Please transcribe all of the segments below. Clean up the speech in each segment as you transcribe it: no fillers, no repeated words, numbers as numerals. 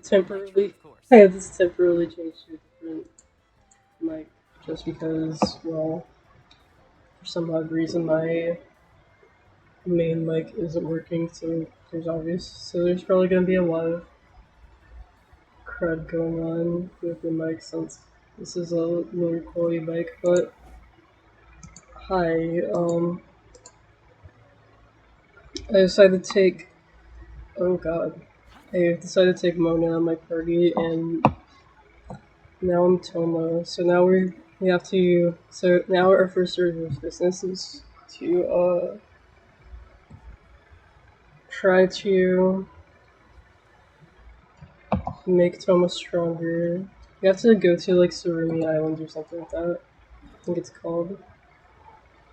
temporarily, I had to temporarily change to a different mic just because, well, for some odd reason my main mic isn't working, so there's probably gonna be a lot of crud going on with the mic since this is a lower quality mic, but hi, I decided to take, oh god, I decided to take Mona on my party, and now I'm Toma, so now we have to, so now our first order of business is to, try to make Toma stronger. We have to go to, like, Surumi Island or something like that, I think it's called,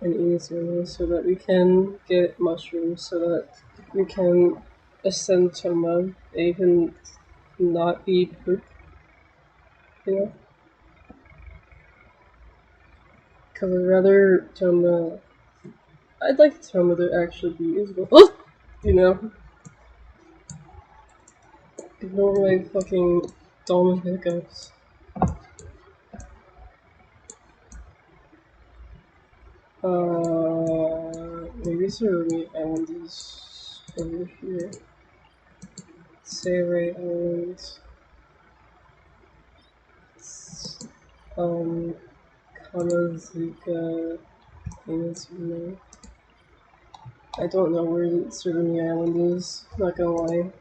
in Inazuma, so that we can get mushrooms, so that we can ascend Toma, and even not be poop, you know? Because I'd like Toma to actually be usable, you know? Ignore my fucking dumb hiccups. Maybe Surumi Island is over here. Seirai Island. Um, Kamazuka Inazuma. I don't know where Surumi Island is, not gonna lie.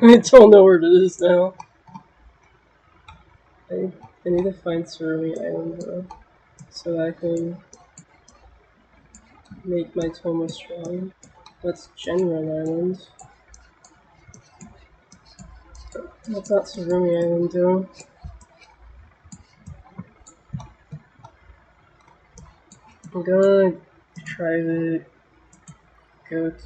I don't know where it is now. I need to find Surumi Island though, so that I can make my Toma strong. That's Genron Island. That's not Surumi Island though. I'm gonna try to go to,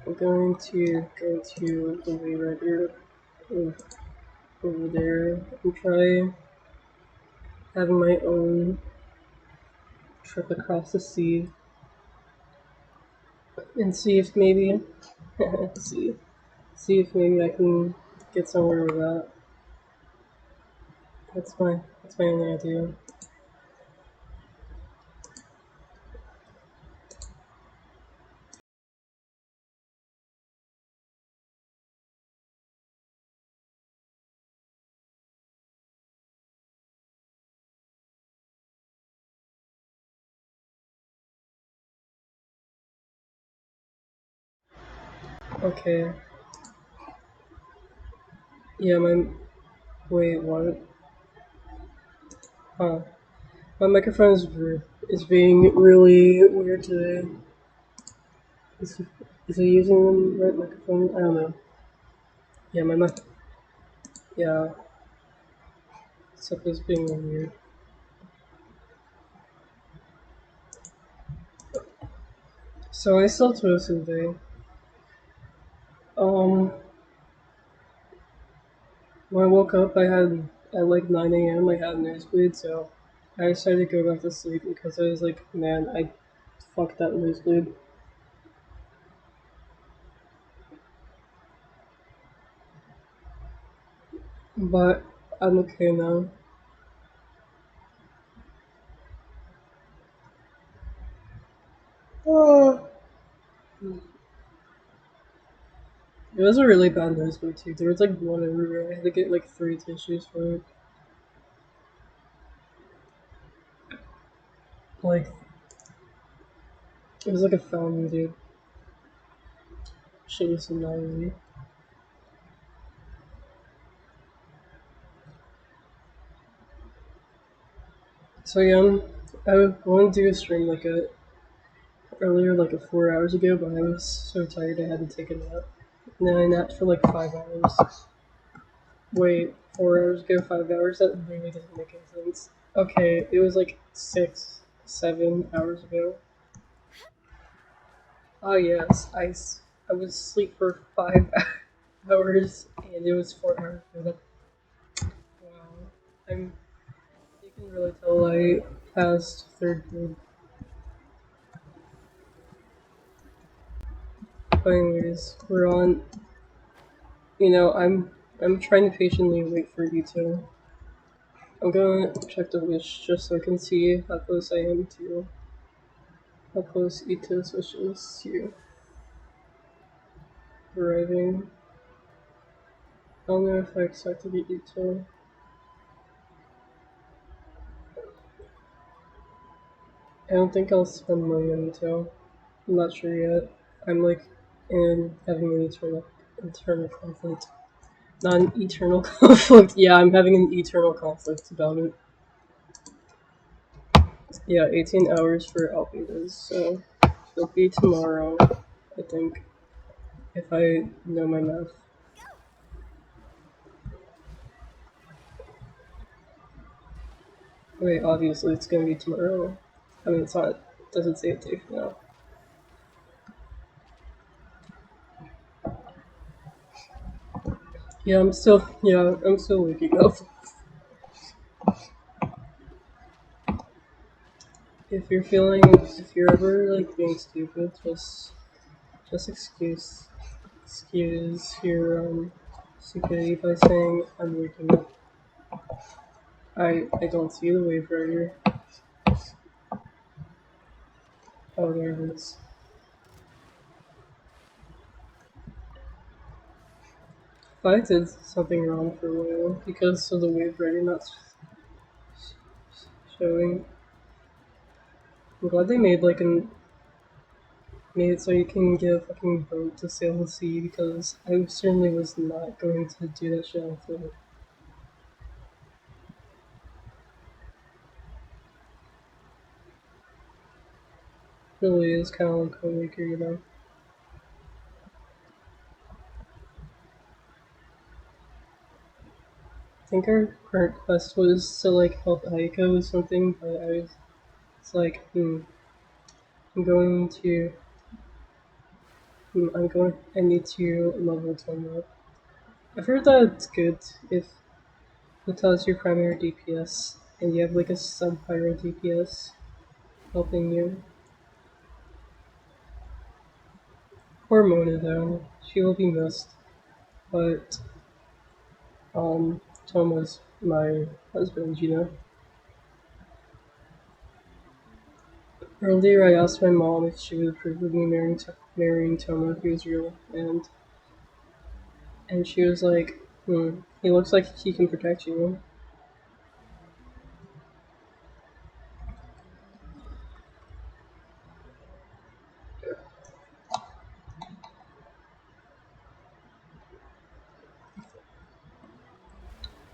I'm going to go to the way right here over there and try having my own trip across the sea and see if maybe see if maybe I can get somewhere with that. That's my only idea. Okay. Yeah, wait, what? Huh. My microphone is being really weird today. Is, is it using the right microphone? I don't know. Yeah, my mic. Yeah, stuff is being weird. So I slept most of the day. Um, when I woke up, at like 9 a.m. I had a nosebleed, so I decided to go back to sleep because I was like, man, I fucked that nosebleed. But I'm okay now. Oh. It was a really bad nosebleed too. There was like blood everywhere. I had to get like 3 tissues for it. Like it was like a fountain, dude. Shit was so gnarly. So yeah, I wanted to do a stream like a earlier, like a 4 hours ago, but I was so tired I had to take a nap. And then I napped for like 5 hours. Wait, 4 hours ago, 5 hours? That really doesn't make any sense. Okay, it was like 7 hours ago. Oh yes, I was asleep for 5 hours, and it was 4 hours ago. Wow, I'm. You can really tell I passed third grade. But But anyways, we're on. I'm trying to patiently wait for you to. I'm gonna check the wish just so I can see how close I am to how close Ito's wish is to arriving. I don't know if I expect to get Ito. I don't think I'll spend money on Ito. I'm not sure yet. I'm like having an internal conflict. Not an eternal conflict. Yeah, I'm having an eternal conflict about it. Yeah, 18 hours for albedos, so it'll be tomorrow, I think, if I know my math. Wait, obviously it's gonna be tomorrow. I mean, it's not. It doesn't say a day from now. I'm still waking up. If you're ever like being stupid, just excuse your stupidity by saying I'm waking up. I don't see the wave rider. Oh, there it is. If I did something wrong for a while because of the wave rider not showing, I'm glad they made it so you can get a fucking boat to sail the sea because I certainly was not going to do that shit on foot. Really is kind of like Homemaker, you know. I think our current quest was to like help Aiko with something, but I was it's like, I'm going to, I need to level 10 up. I've heard that it's good if it tells your primary DPS and you have like a sub-pyro DPS helping you. Poor Mona though, she will be missed, but Toma's my husband, you know. Earlier, I asked my mom if she would approve of me marrying Toma, if he was real, and she was like, he looks like he can protect you."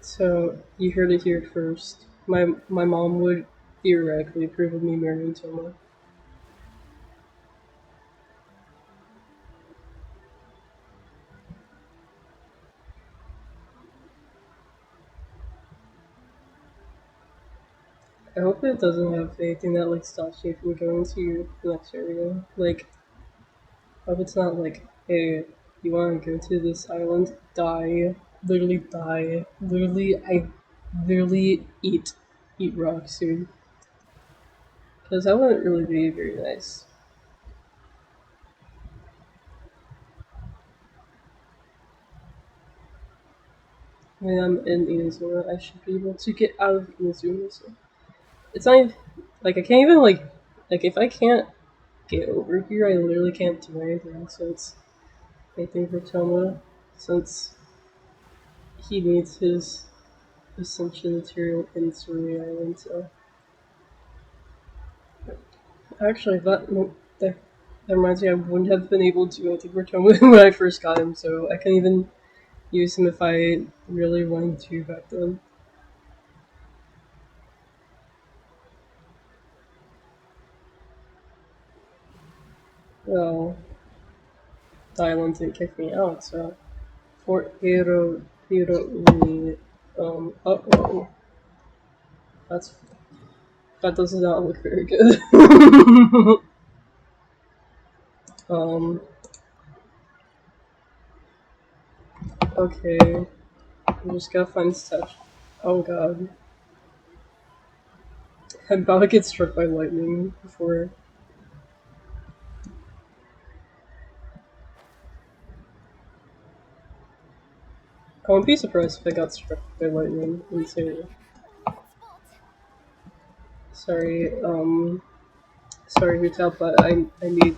So you heard it here first. My mom would theoretically approve of me marrying Toma. I hope it doesn't have anything that like stops me from going to the next area. Like, I hope it's not like, hey, you want to go to this island? Die, literally die. I literally eat rocks soon. Because that wouldn't really be very nice. When I'm in Inazuma, I should be able to get out of Inazuma. So it's not even, like I can't even like if I can't get over here, I literally can't do anything. So it's anything for Toma, since he needs his ascension material in Surrey Island. So actually, that reminds me, I wouldn't have been able to anything for Toma when I first got him. So I can even use him if I really wanted to back then. Well, the island didn't kick me out, so Fort Hero Uni. Oh, that's that does not look very good. um, okay, we just gotta find stuff. Oh god, I'm about to get struck by lightning before. I wouldn't be surprised if I got struck by lightning instantly. Sorry, sorry, Hutel, but I need,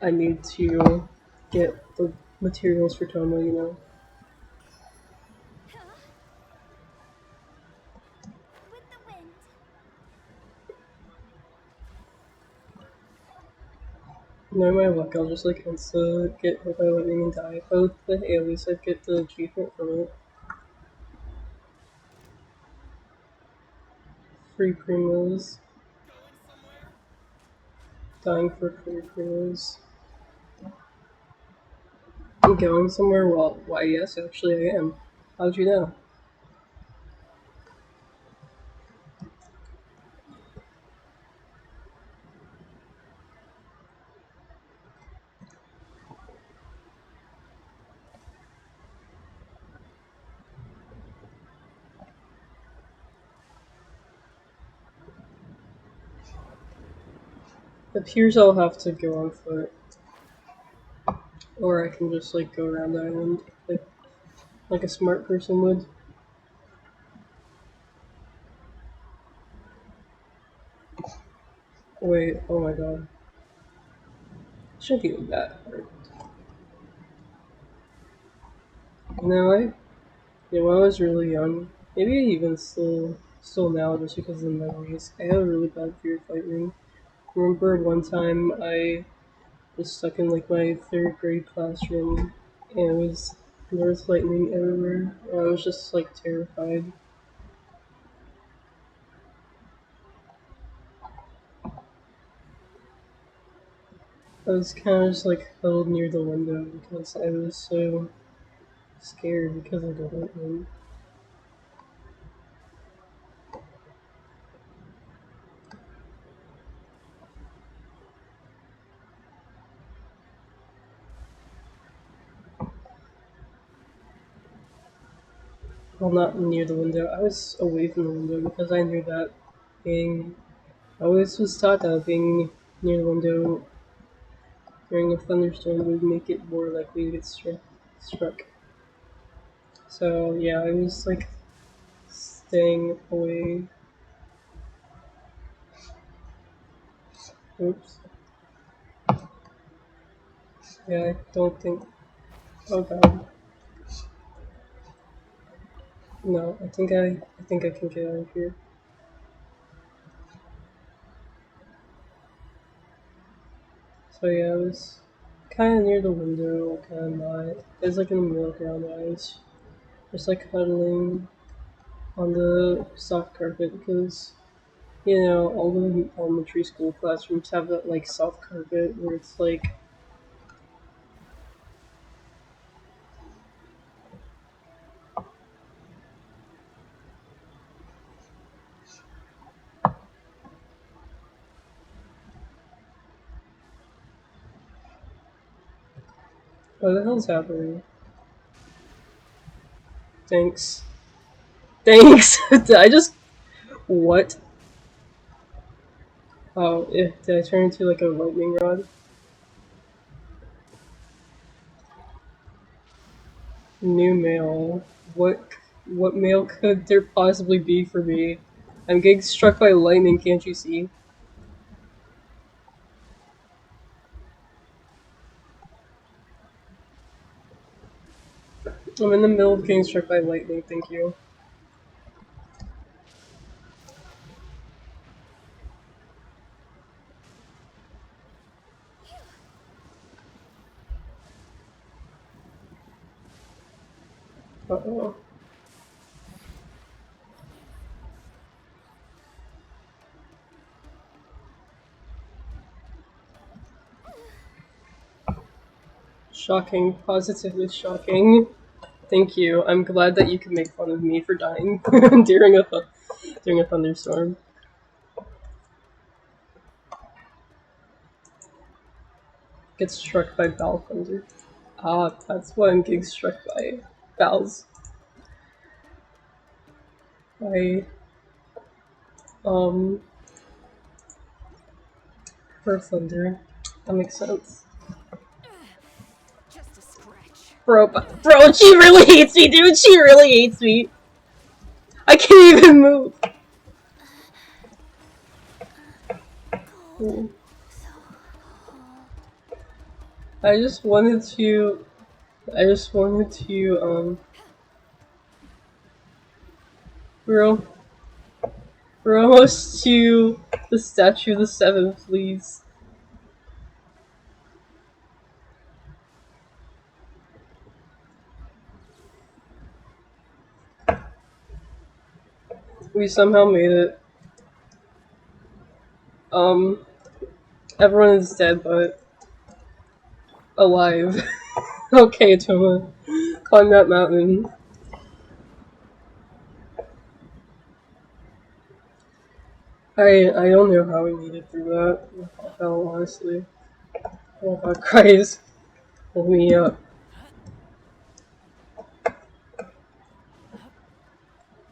I need to get the materials for Tomo, you know. With the wind. No matter what, I'll just like insta get hit by lightning and die. But hey, at least I'd get the achievement from it. Free primos. Going somewhere? Dying for free primos. I'm going somewhere? Well, why yes, actually I am. How'd you know? It appears I'll have to go on foot. Or I can just like go around the island like a smart person would. Wait, oh my god. It shouldn't be that hard. You know, when I was really young, maybe even still now just because of the memories, I had a really bad fear of lightning. Remember one time I was stuck in like my third grade classroom and there was lightning everywhere and I was just like terrified. I was kind of just like huddled near the window because I was so scared because of the lightning. Well, not near the window. I was away from the window because I knew that being. I always was taught that being near the window during a thunderstorm would make it more likely to get struck. So yeah, I was like staying away. Oops. Yeah, I don't think. Oh god. No, I think I can get out of here. So yeah, I was kind of near the window, kind of not. It was like in the middle ground. I was just like huddling on the soft carpet because you know all the elementary school classrooms have that like soft carpet where it's like what the hell's happening? Thanks. Thanks. Did I just what? Oh, did I turn into like a lightning rod? New mail. What mail could there possibly be for me? I'm getting struck by lightning, can't you see? I'm in the middle of getting struck by lightning, thank you. Uh-oh. Shocking. Positively shocking. Thank you. I'm glad that you could make fun of me for dying during a thunderstorm. Get struck by bow thunder. Ah, that's why I'm getting struck by bows. By um for thunder. That makes sense. Just a Bro, she really hates me, dude. She really hates me. I can't even move. Cold. So cold. I just wanted to, we're, we're almost to the Statue of the Seven, please. We somehow made it. Everyone is dead, but alive. Okay, Toma. Climb that mountain. I don't know how we made it through that. Hell, honestly. Oh god, Christ. Hold me up.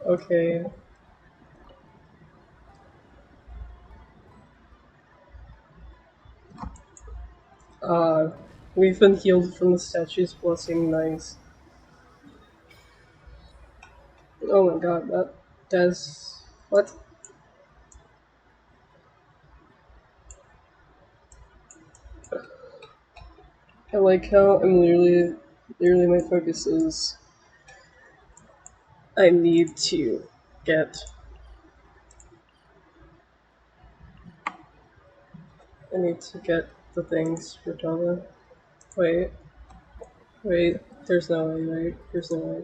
Okay. Uh, we've been healed from the statue's blessing. Nice. Oh my god, that's what? I like how I'm literally my focus is I need to get I need to get the things for Toma. Wait, wait, there's no way, right? There's no way.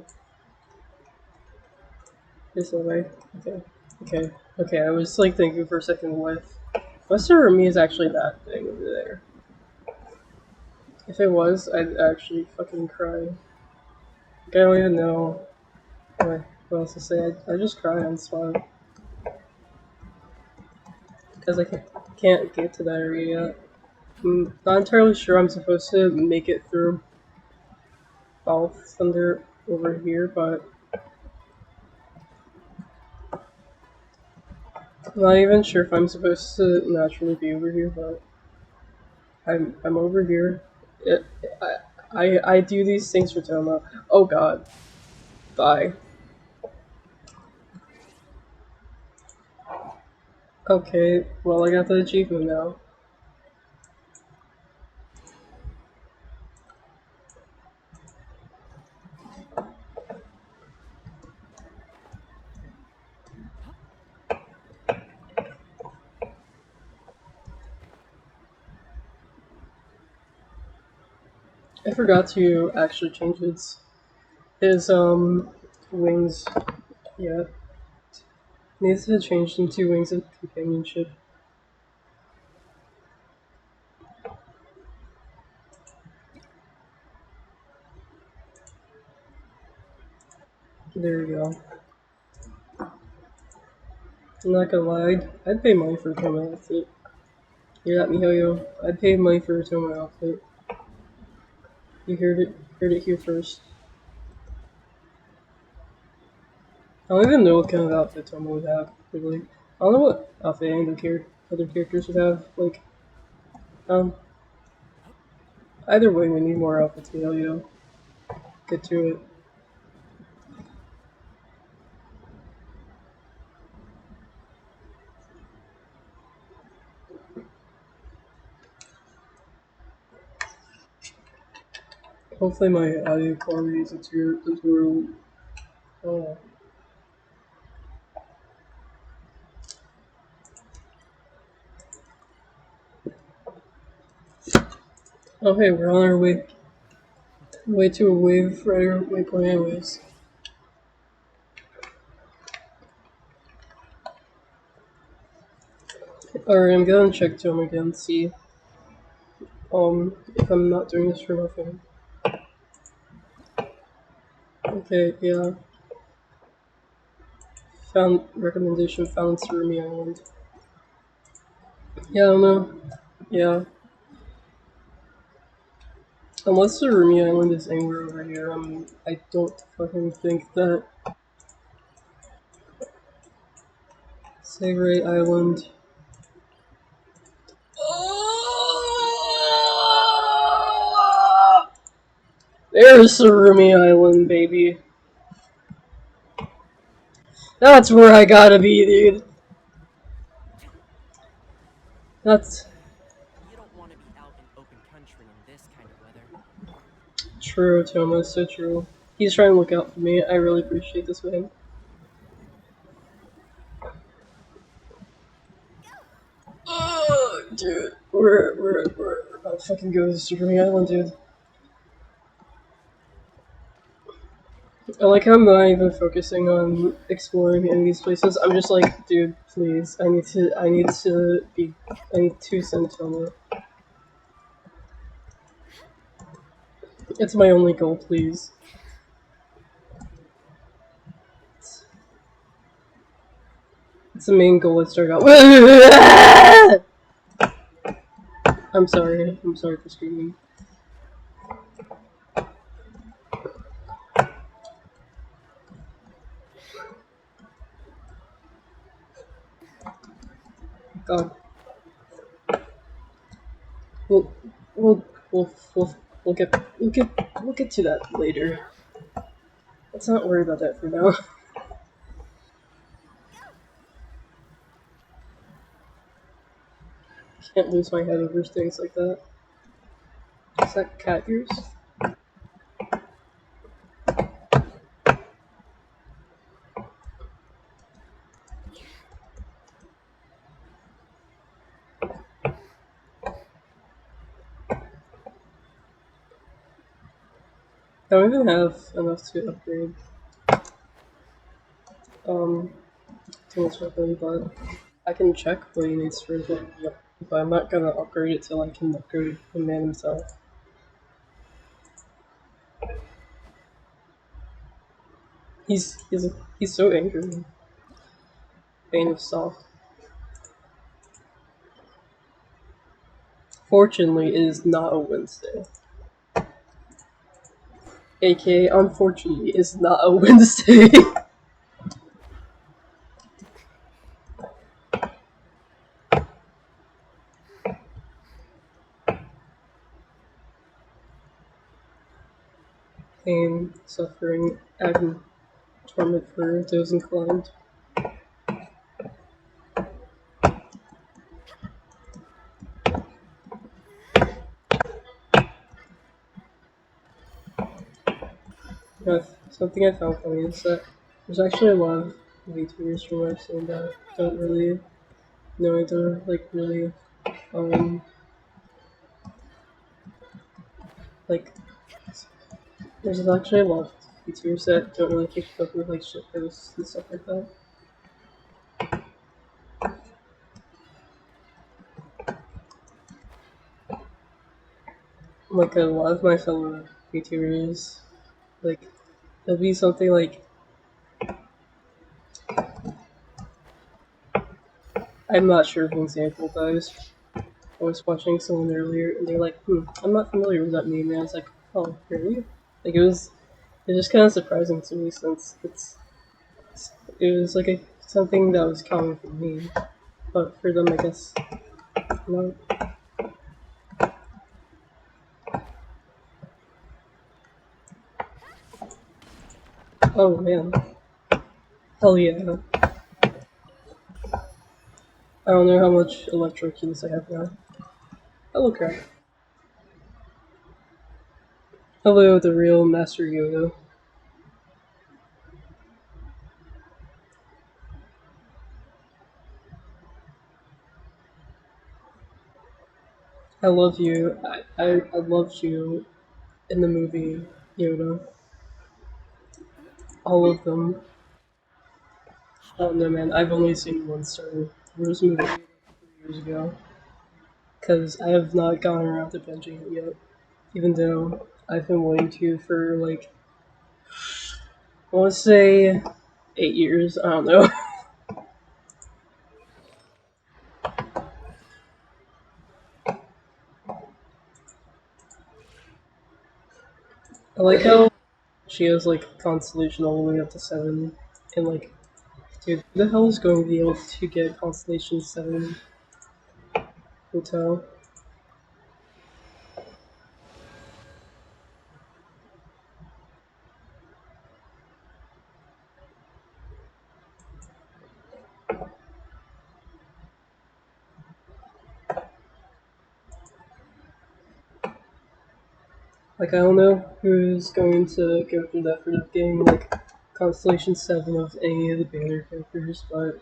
There's no way. Okay. Okay. Okay, I was like thinking for a second what's the Rumi is actually that thing over there. If it was, I'd actually fucking cry. Like, I don't even know what else to say. I just cry on the spot. Because I can't get to that area yet. I'm not entirely sure I'm supposed to make it through South Thunder over here, but I'm not even sure if I'm supposed to naturally be over here, but I'm over here. It, I do these things for Toma. Oh god. Bye. Okay, well I got the achievement now. I forgot to actually change his wings yet. Needs to change them to wings of companionship. There we go. I'm not gonna lie, I'd pay money for a Toma outfit. You got me, Mihoyo. I'd pay money for a Toma outfit. You heard it here first. I don't even know what kind of outfit Toma would have, really. I don't know what outfit any other characters would have. Like, um, either way, we need more outfits, Mihoyo. Get to it. Hopefully my audio quality is into oh. Oh hey, we're on our way to a wave rider waypoint anyways. Alright, I'm gonna check Tom again, see if I'm not doing this for nothing. Okay, yeah. Found recommendation found Surimi Island. Yeah, I don't know. Yeah. Unless the Rumi Island is anywhere over here, I don't fucking think that Savory Island. There's Surumi Island, baby. That's where I gotta be, dude. That's You don't want to be out in open country in this kind of weather. true, Thomas. So true. He's trying to look out for me. I really appreciate this man. Oh, dude. We're about to fucking go to Surumi Island, dude. I like how I'm not even focusing on exploring any of these places. I'm just like, dude, please, I need to send Toma. It's my only goal, please. It's the main goal I started out with. I'm sorry. I'm sorry for screaming. God. We'll, we'll, we'll, we'll, we'll get to that later. Let's not worry about that for now. Can't lose my head over things like that. Is that cat ears? I don't even have enough to upgrade Timmy's weapon, but I can check what he needs for it. Yep. But I'm not gonna upgrade it till I can upgrade the man himself. He's so angry. Bane of Soft. Fortunately, it is not a Wednesday. AKA, unfortunately, is not a Wednesday. Pain, suffering, agony, torment for those inclined. Something I found funny is that there's actually a lot of VTubers from what I've seen that don't really know either, like, really, um, like, there's actually a lot of VTubers that don't really keep up with, like, shit posts and stuff like that. Like, a lot of my fellow VTubers, like, it'll be something like, I'm not sure of an example, but I was watching someone earlier, and they're like, I'm not familiar with that meme, and I was like, oh, really? Like, it's just kind of surprising to me since it was like something that was common for me, but for them, I guess, not. Oh man, hell yeah! I don't know how much electro keys I have now. Hello, crap. Hello, the real Master Yoda. I love you. I loved you in the movie Yoda. All of them. Oh no, man, I've only seen one Star Wars movie a couple years ago because I have not gotten around to binging it yet. Even though I've been wanting to for like I want to say 8 years. I don't know. I like how she has like constellation all the way up to 7, and like, dude, who the hell is going to be able to get constellation 7 hotel? Like, I don't know who's going to go through that for the game, like Constellation 7 of any of the banner characters, but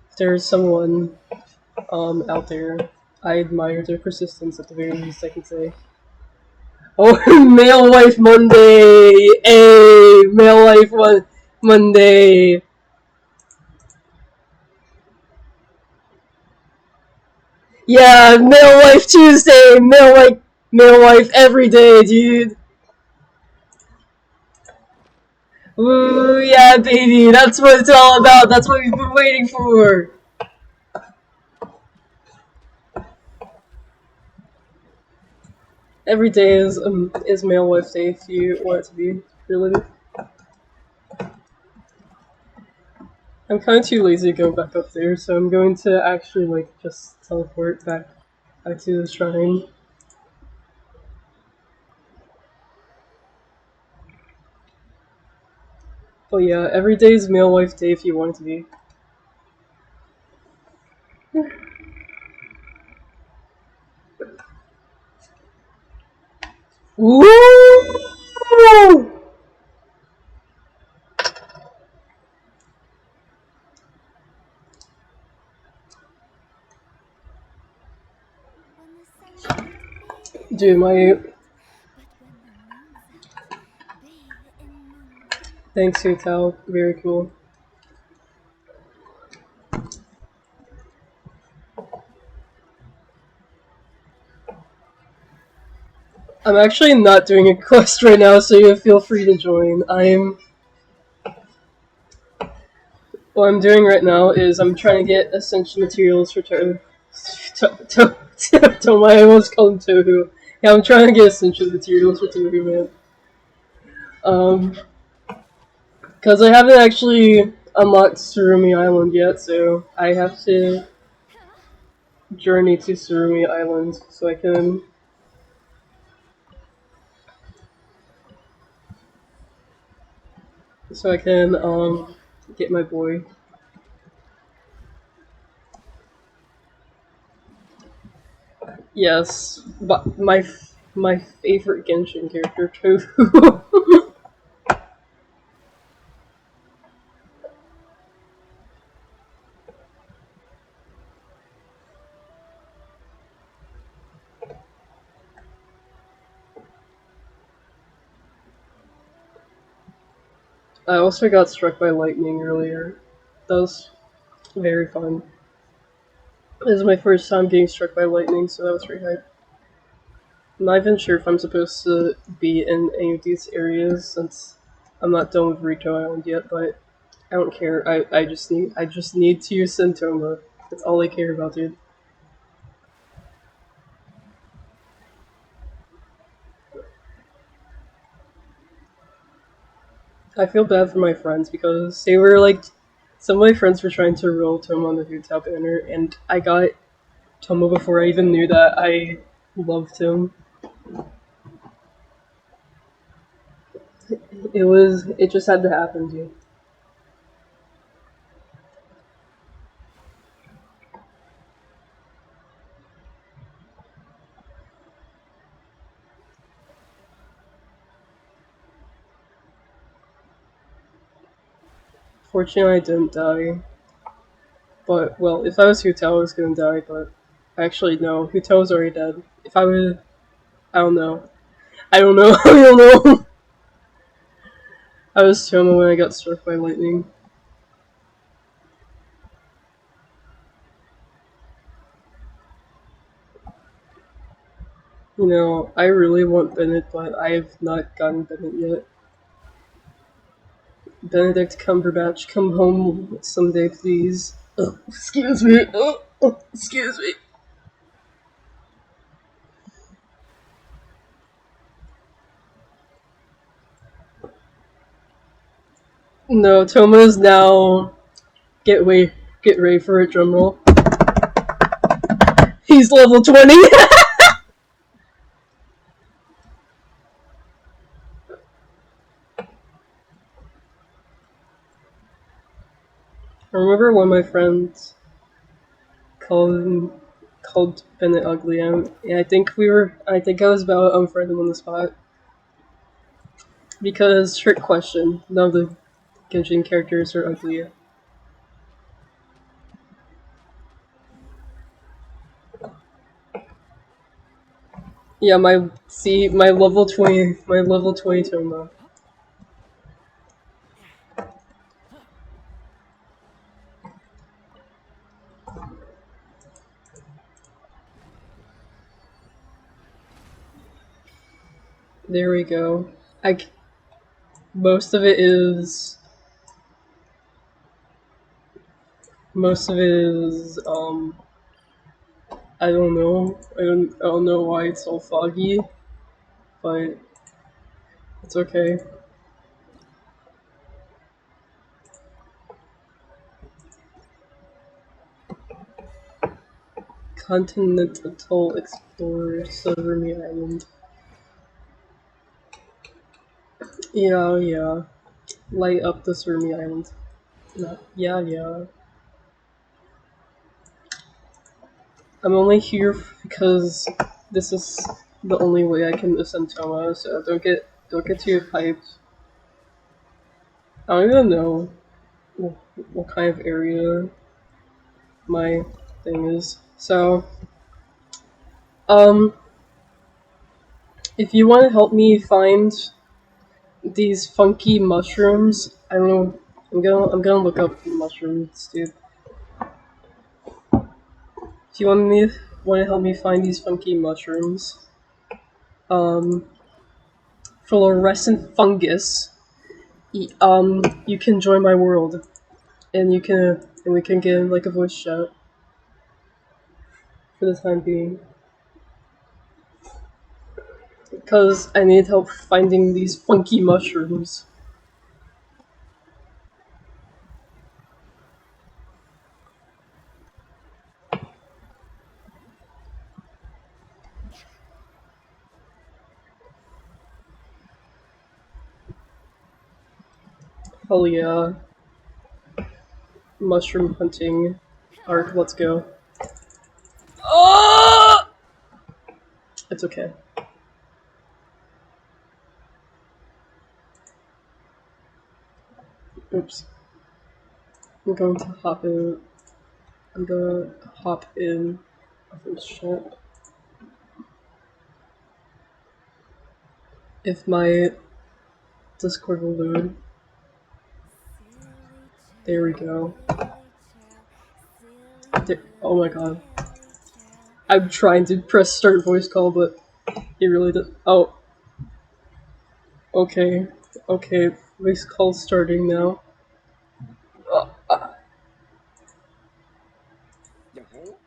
if there's someone out there, I admire their persistence at the very least, I can say. Oh, Male Wife Monday! Hey, Male Wife Monday! Yeah, Male Wife Tuesday! Male Wife every day, dude! Ooh, yeah, baby, that's what it's all about. That's what we've been waiting for. Every day is Male Wife Day if you want it to be, really. I'm kind of too lazy to go back up there, so I'm going to actually like just teleport back to the shrine. But yeah, every day is Male Wife Day if you want it to be. Woo! When the sun's out, bathe in Dude, my moonlight. But when the moon's out, bathe in moonlight. thanks, Hotel. Very cool. I'm actually not doing a quest right now, so you feel free to join. What I'm doing right now is I'm trying to get essential materials for Tomo. I almost called him Tohu. Yeah, I'm trying to get essential materials for Tohu, man. Um, because I haven't actually unlocked Surumi Island yet, so I have to journey to Surumi Island so I can get my boy. Yes, but my favorite Genshin character, Tofu. I also got struck by lightning earlier. That was very fun. This is my first time getting struck by lightning, so that was pretty hype. I'm not even sure if I'm supposed to be in any of these areas since I'm not done with Rito Island yet, but I don't care. I just need to use Sentoma. That's all I care about, dude. I feel bad for my friends because they were like, some of my friends were trying to roll Tomo on the Hootop banner, and I got Tomo before I even knew that I loved him. It just had to happen, dude. Fortunately, I didn't die. But, well, if I was Hutao, I was gonna die, but actually, no. Hutao's already dead. If I would. I don't know. I don't know. I don't know. I was Toma when I got struck by lightning. You know, I really want Bennett, but I have not gotten Bennett yet. Benedict Cumberbatch, come home someday, please. Excuse me. Excuse me. No, Toma is now. Get way, get ready for it, drumroll. He's level 20. I remember when my friends called called Bennett Ugly, and I think I was about to unfriend him on the spot. Because, trick question, none of the Genshin characters are ugly. Yeah, my level 20 Toma. There we go. Most of it is I don't know. I don't know why it's all foggy, but it's okay. Continental Explorer, Silverme Island. Yeah, yeah. Light up the Silverme Island. No, yeah, yeah. I'm only here because this is the only way I can ascend Toma, so don't get too hyped. I don't even know what kind of area my thing is. So, um, if you want to help me find these funky mushrooms, I don't know. I'm gonna look up mushrooms, dude. If you want to help me find these funky mushrooms, um, fluorescent fungus, you can join my world, and we can get in, like, a voice chat for the time being. Because I need help finding these funky mushrooms. Hell yeah. Mushroom hunting arc, let's go. Oh! It's okay. Oops. I'm going to hop in. I'm gonna hop in a voice chat. If my Discord will load. Silly There we child, go. silly child, silly Oh my little god. dilly child. I'm trying to press start voice call, but it really does. Oh, okay. Okay, voice call starting now. Yo.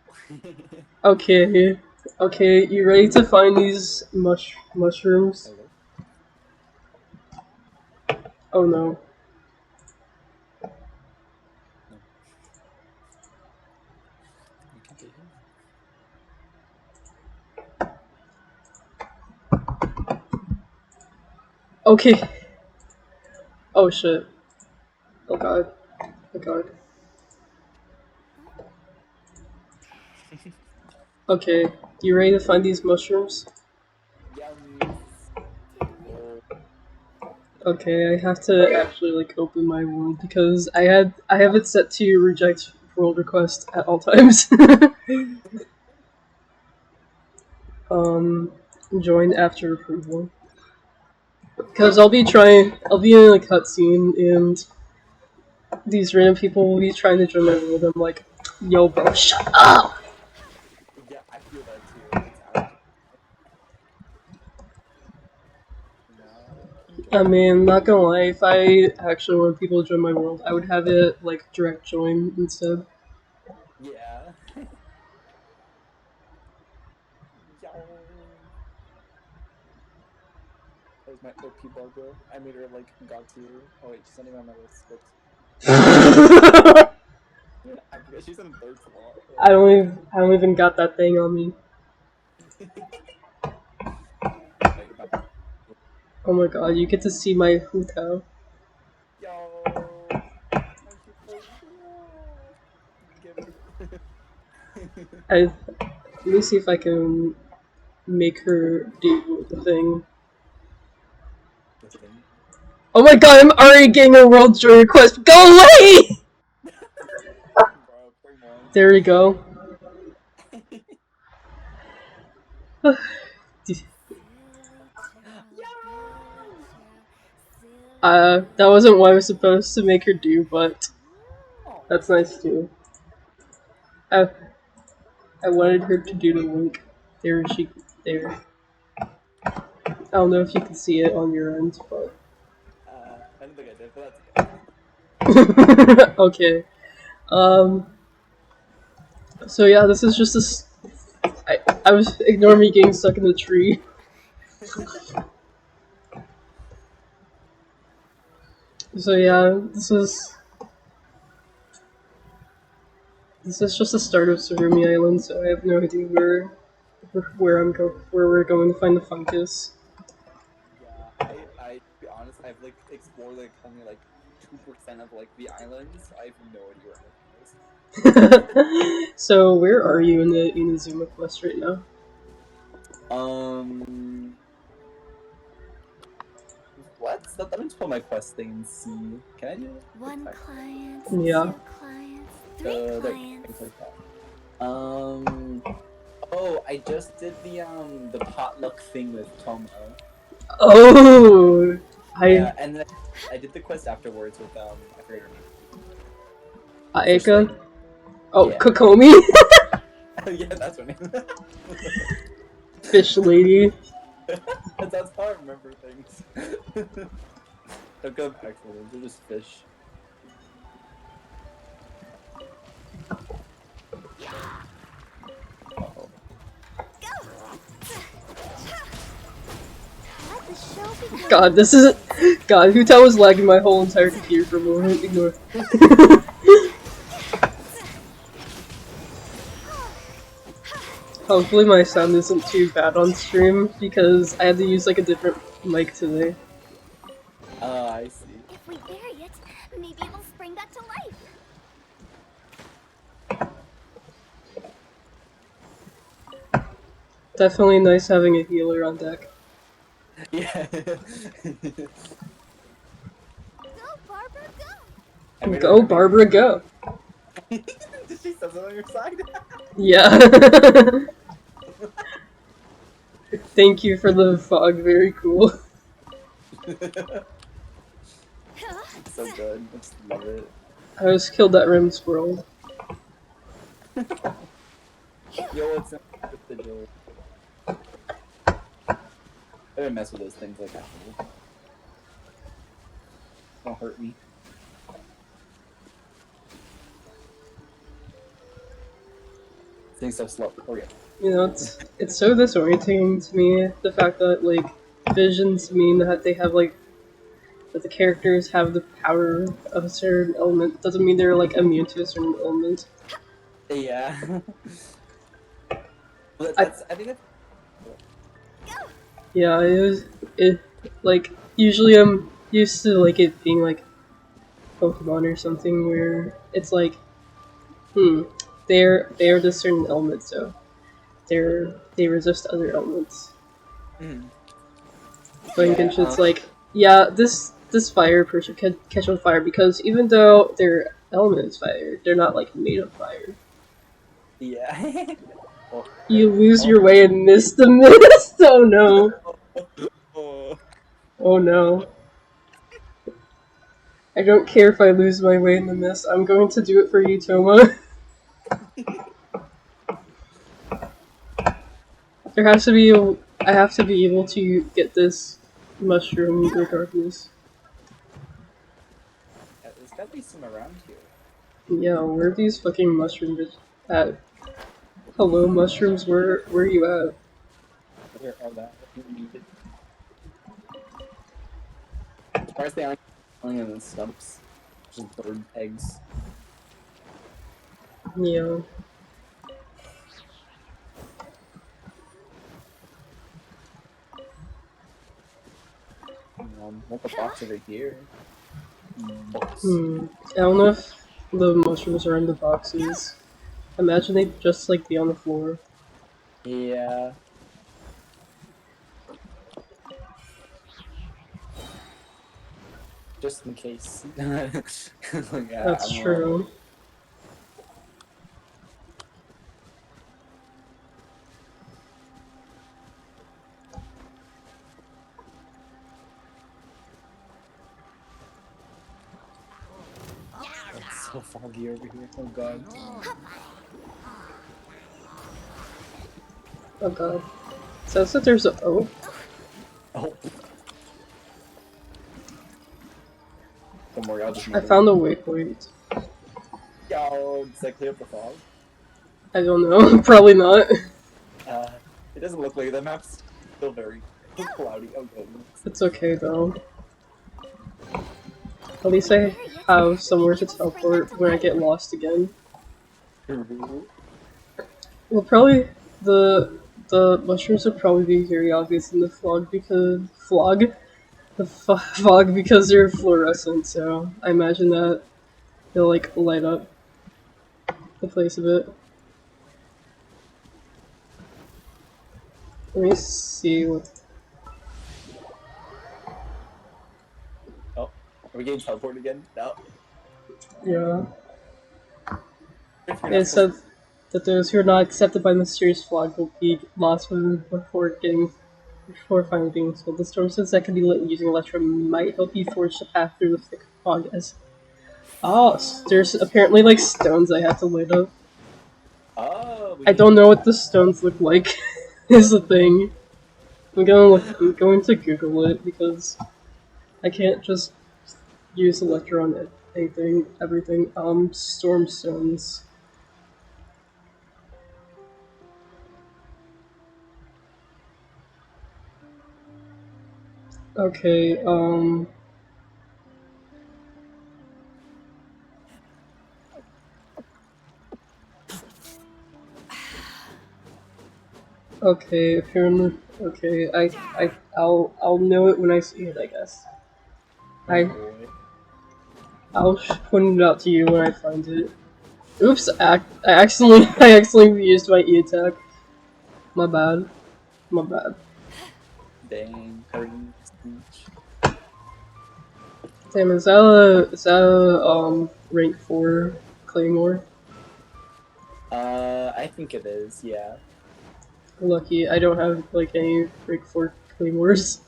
Okay. Okay, you ready to find these mushrooms? Hello. Oh no. No, you can get him. Okay. Oh shit. Oh god. Oh god. Okay, you ready to find these mushrooms? Yes. Dilly. Oh, Okay, I have to actually, like, open my world because I have it set to reject world request at all times. um, join after approval. Because I'll be in a cutscene and these random people will be trying to join my world. I'm like, yo, bro, shut up. yeah, I feel that too. It's actually, now I join. mean, not gonna lie, if I actually want people to join my world, I would have it like direct join instead. Yeah. Yo. There's my OP Barbara. I made her like god tier. Oh wait, she's not even on my list. Whoops. I forget she's in third slot. I don't even got that thing on me. Wait, about Oh my god, you get to see my Hutao. yo. My Hugo. Give me. I Let me see if I can make her do the thing. The thing. Oh my god, I'm already getting a world joy request. Go away! Bro, come on. There we go. That wasn't what I was supposed to make her do, but Oh, that's nice too. I, I wanted her to do the link. There there. I don't know if you can see it on your end, but I don't think I did, but that's okay. okay. So yeah, this is just I was ignoring me getting stuck in the tree. So yeah, this is just the start of Surumi Island. So I have no idea where we're going to find the fungus. Yeah, I to be honest, I've like explored like only like 2% of like the islands. I have no idea where anything is. So where are you in the Inazuma quest right now? Let me just pull my quest thing and see. Can I do it? One client, Yeah. 2 clients, 3 clients. Things like that. Oh, I just did the potluck thing with Tomo. Oh, Yeah, and then I did the quest afterwards with I forget her name. Fish Aeka. lady. Oh, Yeah. Kokomi. Yeah, that's her name. Fish lady. That's how I remember things. Don't go back for them. They're just fish. Uh-oh. Let the show begin. God, this is God. Huta was lagging my whole entire computer for a moment. Ignore. Hopefully my sound isn't too bad on stream because I had to use like a different mic today. I see. If we bury it, maybe it'll spring back to life. Definitely nice having a healer on deck. Yeah. Go, Barbara, go! Go, Barbara, go! Did she say something on your side? Yeah. Thank you for the fog. Very cool. So good. I just love it. I just killed that rim squirrel. Yo, it's not the joke. I don't mess with those things like that. Don't hurt me. Things so slow. Oh yeah. You know, it's so disorienting to me, the fact that like visions mean that they have like that the characters have the power of a certain element doesn't mean they're like immune to a certain element. Yeah. But I think that's. Yeah, it like usually I'm used to like it being like Pokemon or something where it's like they're this certain element, so they resist other elements. But in Genshin it's like, yeah, this fire person can catch on fire because even though their element is fire, they're not like made of fire. Yeah. You lose your way and miss the mist. Oh no. Oh no. I don't care if I lose my way in the mist. I'm going to do it for you, Toma. There has to be I have to be able to get this mushroom regardless. There's gotta be some around here. Yeah, where are these fucking mushrooms at? Hello, mushrooms, where are you at? Where are that? Surprised they aren't killing them in stumps. Just bird eggs. Yeah. What the box over here? Books. I don't know if the mushrooms are in the boxes. Imagine they just like be on the floor. Yeah. Just in case. Like, I That's don't know. true. It's so foggy over here. Oh god. Oh god. It says that there's a oh. Oh. Don't worry, I'll just I move. found a waypoint. Yo, does that clear up the fog? I don't know. Probably not. Uh, it doesn't look like the map's still very cloudy. Oh goodness. It's okay though. At least I have somewhere to teleport when I get lost again. Well, probably the mushrooms would probably be very obvious in the fog because they're fluorescent. So I imagine that they'll like light up the place a bit. Let me see what. Oh, are we getting teleported again? No. Yeah, If you're not it supposed said that those who are not accepted by the mysterious fog will be lost before finally being installed. The storm sense that can be lit using electrum might help you forge the path through the thick fog. As there's apparently like stones I have to light up. Oh, we I can don't know what the stones look like. Is the thing. I'm going to Google it because I can't just use Electron at everything. Storm stones. Okay, okay, if you're in the, okay, I'll know it when I see it, I guess. Oh boy. I'll point it out to you when I find it. Oops, I accidentally used my E attack. My bad. My bad. Dang, hurting speech. Damn, is that rank 4 Claymore? I think it is, yeah. Lucky, I don't have like any rank 4 Claymores.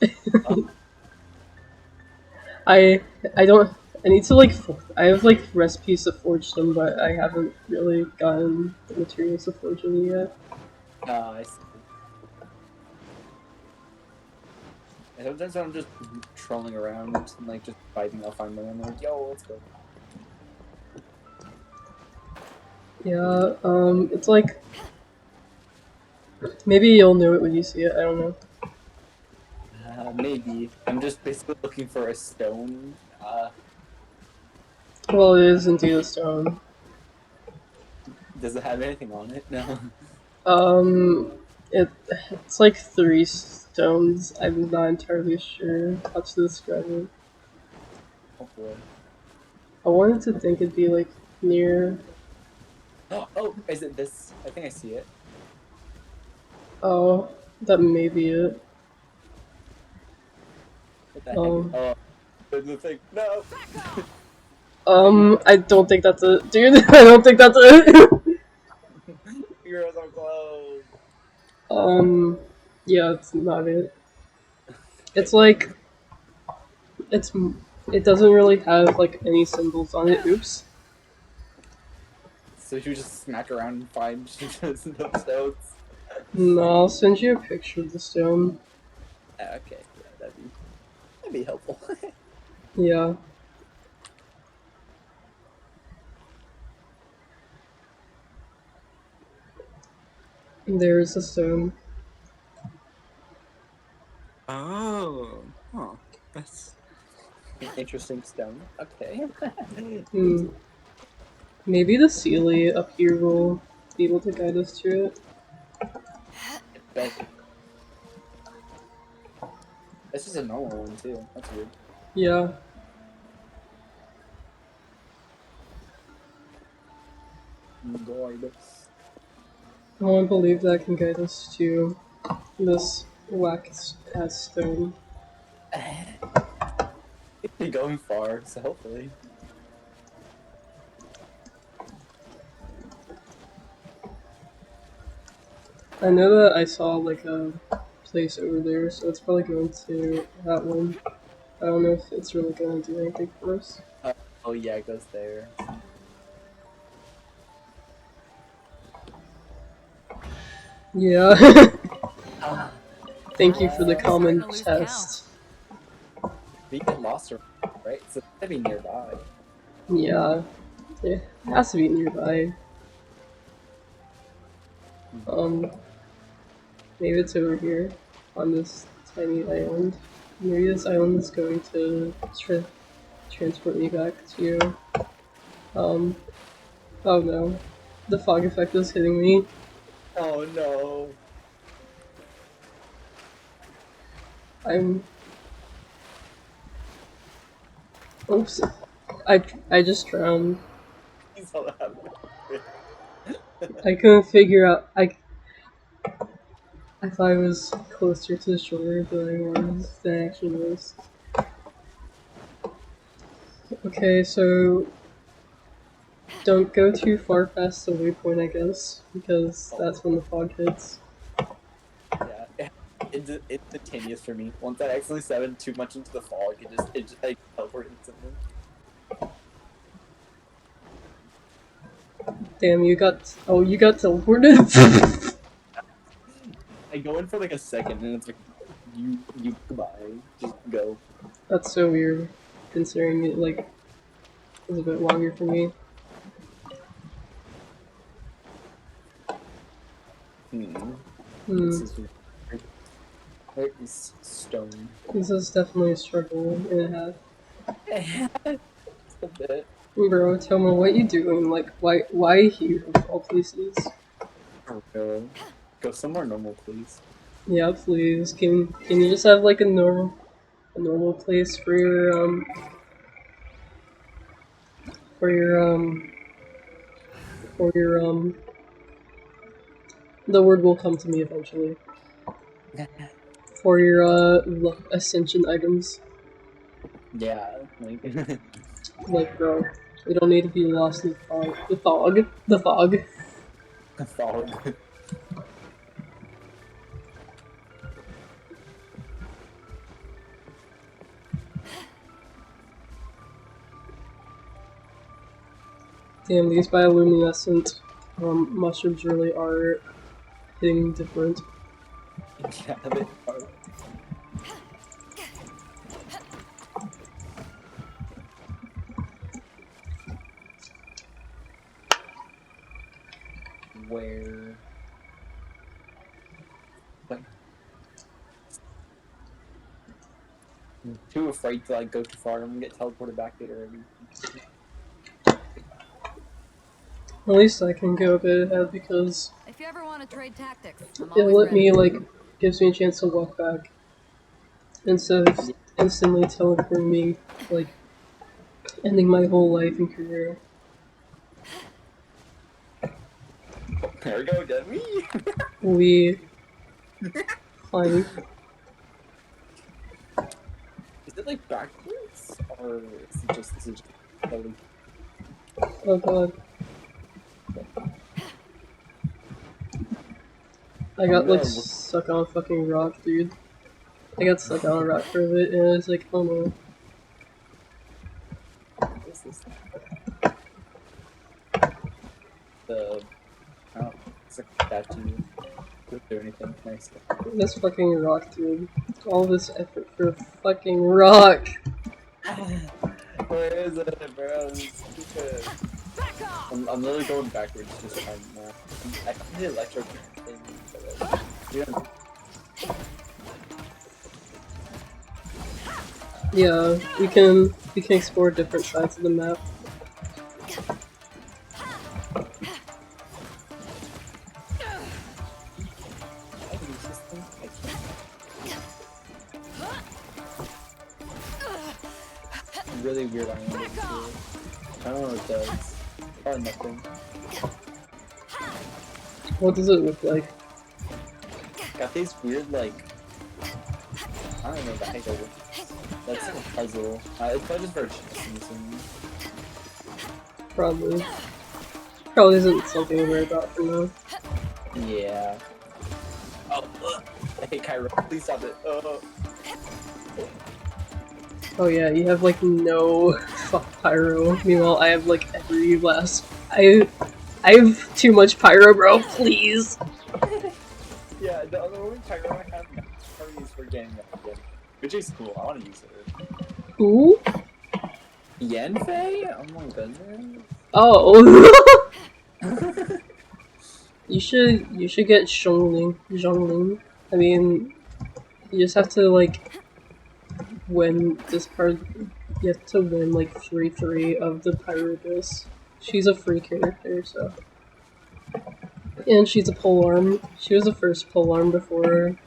Oh, I I don't. I need to like. I have like recipes to forge them, but I haven't really gotten the materials to forge them yet. I see. And sometimes I'm just trolling around and like just fighting, I'll find them and I'm like, yo, let's go. Yeah. It's like maybe you'll know it when you see it. I don't know. Maybe. I'm just basically looking for a stone. Well, it is indeed a stone. Does it have anything on it? No. Um, it it's like 3 stones. I'm not entirely sure how to describe it. Oh boy. I wanted to think it'd be like near. Oh, is it this? I think I see it. Oh, that may be it. What the heck? Um, Oh, there's the thing. No! I don't think that's it, dude. I don't think that's it. You're so close. Yeah, it's not it. It's like it's it doesn't really have like any symbols on it. Oops. So you just smack around and find those stones. No, I'll send you a picture of the stone. Okay, yeah, that'd be helpful. Yeah. There's a stone. Oh, huh. That's an interesting stone. Okay. Hmm. Maybe the Sealy up here will be able to guide us to it. But this is a normal one too. That's weird. Yeah. God. I want to believe that can guide us to this wax ass stone. You're going far, so hopefully. I know that I saw like a place over there, so it's probably going to that one. I don't know if it's really going to do anything for us. Oh yeah, it goes there. Yeah. Ah, Thank you for the You're common starting to lose test. we get lost, right? So it's gotta be nearby. Yeah. It has to be nearby. Maybe it's over here on this tiny island. Maybe this island is going to transport me back to, oh no. The fog effect is hitting me. Oh no. I'm, oops. I just drowned. He's all out. I couldn't figure out, I thought I was closer to the shore than I actually was. Okay, so don't go too far past the waypoint, I guess, because that's when the fog hits. Yeah. It's instantaneous for me. Once I accidentally stepped too much into the fog, it just like teleport instantly. Damn, you got teleported? I go in for like a second and it's like you goodbye. Just go. That's so weird, considering it, like, is a bit longer for me. This is weird. Where is stone? This is definitely a struggle and a half. A bit. Bro, tell me what you doing, like, why here of all places? Go somewhere normal, please. Yeah, please, can you just have, like, a normal place for for your, for your, the word will come to me eventually. For your, ascension items. Yeah, like Like, bro, we don't need to be lost in the fog. The fog. a fog. Damn, these bioluminescent mushrooms really are hitting different. Yeah, they are. Where? Like, I'm too afraid to like go too far. I'm gonna get teleported back there already. At least I can go a bit ahead because If you ever want to trade tactics, I'm it always let ready. me, like, gives me a chance to walk back instead of Yeah. instantly teleporting me, like, ending my whole life and career. There we go again. Whee! We flying. Is it like backwards or is it just totally? Oh god. I got, like, stuck on a fucking rock, dude. I got stuck on a rock for a bit and I was like, oh no. What's this? The it's like a statue. Could do anything nice. This fucking rock, dude. All this effort for a fucking rock. Where is it, bro? Stupid. I'm literally going backwards this time now. I found the electro thing. Yeah. Yeah, we can explore different sides of the map. I use this thing. I can't. Really weird island. I don't know what it does. Probably nothing. What does it look like? Got these weird, like, I don't know the heck of it. That's like a puzzle. It's probably just for reason. Probably. Probably isn't something to worry about for now. Yeah. Oh, hey Kyra, please stop it. Oh yeah, you have like no fuck pyro. Meanwhile, I have like every last. I have too much pyro, bro. Please. Yeah, the only Kyra I have are used for getting that again, which is cool. I want to use it. Who? Yanfei? Oh my goodness. Oh. You should get Zhongling. I mean, you just have to like win this part. You have to win like 3-3 of the Pyrogus. She's a free character, so. And she's a polearm. She was the first polearm before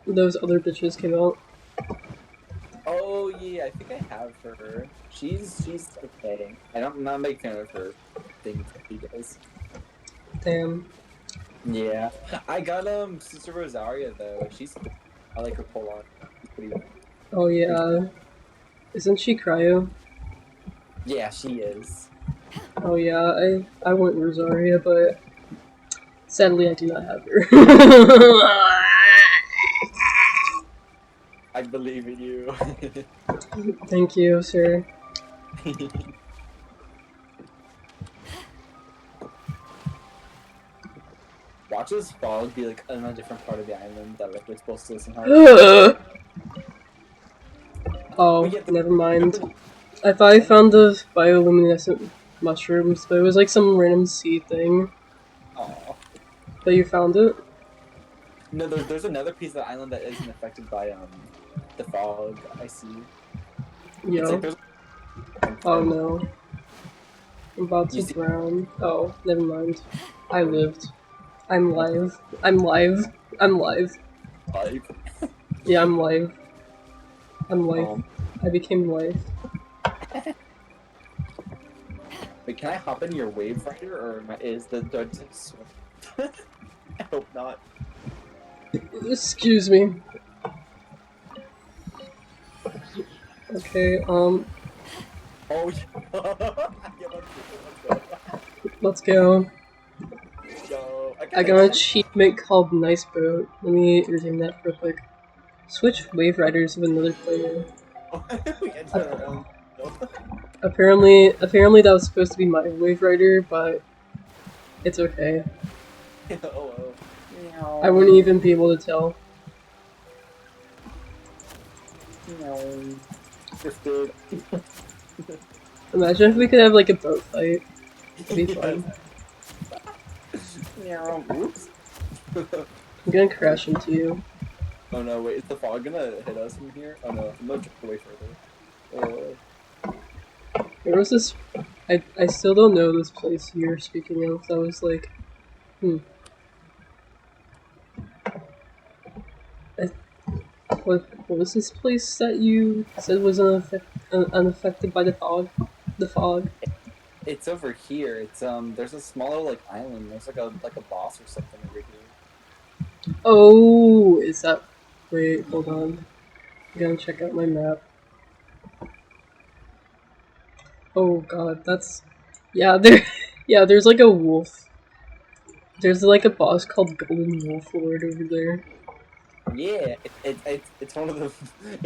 those other bitches came out. Oh yeah, I think I have her. She's okay. I'm not a big fan of her things that she does. Damn. Yeah, I got Sister Rosaria though. She's cool. I like her pull on. She's pretty. Oh yeah. Isn't she cryo? Yeah, she is. Oh yeah, I want Rosaria, but sadly I do not have her. I believe in you. Thank you, sir. Watch this fog be like in a different part of the island that like we're supposed to somehow. Oh, never mind. I thought I found the bioluminescent mushrooms, but it was like some random sea thing. Aww. But you found it? No, there's another piece of the island that isn't affected by the fog. I see. Yo. It's like there's... Oh no. I'm about to drown. Oh, never mind. I lived. I'm live. I'm live. I'm live. Live. Yeah, I'm live. I'm live. I became live. Wait, can I hop in your wave rider, or is the just I hope not. Excuse me. Okay, Oh, yeah, let's go. Yo, I got an achievement called Nice Boat. Let me redeem that real quick. Switch wave riders with another player. We entered our own. Apparently that was supposed to be my wave rider, but it's okay. Oh. I wouldn't even be able to tell. Drifted. Imagine if we could have like a boat fight. It'd be fun. Oops. I'm gonna crash into you. Oh no, wait, is the fog gonna hit us from here? Oh no, I'm gonna drift away further. There was this. I still don't know this place you're speaking of. That was like, What was this place that you said was unaffected by the fog? The fog. It's over here. It's there's a small little like island. There's like a boss or something over here. Oh, is that? Wait, hold on. I'm gonna check out my map. Oh god, that's yeah. There's like a wolf. There's like a boss called Golden Wolf Lord over there. Yeah, it's one of the.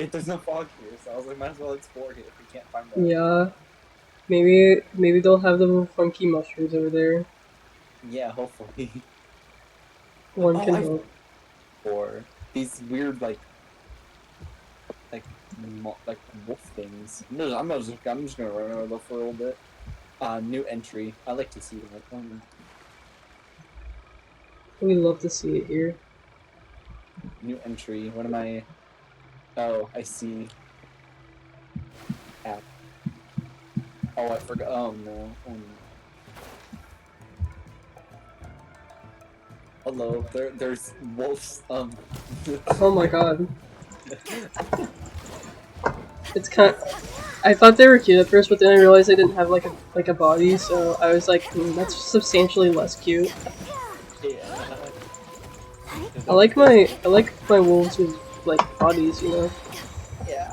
There's no fog here, so I was like, might as well explore here if we can't find that. Yeah, maybe they'll have the little funky mushrooms over there. Yeah, hopefully. One can hope. Or these weird like wolf things. No, I'm just gonna run over for a little bit. New entry. I like to see them. We love to see it here. New entry. What am I? Oh, I see. App. Oh, I forgot. Oh no. Oh no. Hello. There's wolves. Oh my god. It's kind of, I thought they were cute at first, but then I realized they didn't have like a body, so I was like, that's substantially less cute. I like my wolves with like bodies, you know. Yeah.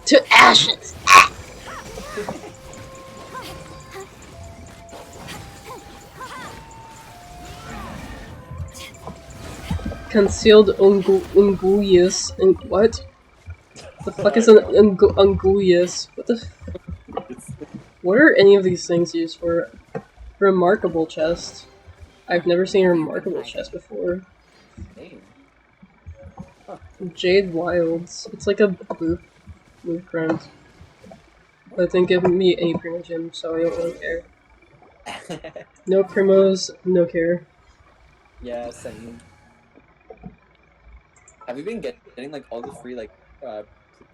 To ashes. Concealed unguius and what? The fuck is an unguius? What the? What are any of these things used for? Remarkable chest. I've never seen a Where you been remarkable hiding? chest before. Name. Jade Wilds. It's like a blueprint. But it didn't give me any Primogen, so I don't really care. No primos, no care. Yeah, same. Have you been getting like all the free like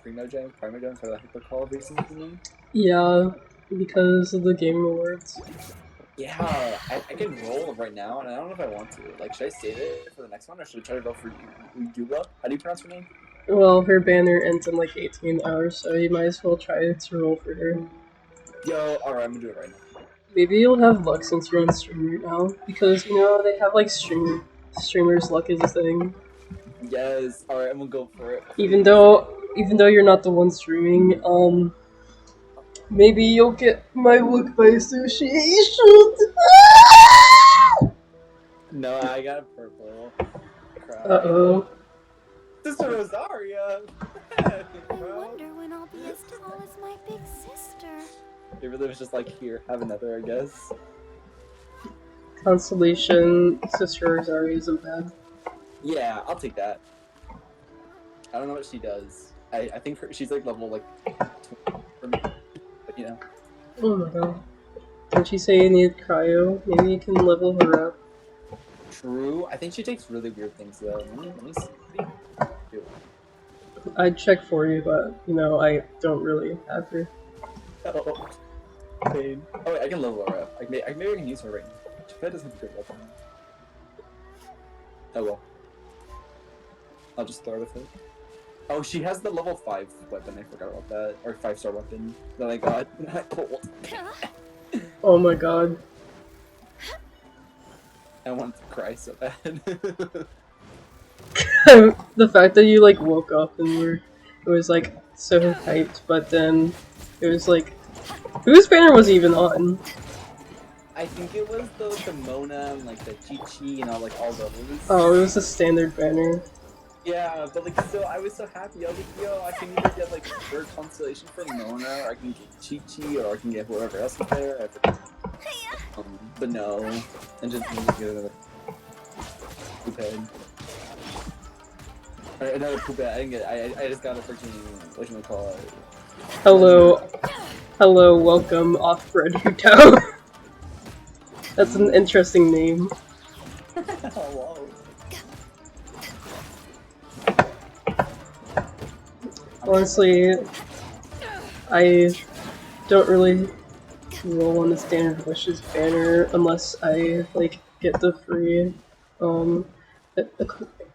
primogems, primogems, or like they're called recently? Yeah, because of the Game Awards. Yeah, I can roll right now, and I don't know if I want to. Like, should I save it for the next one, or should I try to roll for Yuba? How do you pronounce her name? Well, her banner ends in like 18 hours, so you might as well try to roll for her. Yo, alright, I'm gonna do it right now. Maybe you'll have luck since you're on stream right now, because you know they have like streamers luck is a thing. Yes, alright, I'm gonna go for it. Even Please. though you're not the one streaming, maybe you'll get my look by association. No, I got a purple. Uh Cry. oh. Sister Rosaria! Hey, I bro. wonder when I'll be as tall as my big sister. It really was just like, here, have another, I guess. Constellation, Sister Rosario isn't bad. Yeah, I'll take that. I don't know what she does. I think she's like level like 20 for me, but you know. Oh my god. Didn't she say you need cryo? Maybe you can level her up. True. I think she takes really weird things though. Let me see. I'd check for you, but you know, I don't really have her. Oh, pain. Oh wait, I can level her up. Maybe I can use her right now. That doesn't have a good level. Oh well. I'll just throw it with her. Oh, she has the level 5 weapon. I forgot about that. Or 5-star weapon that I got. Not cold. Oh my god. I wanted to cry so bad. The fact that you like woke up and it was like so hyped, but then it was like, whose banner was even on? I think it was the Mona and like the Chi-Chi and all those. Oh, it was a standard banner. Yeah, but like still, I was so happy. I was like, yo, I can either get like third constellation for Mona, or I can get Chi-Chi, or I can get whoever else is there. But no, and just get another poop head. Or another poop head. I didn't get. I just got a freaking whatchamacallit. Hello, welcome, off-bred Hutao. That's an interesting name. Wow. Honestly, I don't really roll on the standard wishes banner unless I like get the free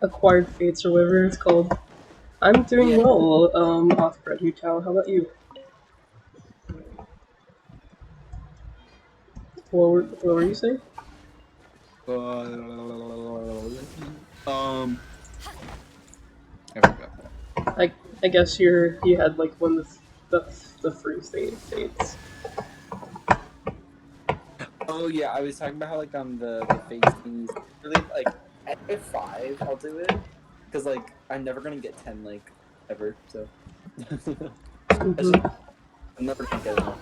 acquired fates or whatever it's called. I'm doing Yeah. well, off-bred Hutao. How about you? What were you saying? I forgot. I guess you had like one of the free fates. Oh yeah, I was talking about how like the face thingies really like at 5 I'll do it because like I'm never gonna get 10 like ever, so Mm-hmm. I'm never gonna get enough.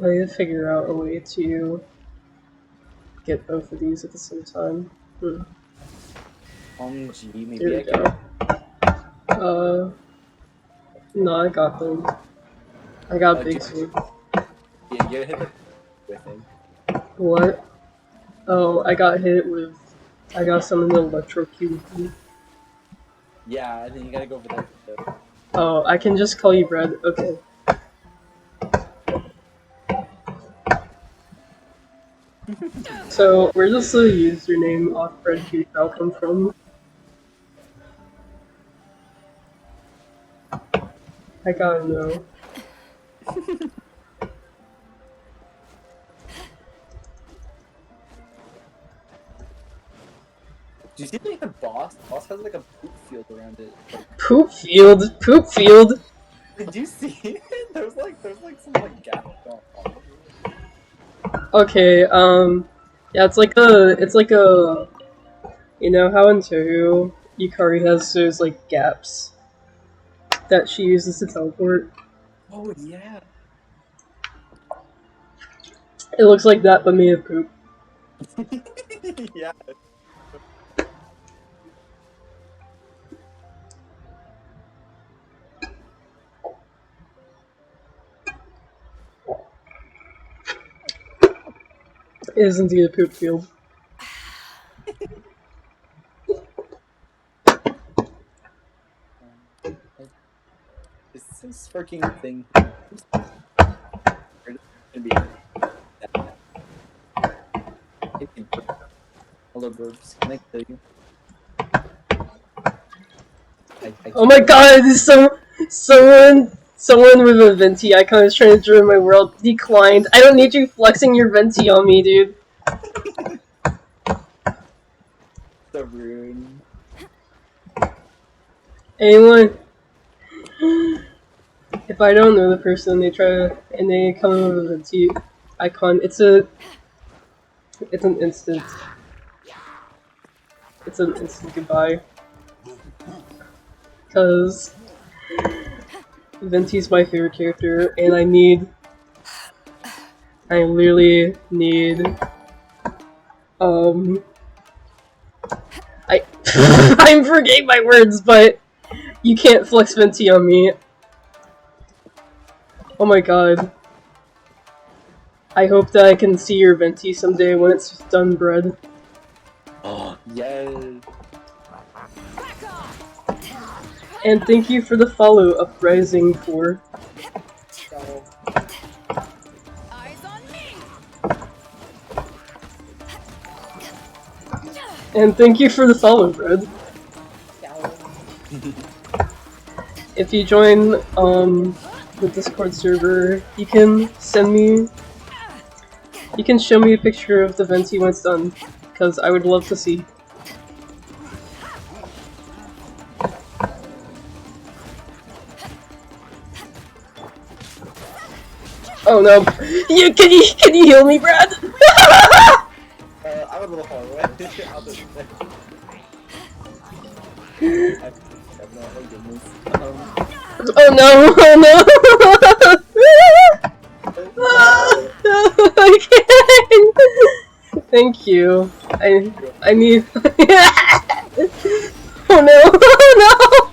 I need to figure out a way to get both of these at the same time. G, maybe There we I can. go. No, I got them. I got Big Sword. Yeah, you gotta hit the with him. What? Oh, I got hit with. I got some in the electrocute. Yeah, and then you gotta go over there. Oh, I can just call you Brad. Okay. So, where does the username off-Red come from? I gotta know. Didn't they have boss? Boss has like a poop field around it. Poop field? Poop field? Did you see it? There's like some like gap going on. Okay, yeah, it's like a, you know how in Tohu, Yukari has those, like, gaps that she uses to teleport? Oh yeah. It looks like that, but made of poop. Yeah. It is indeed a poop field. Is this freaking thing gonna be hello birds, can I kill you? Oh my god, someone with a venti icon is trying to join my world. Declined. I don't need you flexing your venti on me, dude. So rude. Anyone? If I don't know the person, they try to, and they come in with a venti icon, it's an instant. It's an instant goodbye. Cause Venti's my favorite character, and I literally need, I'm forgetting my words, but you can't flex Venti on me. Oh my god. I hope that I can see your Venti someday when it's done bred. Oh yes. And thank you for the follow, Uprising 4. So, Eyes on me. And thank you for the follow, Bred. If you join the Discord server, you can show me a picture of the Venti when it's done, because I would love to see. Oh no! Can you heal me, Brad? I'm a little far away. I'll just oh goodness. Oh no! Oh no! I can't. Thank you. I need. Oh no! Oh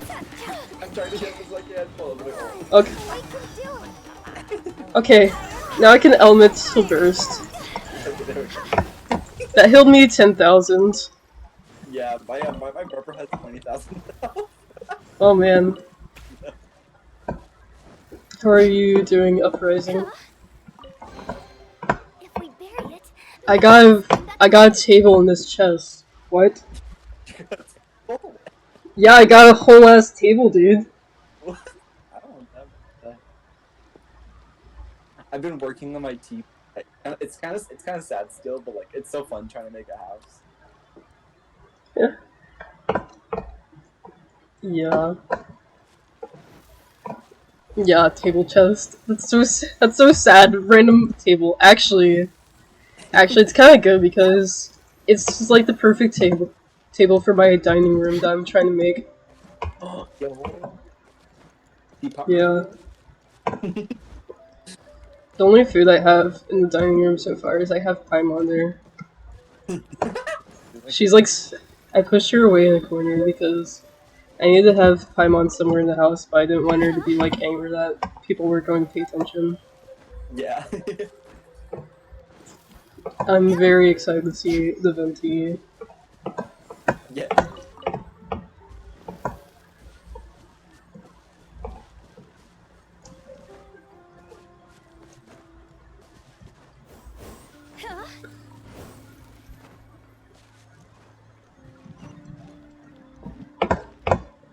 I'm trying to hit this like a handful. no! Okay. Okay. Now I can elemental burst. That healed me 10,000. Yeah, my barber has 20,000 now. Oh man. How are you doing, Uprising? If we bury it, I got a table in this chest. What? Yeah, I got a whole ass table, dude. I don't have that. I've been working on my teeth. It's kind of sad still, but like it's so fun trying to make a house. Yeah. Yeah, table chest. That's so sad. Random table. Actually, it's kind of good because it's just like the perfect table for my dining room that I'm trying to make. Oh, yo. Yeah. The only food I have in the dining room so far is I have Paimon there. She's like, I pushed her away in the corner because I needed to have Paimon somewhere in the house, but I didn't want her to be like angry that people were going to pay attention. Yeah. I'm very excited to see the Venti. Yeah.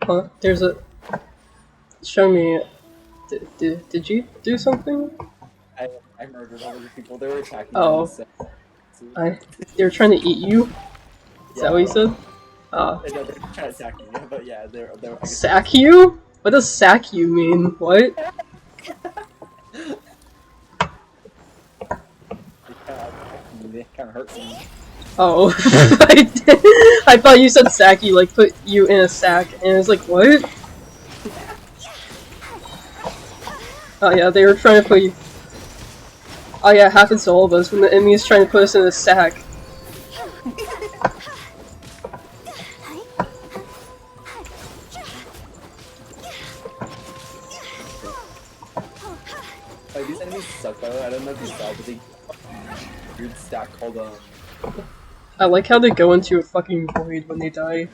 Huh? There's a. Show me. Did you do something? I murdered all the people. They were attacking Oh. me. So. They were trying to eat you? Is that what you said? No, they're trying to attack me, but yeah, they're I guess Sack you? What does sack you mean? What? they kind of hurt me. Oh, I thought you said sack you, like put you in a sack, and I was like, what? Oh yeah, they were trying to put you. Oh yeah, it happens to all of us when the enemy is trying to put us in a sack. Like, these enemies suck though. I don't know if you saw, but they weird stack called I like how they go into a fucking void when they die.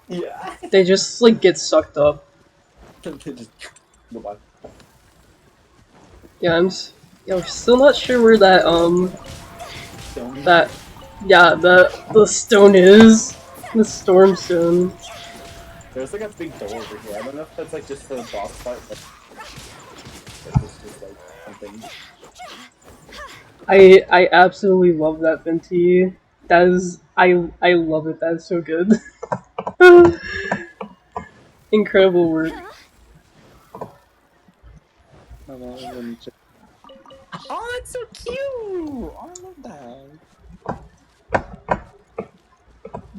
yeah. They just like get sucked up. They just goodbye. Yeah, I'm still not sure where that Stone. the stone is. The storm stone. There's like a big door over here. I don't know if that's like just for the boss fight, but it's just like something. I absolutely love that Venti. That is I love it. That is so good. Incredible work. Let me check. Oh, that's so cute! Oh, I love that.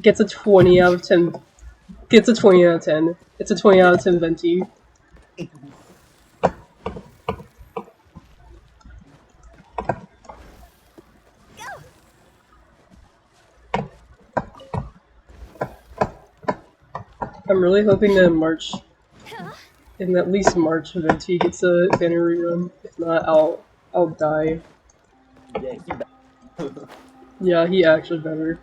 Gets a 20 out of 10. Gets a 20 out of 10. It's a 20 out of 10 Venti. I'm really hoping that in at least March, Venti gets a banner rerun. If not, I'll die. Yeah, he Yeah, he actually better.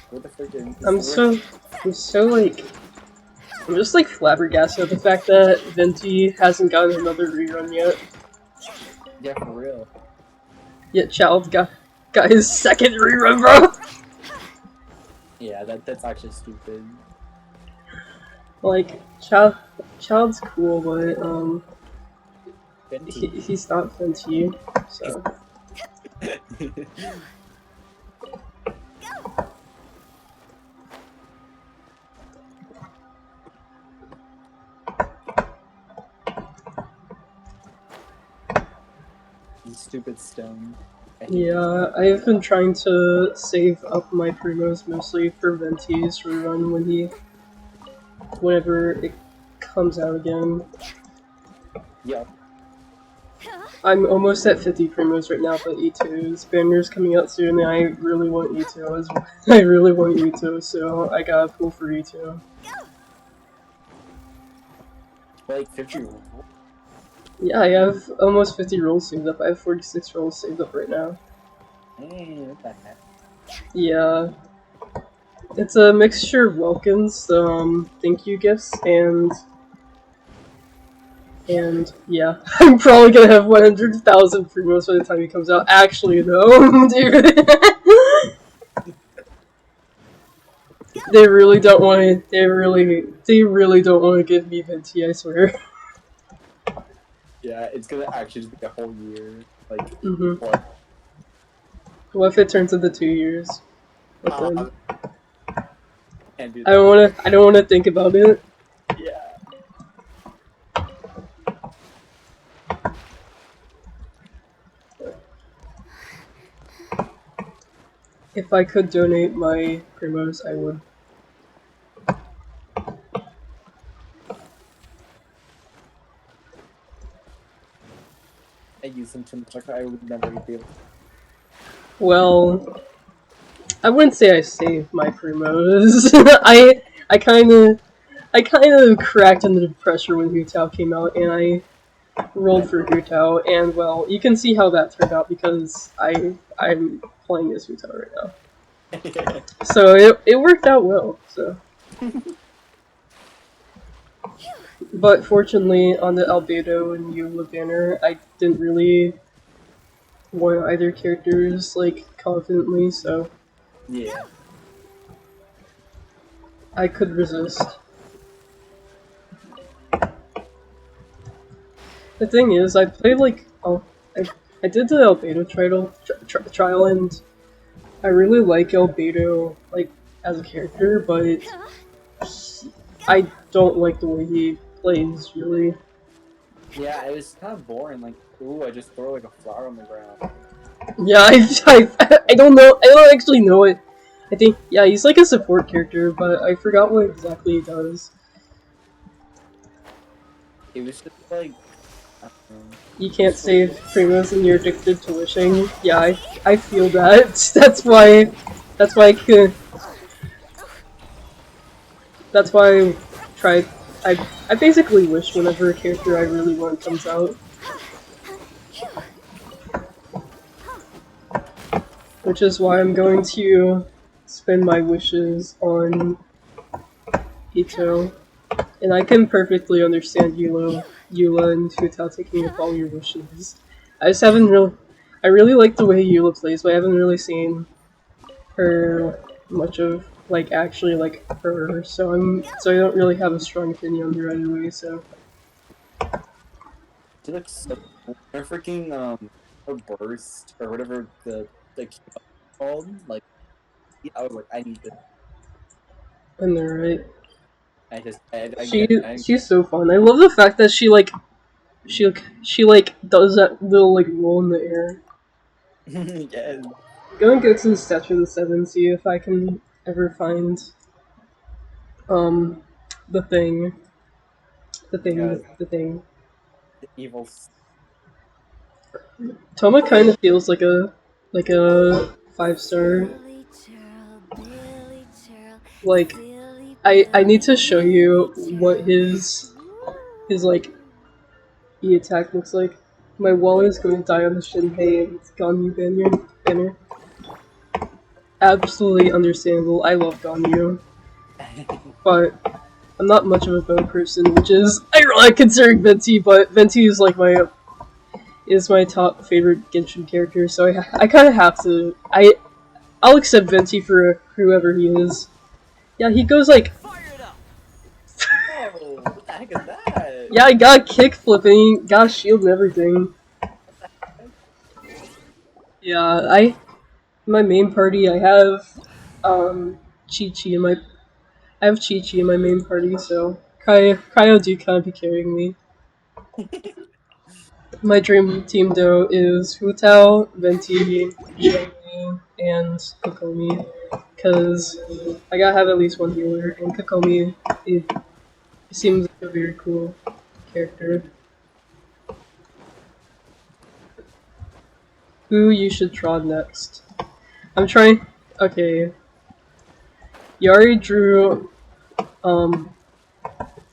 What the frick is I'm just like flabbergasted at the fact that Venti hasn't gotten another rerun yet. Yeah, for real. Yet Child got his second rerun, bro. Yeah, that's actually stupid. Like Child's cool, but he's not Venti, so. You stupid stone. Yeah, I've been trying to save up my primos mostly for Venti's rerun whenever it comes out again. Yeah. I'm almost at 50 primos right now, but E2's banner's coming out soon, and I really want E2 as well. I really want E2, so I gotta pull for E2. Like 50. Yeah, I have almost 50 rolls saved up. I have 46 rolls saved up right now. Hey, what the heck? Yeah. It's a mixture of welcomes, thank you gifts, and yeah, I'm probably gonna have 100,000 primos by the time he comes out. Actually, no, dude. They really don't want to. They really don't want to give me Venti. I swear. Yeah, it's gonna actually just be a whole year. Like, What if it turns into 2 years? What then? Can't do I that. don't wanna think about it. Yeah. If I could donate my primos, I would. I use them too much. Like, I would never be able to. Well, I wouldn't say I saved my primos. I kind of cracked under the pressure when Hu Tao came out, and I rolled for Hu Tao, and well, you can see how that turned out because I'm playing as Hu Tao right now. So it worked out well. So, but fortunately on the Albedo and Eula banner, I didn't really one either characters like confidently, so Yeah. I could resist. The thing is, I played like I did the Albedo trial, and I really like Albedo like as a character, but I don't like the way he plays really. Yeah, it was kind of boring. Like, ooh, I just throw like a flower on the ground. Yeah, I don't know. I don't actually know it. I think yeah, he's like a support character, but I forgot what exactly he does. It was just like, I don't know. You can't save Primos and you're addicted to wishing. Yeah, I feel that. That's why I could. That's why I tried. I basically wish whenever a character I really want comes out, which is why I'm going to spend my wishes on Ito. And I can perfectly understand Eula and Futao taking up all your wishes. I just haven't really. I really like the way Eula plays, but I haven't really seen her much of like actually like her. So I don't really have a strong opinion on her anyway. So She looks so cool. Her freaking her burst or whatever the key called. Like, I was like, I need this. and they're right. I She get it. she's so fun. I love the fact that she like does that little like roll in the air. Yes. Go and go to the Statue of the Seven, see if I can ever find um the thing. Yeah. The thing. The evil. Toma kind of feels like a 5-star. Silly churl, Billy churl, Like silly I need to show Billy you what churl. his like E attack looks like. My wall Wait. is going to die on the Shinhei and it's Ganyu banner. Absolutely understandable. I love Ganyu, but I'm not much of a bow person, which is ironic considering Venti. But Venti is like my top favorite Genshin character, so I kind of have to. I'll accept Venti for whoever he is. Yeah, he goes like. Fire it up! Oh, what the heck is that? Yeah, I got kick flipping, got a shield and everything. Yeah, my main party I have Chi-Chi in my Chi-Chi in my main party, so Cryo do kind of be carrying me. My dream team though is Hutao, Venti, Zhengli, and Kokomi, because I gotta have at least one healer, and Kokomi it seems like a very cool character. Who you should try next? I'm trying. Okay, you already drew. Um,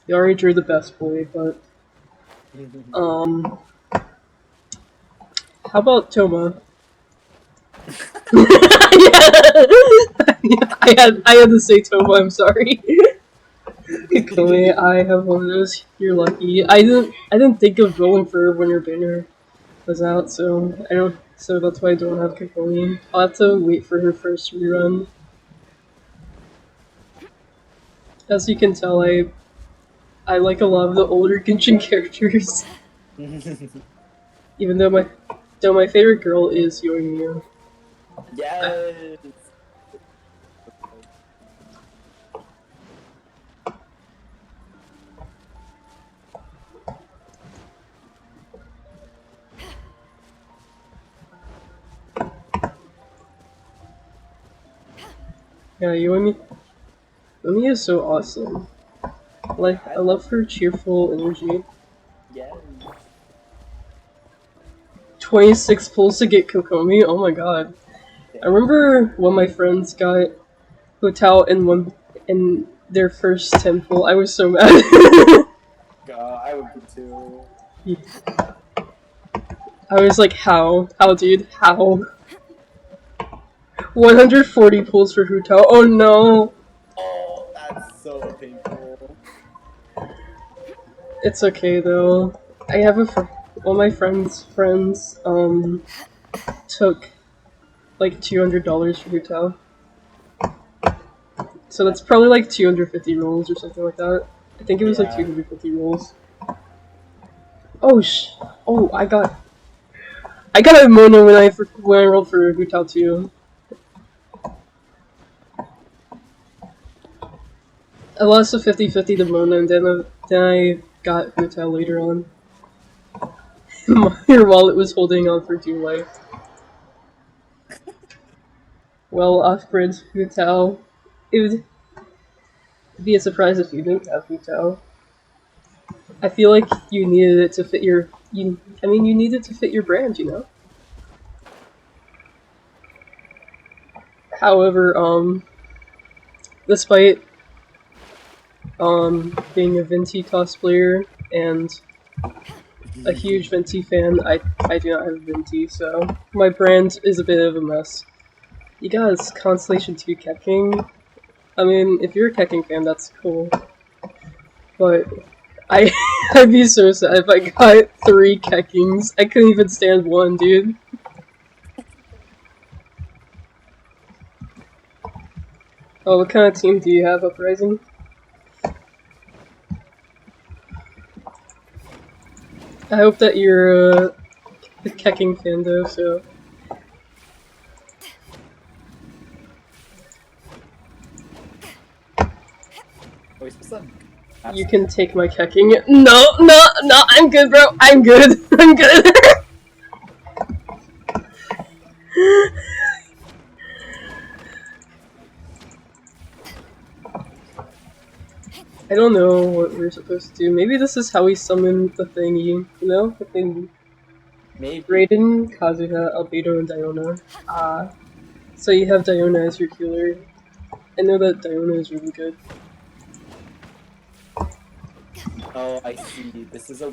you already drew the best boy, but how about Toma? Yeah. I had to say Toma. I'm sorry. Chloe, I have one of those. You're lucky. I didn't think of rolling for her when your banner was out, so I don't. So that's why I don't have Kikoli. I'll have to wait for her first rerun. As you can tell, I like a lot of the older Genshin characters. Even though my favorite girl is Yoimiya. Yes. Yeah, Yoimiya is so awesome. Like I love her cheerful energy. Yes. 26 pulls to get Kokomi. Oh my god. I remember when my friends got Hotel in their first 10 pull. I was so mad. God, I would be too. I was like, how? How, dude? How? 140 pulls for Hotel. Oh no! Oh, that's so painful. It's okay though. I have one of my friends, took like $200 for Hotel. So that's probably like 250 rolls or something like that. I think it was like Yeah. 250 rolls. Oh, I got a mono when I rolled for Hotel too. I lost a 50-50 to mono and then I got Hotel later on. Your wallet was holding on for dear life. Well, off-grid Hotel. It would be a surprise if you didn't have Hotel. I feel like you needed it to fit you needed to fit your brand, you know? However, despite being a Venti cosplayer and a huge Venti fan, I do not have Venti, so my brand is a bit of a mess. You guys, Constellation 2 Kecking. I mean, if you're a Kecking fan, that's cool. But I'd be so sad if I got 3 Keckings. I couldn't even stand one, dude. Oh, what kind of team do you have, Uprising? I hope that you're a Kecking fan though, so... Are we supposed to... You can take my Kecking. No, I'm good, bro. I'm good. I'm good. I don't know what we're supposed to do. Maybe this is how we summon the thingy, you know? The thingy. Maybe. Raiden, Kazuha, Albedo, and Diona. So you have Diona as your healer. I know that Diona is really good. Oh, I see. This is a...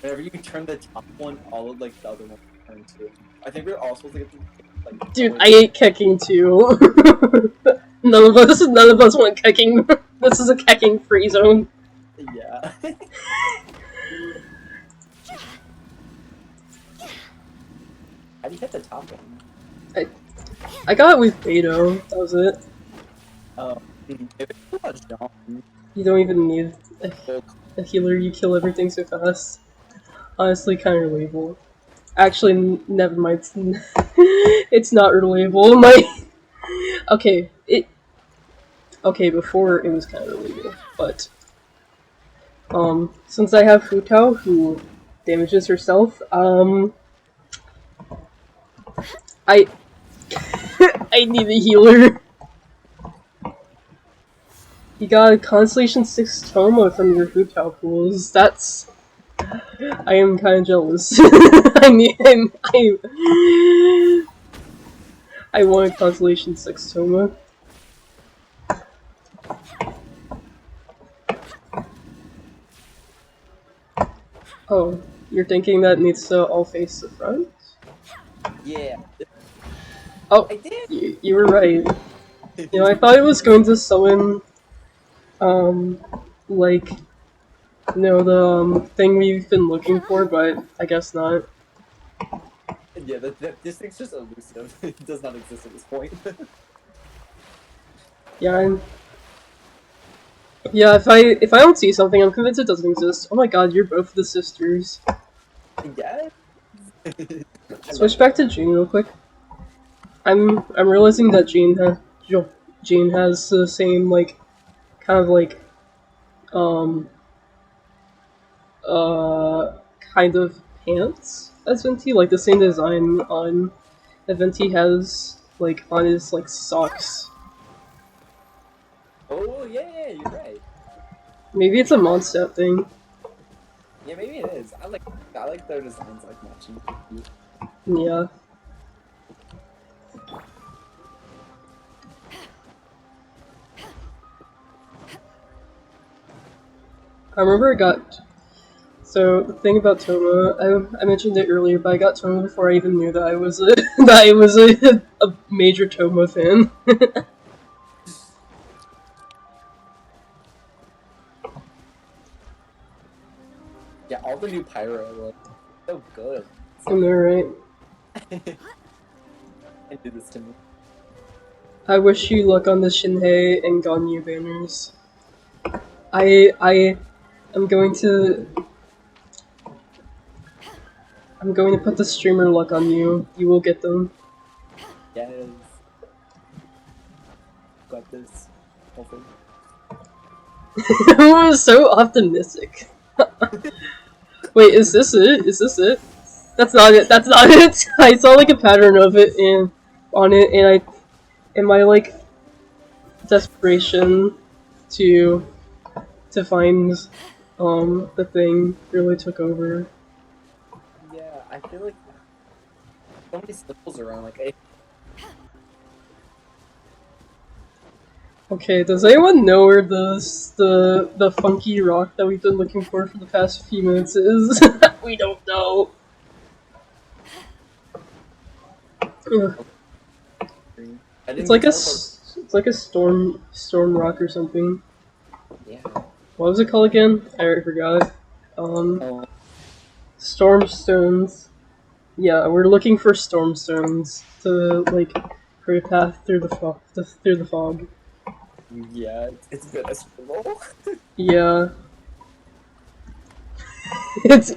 Whenever you turn the top one, all of like the other ones turn too. I think we're all supposed to get the, like... Dude, I ate Kecking too. none of us want Kecking. This is a Kecking free zone. Yeah. How do you hit the top one? I got it with Beto. That was it. If it's too much John, You don't even need a healer. You kill everything so fast. Honestly, kind of relatable. Actually, never mind. It's not relatable. Okay, before it was kind of relatable, but since I have Futao who damages herself, I I need a healer. You got a Constellation 6 Toma from your Futao pools. That's... I am kind of jealous. I want a Constellation 6 Toma. Oh, you're thinking that needs to all face the front? yeah. Oh, I did. you were right. You know, I thought it was going to summon, like, you know, the thing we've been looking for, but I guess not. Yeah, this thing's just elusive. It does not exist at this point. Yeah, yeah. If I don't see something, I'm convinced it doesn't exist. Oh my god, you're both the sisters. Yeah. Switch back to Jean real quick. I'm realizing that Jean has the same like kind of like um kind of pants as Venti, like the same design on that Venti has like on his like socks. Oh yeah, you're right. Maybe it's a Mondstadt thing. Yeah, maybe it is. I like their designs like matching. Yeah. I remember I got... So, the thing about Toma, I mentioned it earlier, but I got Toma before I even knew that I was a major Toma fan. Yeah, all the new Pyro look so good. I know, right? And do this to me. I wish you luck on the Shinhei and Ganyu banners. I am going to put the streamer luck on you. You will get them. Yes. Got this. Hopefully. I was so optimistic. Wait, is this it? Is this it? That's not it. That's not it. I saw like a pattern of it on it, and in my like desperation to find the thing really took over. Yeah, I feel like so many symbols around. Like, hey, Okay, does anyone know where the funky rock that we've been looking for the past few minutes is? We don't know. Ugh. I didn't It's like get it's like a storm rock or something. Yeah. What was it called again? I already forgot. Oh, Storm stones. Yeah, we're looking for storm stones to like create a path through the fog. Through the fog. yeah, it's been a struggle. Yeah. It's.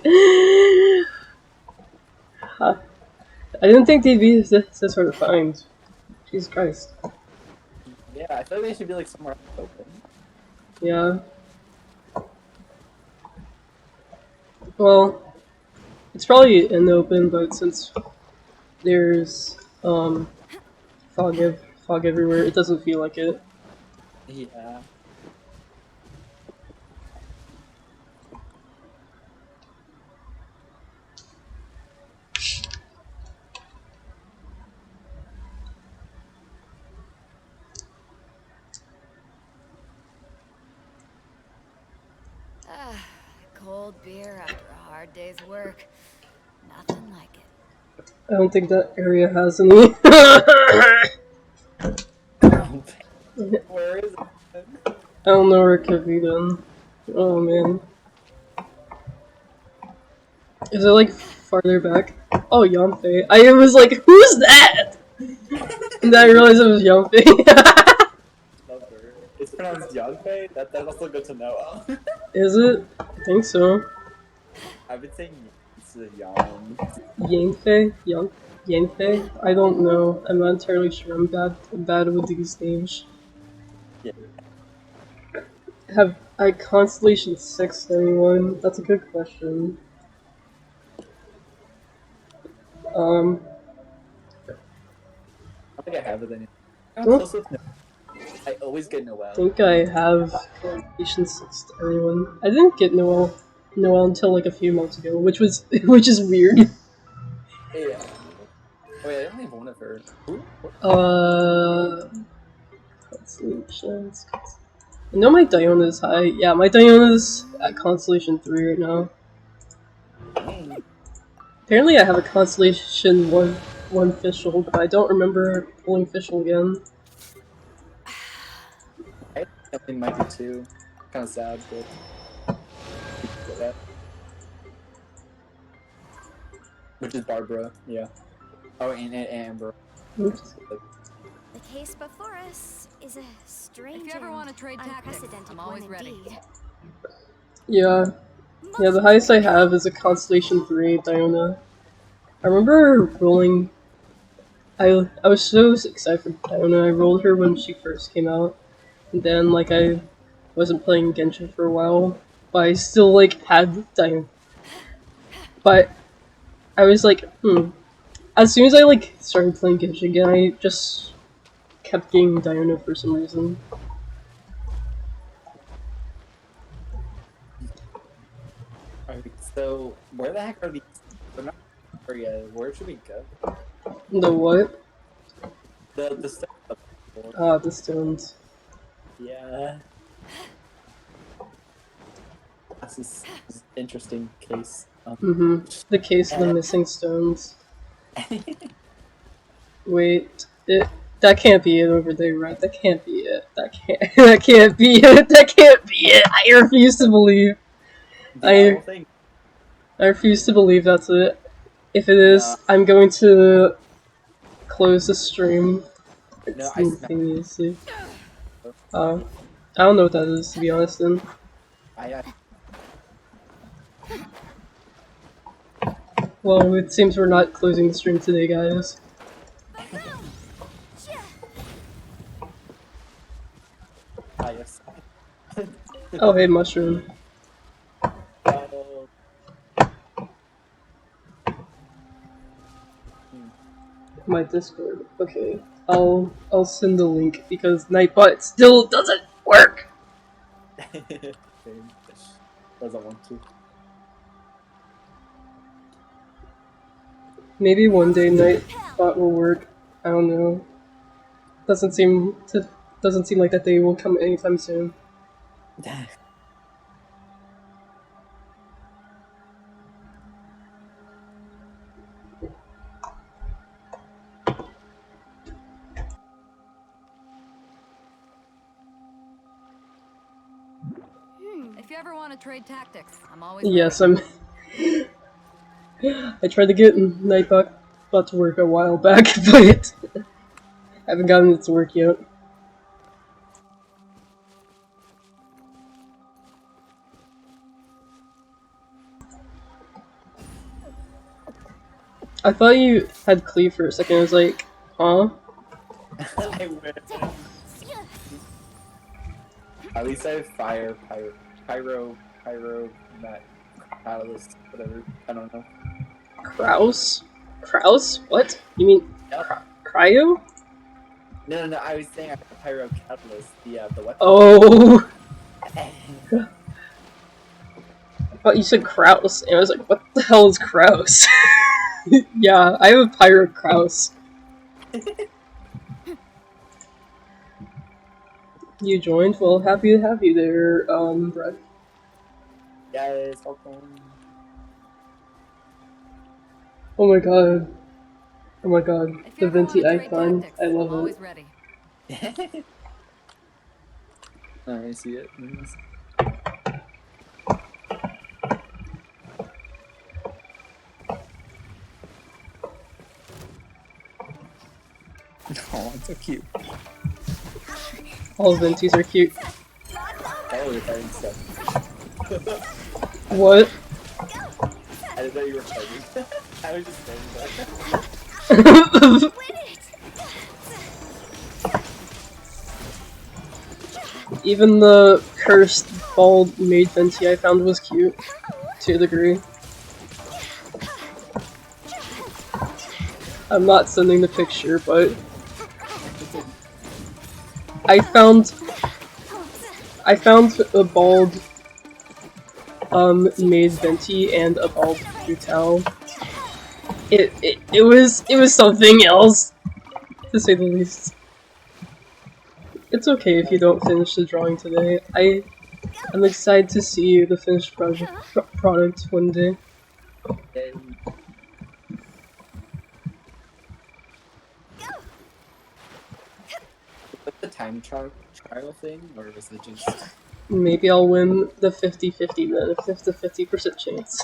I didn't think they'd be this hard to find. Jesus Christ. Yeah, I feel like they should be like somewhere open. Yeah. Well, it's probably in the open, but since there's fog everywhere, it doesn't feel like it. Yeah. Cold beer after a hard day's work. Nothing like it. I don't think that area has any. Where is it? I don't know where it could be then. Oh man. Is it like farther back? Oh, Yonfei. I was like, who's that? And then I realized it was Yonfei. It's pronounced Yonfei? That's also good to know. Is it? I think so. I've been saying it's a Yon. Yanfei? Yanfei? I don't know. I'm not entirely sure. I'm bad with these names. Yeah. Have I Constellation 6 anyone? That's a good question. I think I have it anyway. I'm Huh? close with Noel. I always get Noel. I think I have Constellation 6 to everyone. I didn't get Noel until like a few months ago, which is weird. Yeah. Wait, I don't have one of her. Who? Constellations. I know my Diona's high. Yeah, my Diona's at Constellation 3 right now. Dang. Apparently I have a Constellation 1 Fischl, but I don't remember pulling Fischl again. I think might be too. Kind of sad, but. Which is Barbara, yeah. Oh, and Amber. Oops. The case before us is a strange If you ever want to trade tactics, unprecedented I'm always one ready. indeed. Yeah, the highest I have is a Constellation 3 Diona. I remember rolling. I was so excited for Diona. I rolled her when she first came out, and then like I wasn't playing Genshin for a while, but I still like had Diona. But I was like, As soon as I like started playing Genshin again, I just kept getting Diona for some reason. Alright, so where the heck are these? They're not here yet. Where should we go? The what? The stuff. Ah, the stones. Yeah. This is an interesting case. The case of the missing stones. Wait, that can't be it over there, right? That can't be it. That can't be it. That can't be it. I refuse to believe. I refuse to believe that's it. If it is, No, I'm going to close the stream no, I smacked. instantaneously. I don't know what that is, to be honest. Then, I well, it seems we're not closing the stream today, guys. yes. Oh, hey, mushroom. Oh. My Discord. Okay, I'll send the link because Nightbot still doesn't work. Doesn't want to. Maybe one day Nightbot will work. I don't know. Doesn't seem like that day will come anytime soon. If you ever want to trade tactics, I'm always Yes, ready. I tried to get Nightbot to work a while back, but haven't gotten it to work yet. I thought you had Cleve for a second. I was like, huh? I win. At least I have fire, pyro, that catalyst, whatever. I don't know. Kraus? Kraus? What? You mean Yep. Cryo? No. I was saying I have pyro catalyst, the weapon. Oh! I thought you said Kraus, and I was like, what the hell is Kraus? Yeah, I have a Pyro Kraus. You joined? Well, happy to have you there, Brett. Guys, welcome. Oh my god. Oh my god. If The you ever want Venti to trade icon. tactics, I I'm love always it. ready. I see it. Nice. Oh, it's so cute. All Ventis are cute. Oh, you're fighting stuff. What? I didn't know you were fighting. I was just saying that. Even the cursed bald maid Venti I found was cute. To a degree. I'm not sending the picture, but I found a bald maid Venti and a bald Brutal. It was something else, to say the least. It's okay if you don't finish the drawing today. I'm excited to see the finished product one day. Was the time trial thing, or was it just? Maybe I'll win the 50-50 then, if it's a 50% chance.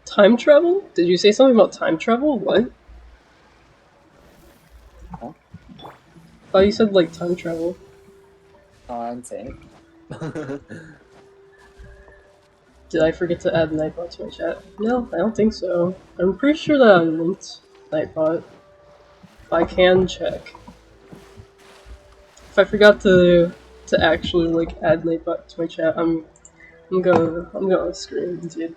Time travel? Did you say something about time travel? What? Huh? I thought you said, like, time travel. Oh, I'm saying. Did I forget to add Nightbot to my chat? No, I don't think so. I'm pretty sure that I linked Nightbot. I can check. If I forgot to actually, like, add Nightbot to my chat, I'm gonna scream, dude.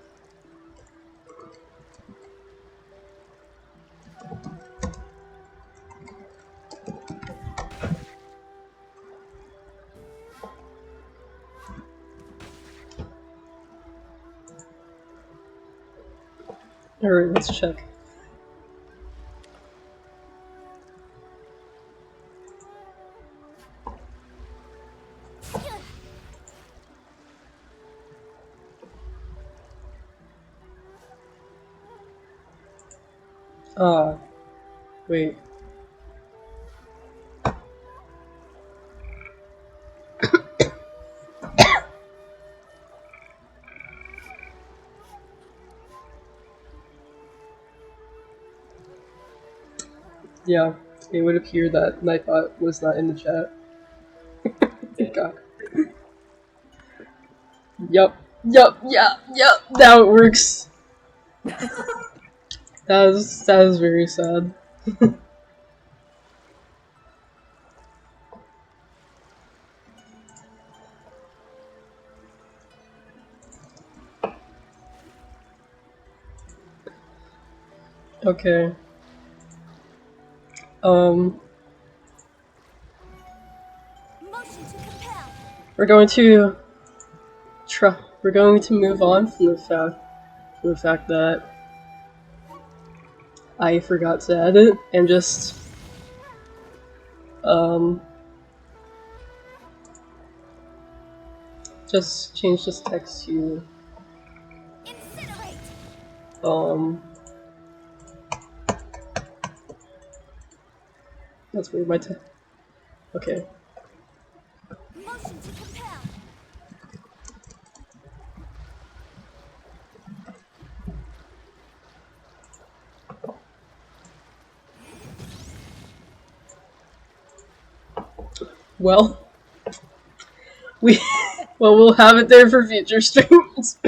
Alright, let's check. Wait. Yeah, it would appear that Nightbot was not in the chat. God. Yup. Yup. Yeah. Yup. Now it works. That is very sad. Okay. Motion to compel. We're going to we're going to move on from the fact that I forgot to edit and um just change this text to Incinerate. that's weird, my text. Okay. Motion to compel. Well, we'll have it there for future streams.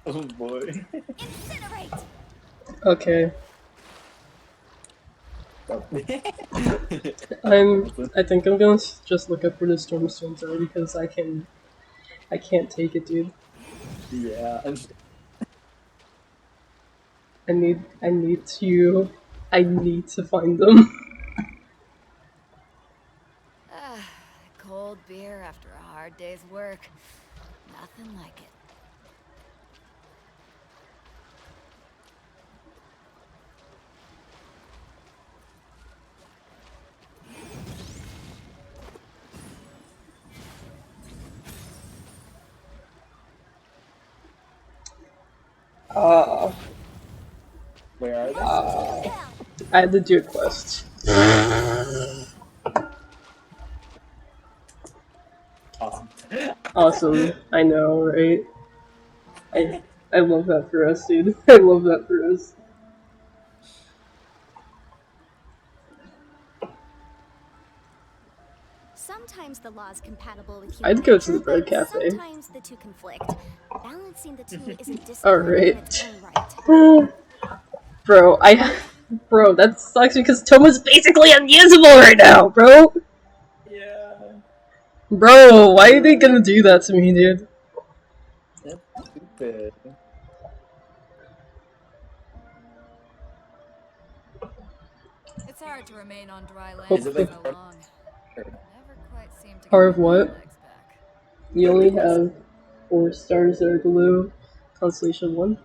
Oh boy. Incinerate. Okay. Oh. I think I'm going to just look up where the storms are because I can't take it, dude. Yeah. I need to find them. Cold beer after a hard day's work. Nothing like it. Where are they? I had to do a quest. Awesome. Awesome. I know, right? I love that for us, dude. I love that for us. Sometimes the law is compatible with I'd human go to the nature, bird but cafe. sometimes the two conflict. Balancing the two is a discipline Alright. in its own right. Bro, that sucks because Toma's basically unusable right now, bro! Yeah. Bro, why are they gonna do that to me, dude? That's stupid. It's hard to remain on dry land Is it for like so long. Never quite seem to Part get of my what? legs back. You only have 4 stars that are below Constellation 1?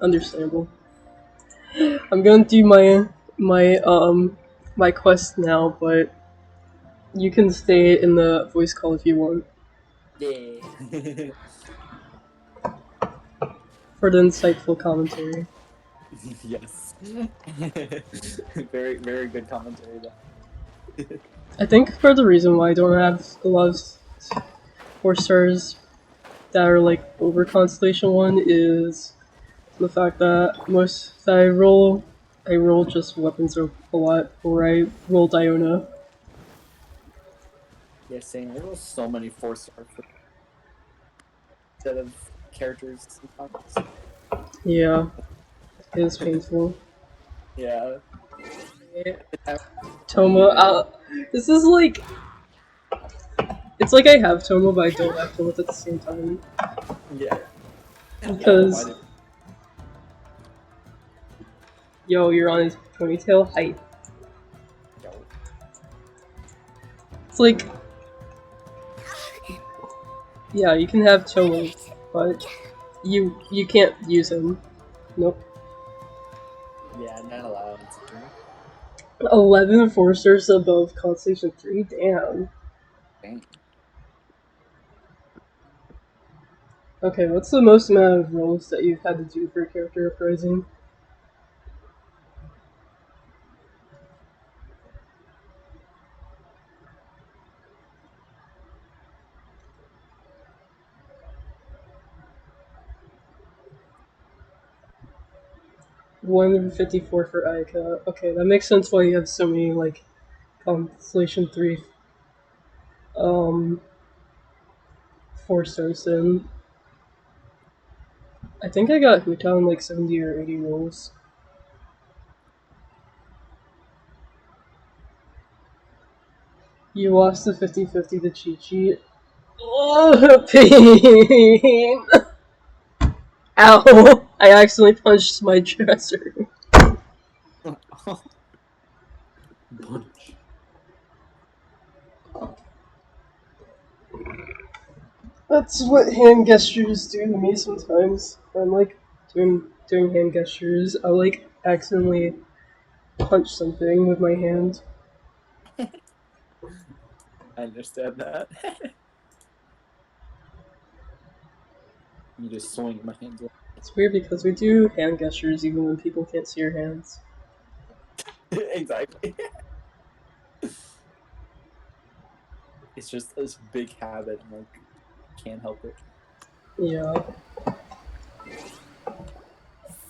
Understandable. I'm gonna do my quest now, but you can stay in the voice call if you want. Yeah. For the insightful commentary. Yes. Very, very good commentary though. I think for the reason why I don't have a lot of 4 stars that are like over Constellation 1 is the fact that most that I roll just weapons a lot, or I roll Diona. Yeah, same. I roll so many 4-star for instead of characters sometimes. Yeah, it is painful. Yeah. Toma, this is like, it's like I have Toma, but I don't have Toma at the same time. Yeah. Because, yo, you're on his ponytail height. It's like, yeah, you can have Toma, but you can't use him. Nope. Yeah, not allowed. 11 4-stars above Constellation 3? Damn. Dang. Okay, what's the most amount of roles that you've had to do for a character uprising? $154 for Ayaka. Okay, that makes sense why you have so many, like, Constellation 3 um 4 stars in. I think I got Hutan like 70 or 80 rolls. You lost the 50-50 to Chi-Chi. Oh, pain! Ow! I accidentally punched my dresser. Bunch. That's what hand gestures do to me sometimes. When I'm like doing hand gestures, I'll like accidentally punch something with my hand. I understand that. You just swing my hands up. It's weird because we do hand gestures even when people can't see your hands. Exactly. It's just this big habit. I'm like, can't help it. Yeah.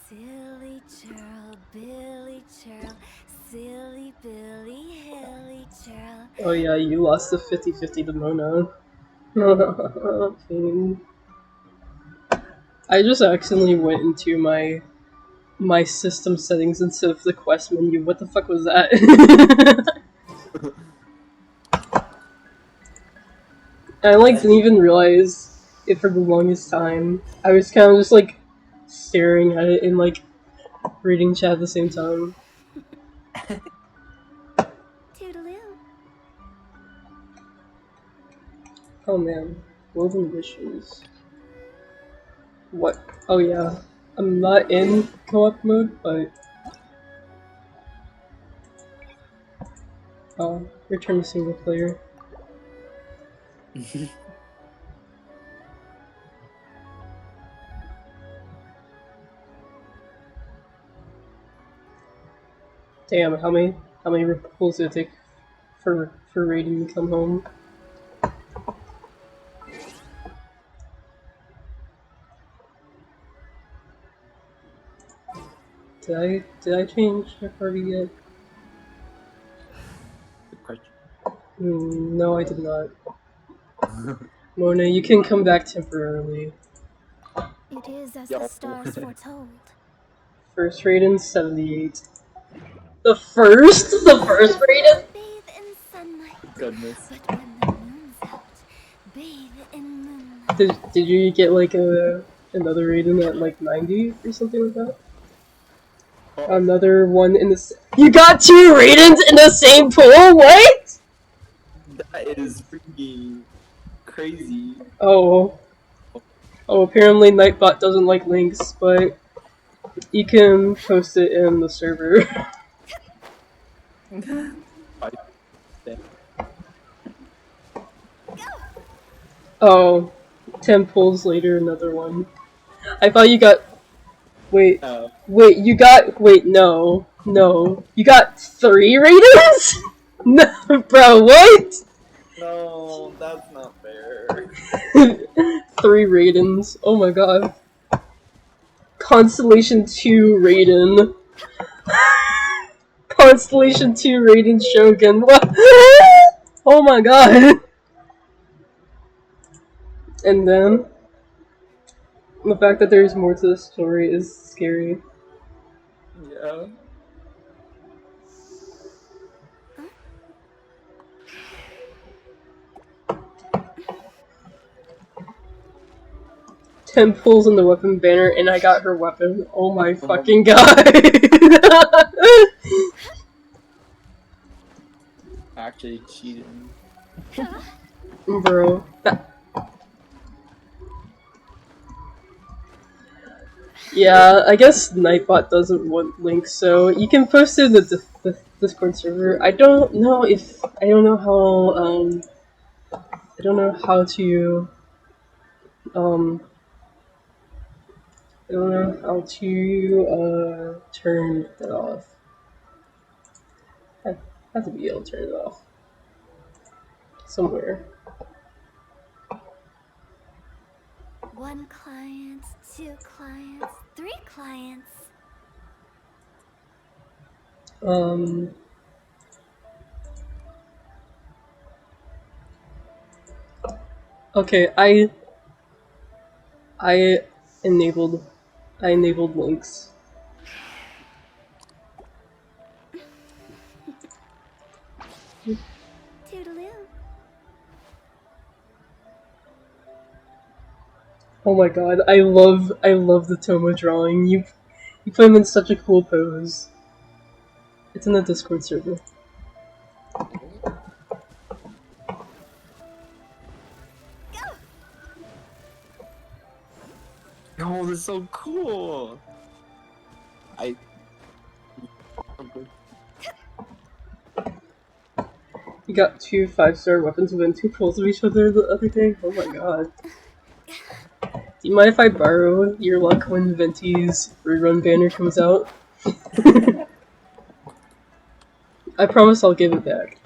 Silly churl, Billy churl, silly Billy, hilly churl. Oh yeah, you lost the 50-50 to Mona. Pain. I just accidentally went into my system settings instead of the quest menu. What the fuck was that? I like didn't even realize it for the longest time. I was kind of just like staring at it and like reading chat at the same time. Toodaloo. Oh man, woven wishes. What? Oh yeah, I'm not in co-op mode, but return to single player. Damn, how many pulls did it take for Raiden to come home? Did I change my party yet? Good question. No, I did not. Mona, you can come back temporarily. It is as the Yo. stars foretold. First Raiden 78. The first Raiden. Bathe in sunlight, Goodness. but when the moon's out, bathe in moonlight. Did you get like another Raiden at like 90 or something like that? Oh, Another one in the. You got 2 Raidens in the same pool? What? that is freaking crazy. Oh. Oh, apparently Nightbot doesn't like links, but you can post it in the server. Oh, 10 pulls later, another one. I thought you got. Wait. Wait, you got. Wait, no. No. You got 3 Raidens? No, bro, what? No, that's not fair. 3 Raidens. Oh my god. Constellation 2 Raiden. Constellation 2 Raiden Shogun. What? Oh my god. And then, the fact that there's more to the story is scary. Yeah. 10 pulls in the weapon banner, and I got her weapon. Oh my fucking god. Actually cheating. Bro. Yeah, I guess Nightbot doesn't want links, so you can post it in the Discord server. I don't know how to I don't know how to turn that off. I have to be able to turn it off somewhere. One client, two clients, three clients. Um. Okay, I enabled links. Toodaloo. Oh my god, I love the Tomo drawing. You put him in such a cool pose. It's in the Discord server. Oh, this is so cool. You got 2 5-star weapons within 2 pulls of each other the other day? Oh my god. Do you mind if I borrow your luck when Venti's rerun banner comes out? I promise I'll give it back.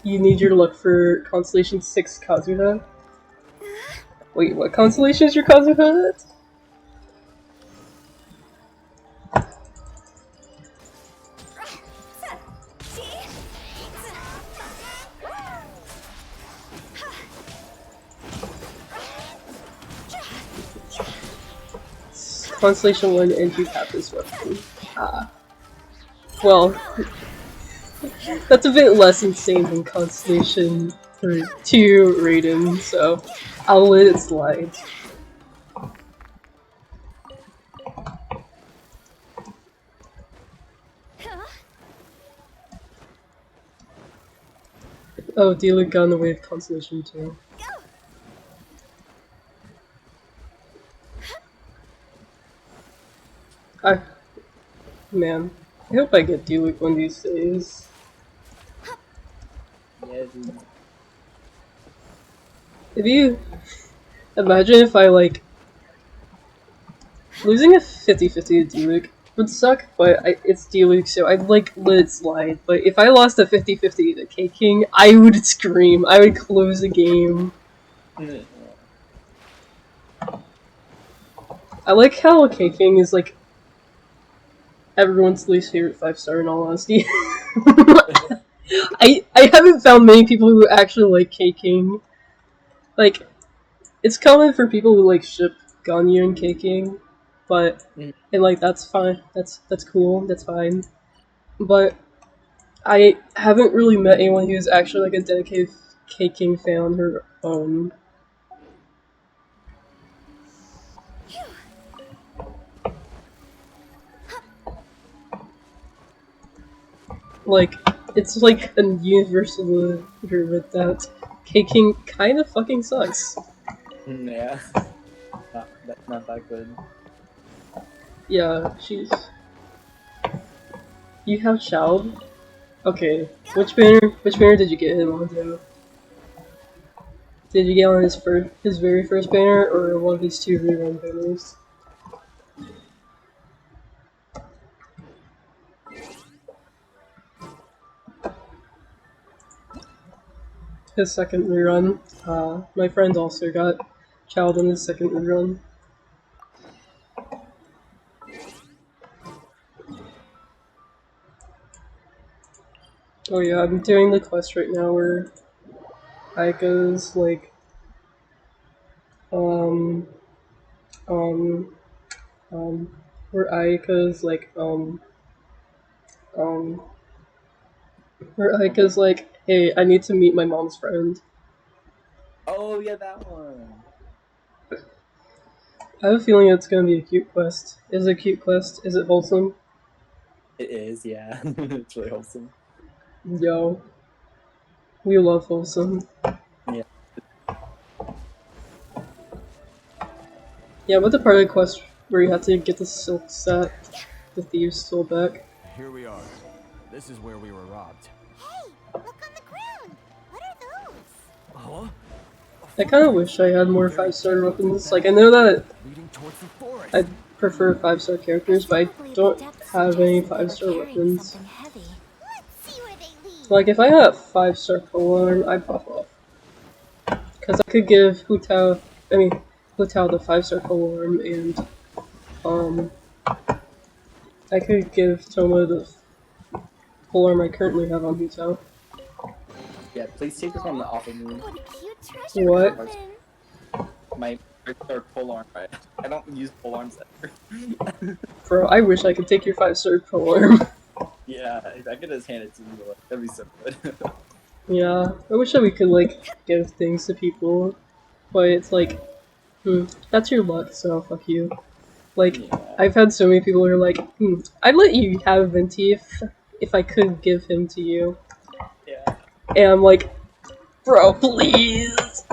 You need your luck for Constellation 6 Kazuha? Wait, what constellation is your Kazuha at? Constellation 1 and you have this weapon. Ah. Well, that's a bit less insane than Constellation 2 Raiden, so I'll let it slide. Oh, Dealer got in the way of Constellation 2. Man, I hope I get Deluxe one of these days. Yeah, dude. If you imagine if I like losing a 50-50 to Deluxe would suck, but it's Deluxe, so I'd like let it slide. But if I lost a 50-50 to K-King, I would scream. I would close the game. I like how K-King is like everyone's least favorite 5-star in all honesty. I haven't found many people who actually like K-King. Like, it's common for people who like ship Ganyu and K-King, but and like that's fine. That's cool. That's fine. But I haven't really met anyone who's actually like a dedicated K-King fan on her own. Like, it's like a universal agreement that K-King kind of fucking sucks. Yeah. Not that good. Yeah, she's. You have Child? Okay. Which banner did you get him on, though? Did you get on his very first banner, or one of his 2 rerun banners? His second rerun. My friend also got Child on his second rerun. Oh yeah, I'm doing the quest right now where Aika's like, um, um, where Aika's like, um, where Aika's like, hey, I need to meet my mom's friend. Oh yeah, that one. I have a feeling it's gonna be a cute quest. Is it a cute quest? Is it wholesome? It is, yeah. It's really wholesome. Yo. We love wholesome. Yeah. Yeah, but the part of the quest where you have to get the silk set, the thieves stole back. Here we are. This is where we were robbed. Hey, look on the ground. What are those? Huh? I kind of wish I had more 5-star weapons. Like, I know that Leading towards the forest. I prefer 5-star characters, but I don't have any 5-star weapons. Something heavy. Let's see where they lead. Like, if I had a 5-star polearm, I'd pop off. Because I could give Hu Tao the 5-star polearm, and, I could give Toma the polearm I currently have on Hu Tao. Yeah, please take this one off of me. What a cute treasure What? coffin. My regular polearm, right? I don't use polearms ever. Bro, I wish I could take your 5-star polearm. Yeah, if I could just hand it to you, that'd be so good. Yeah, I wish that we could, like, give things to people, but it's like, that's your luck, so fuck you. Like, Yeah. I've had so many people who are like, I'd let you have Venti if I could give him to you. Yeah. And I'm like, bro, please!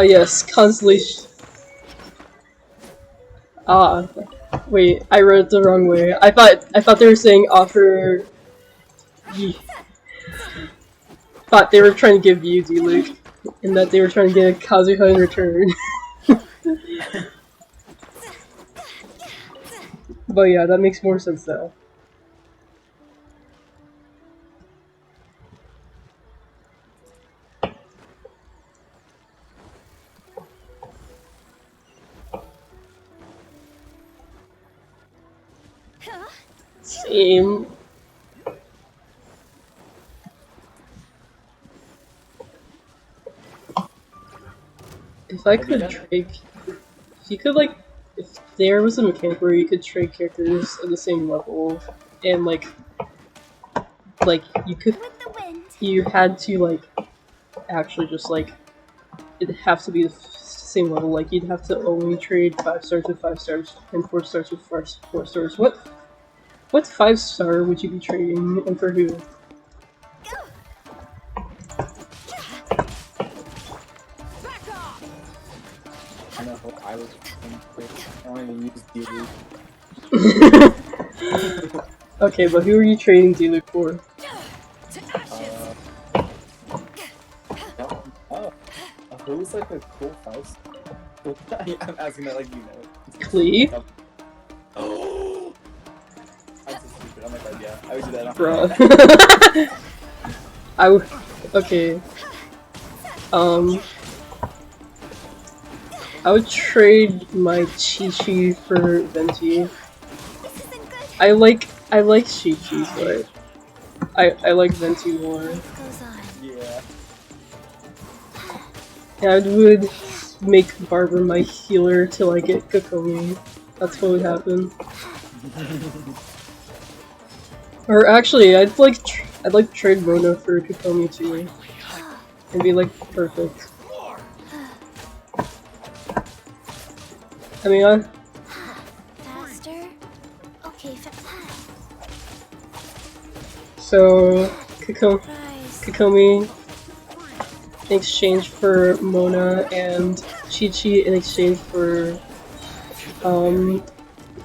Yes, Constellation. Wait, I wrote it the wrong way. I thought they were saying offer. Thought they were trying to give you D-Luke, and that they were trying to get Kazuha in return. But yeah, that makes more sense now. Same. If I could trade, if you could like, if there was a mechanic where you could trade characters at the same level, and like you could, With the wind. you had to like, actually just like, it'd have to be the same level. Like you'd have to only trade 5 stars with 5 stars and 4 stars with 4 stars. What 5-star would you be trading, and for who? I know what I was thinking. I don't even use D-Luke. Okay, but who are you trading D-Luke for? Who's like a cool house? I'm asking that like you know. Klee? Oh! I'm so stupid. Oh my god, yeah. I would do that. Bruh. Okay. I would trade my Chi-Chi for Venti. I like Chi-Chi, but I like Venti more. Yeah. And I would make Barbara my healer till I get Kokomi. That's what would happen. Or actually, I'd like to trade Rona for Kokomi too. And be like perfect. I mean, Faster? Okay, so Kokomi in exchange for Mona, and Chi-Chi in exchange for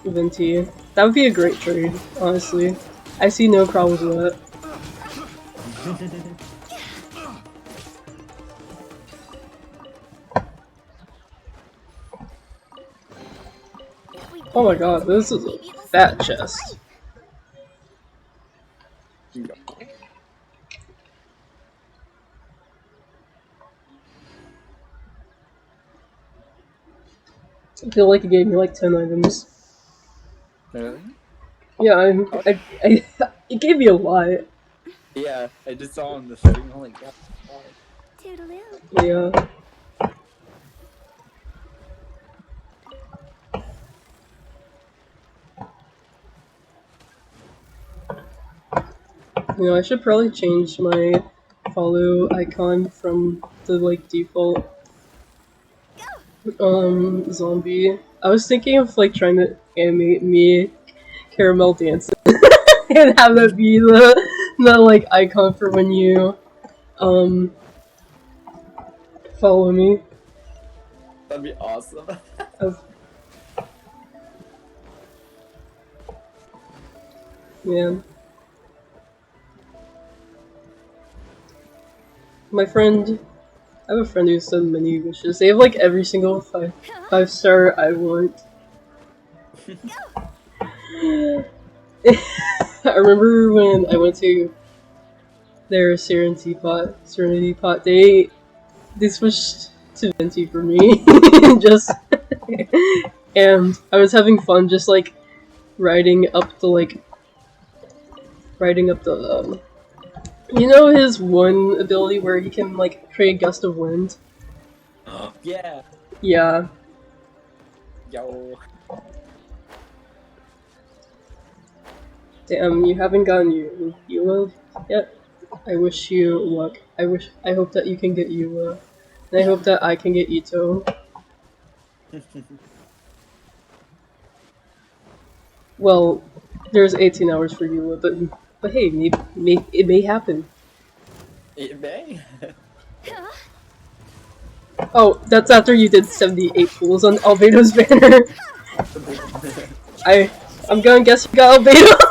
Venti. That would be a great trade, honestly. I see no problems with that. Oh my god, this is a fat chest. I feel like it gave me like 10 items. Really? Yeah, it gave me a lot. Yeah, I just saw him in the stream. I'm like, God, why? Toodaloo. Yeah. You know, I should probably change my follow icon from the like default zombie. I was thinking of like trying to animate me caramel dancing and have that be the like icon for when you um follow me. That'd be awesome. Of, man. My friend, I have a friend who's done many wishes. They have like every single five star I want. I remember when I went to their Serenity Pot, they switched to Venti for me. Just and I was having fun just like riding up the you know his one ability where he can like create gust of wind? Yeah. Yeah. Yo. Damn, you haven't gotten your Eula yet? I wish you luck. I hope that you can get Eula. And I hope that I can get Ito. Well, there's 18 hours for Eula, but hey, it may happen. It may. Oh, that's after you did 78 pulls on Albedo's banner. I'm gonna guess you got Albedo.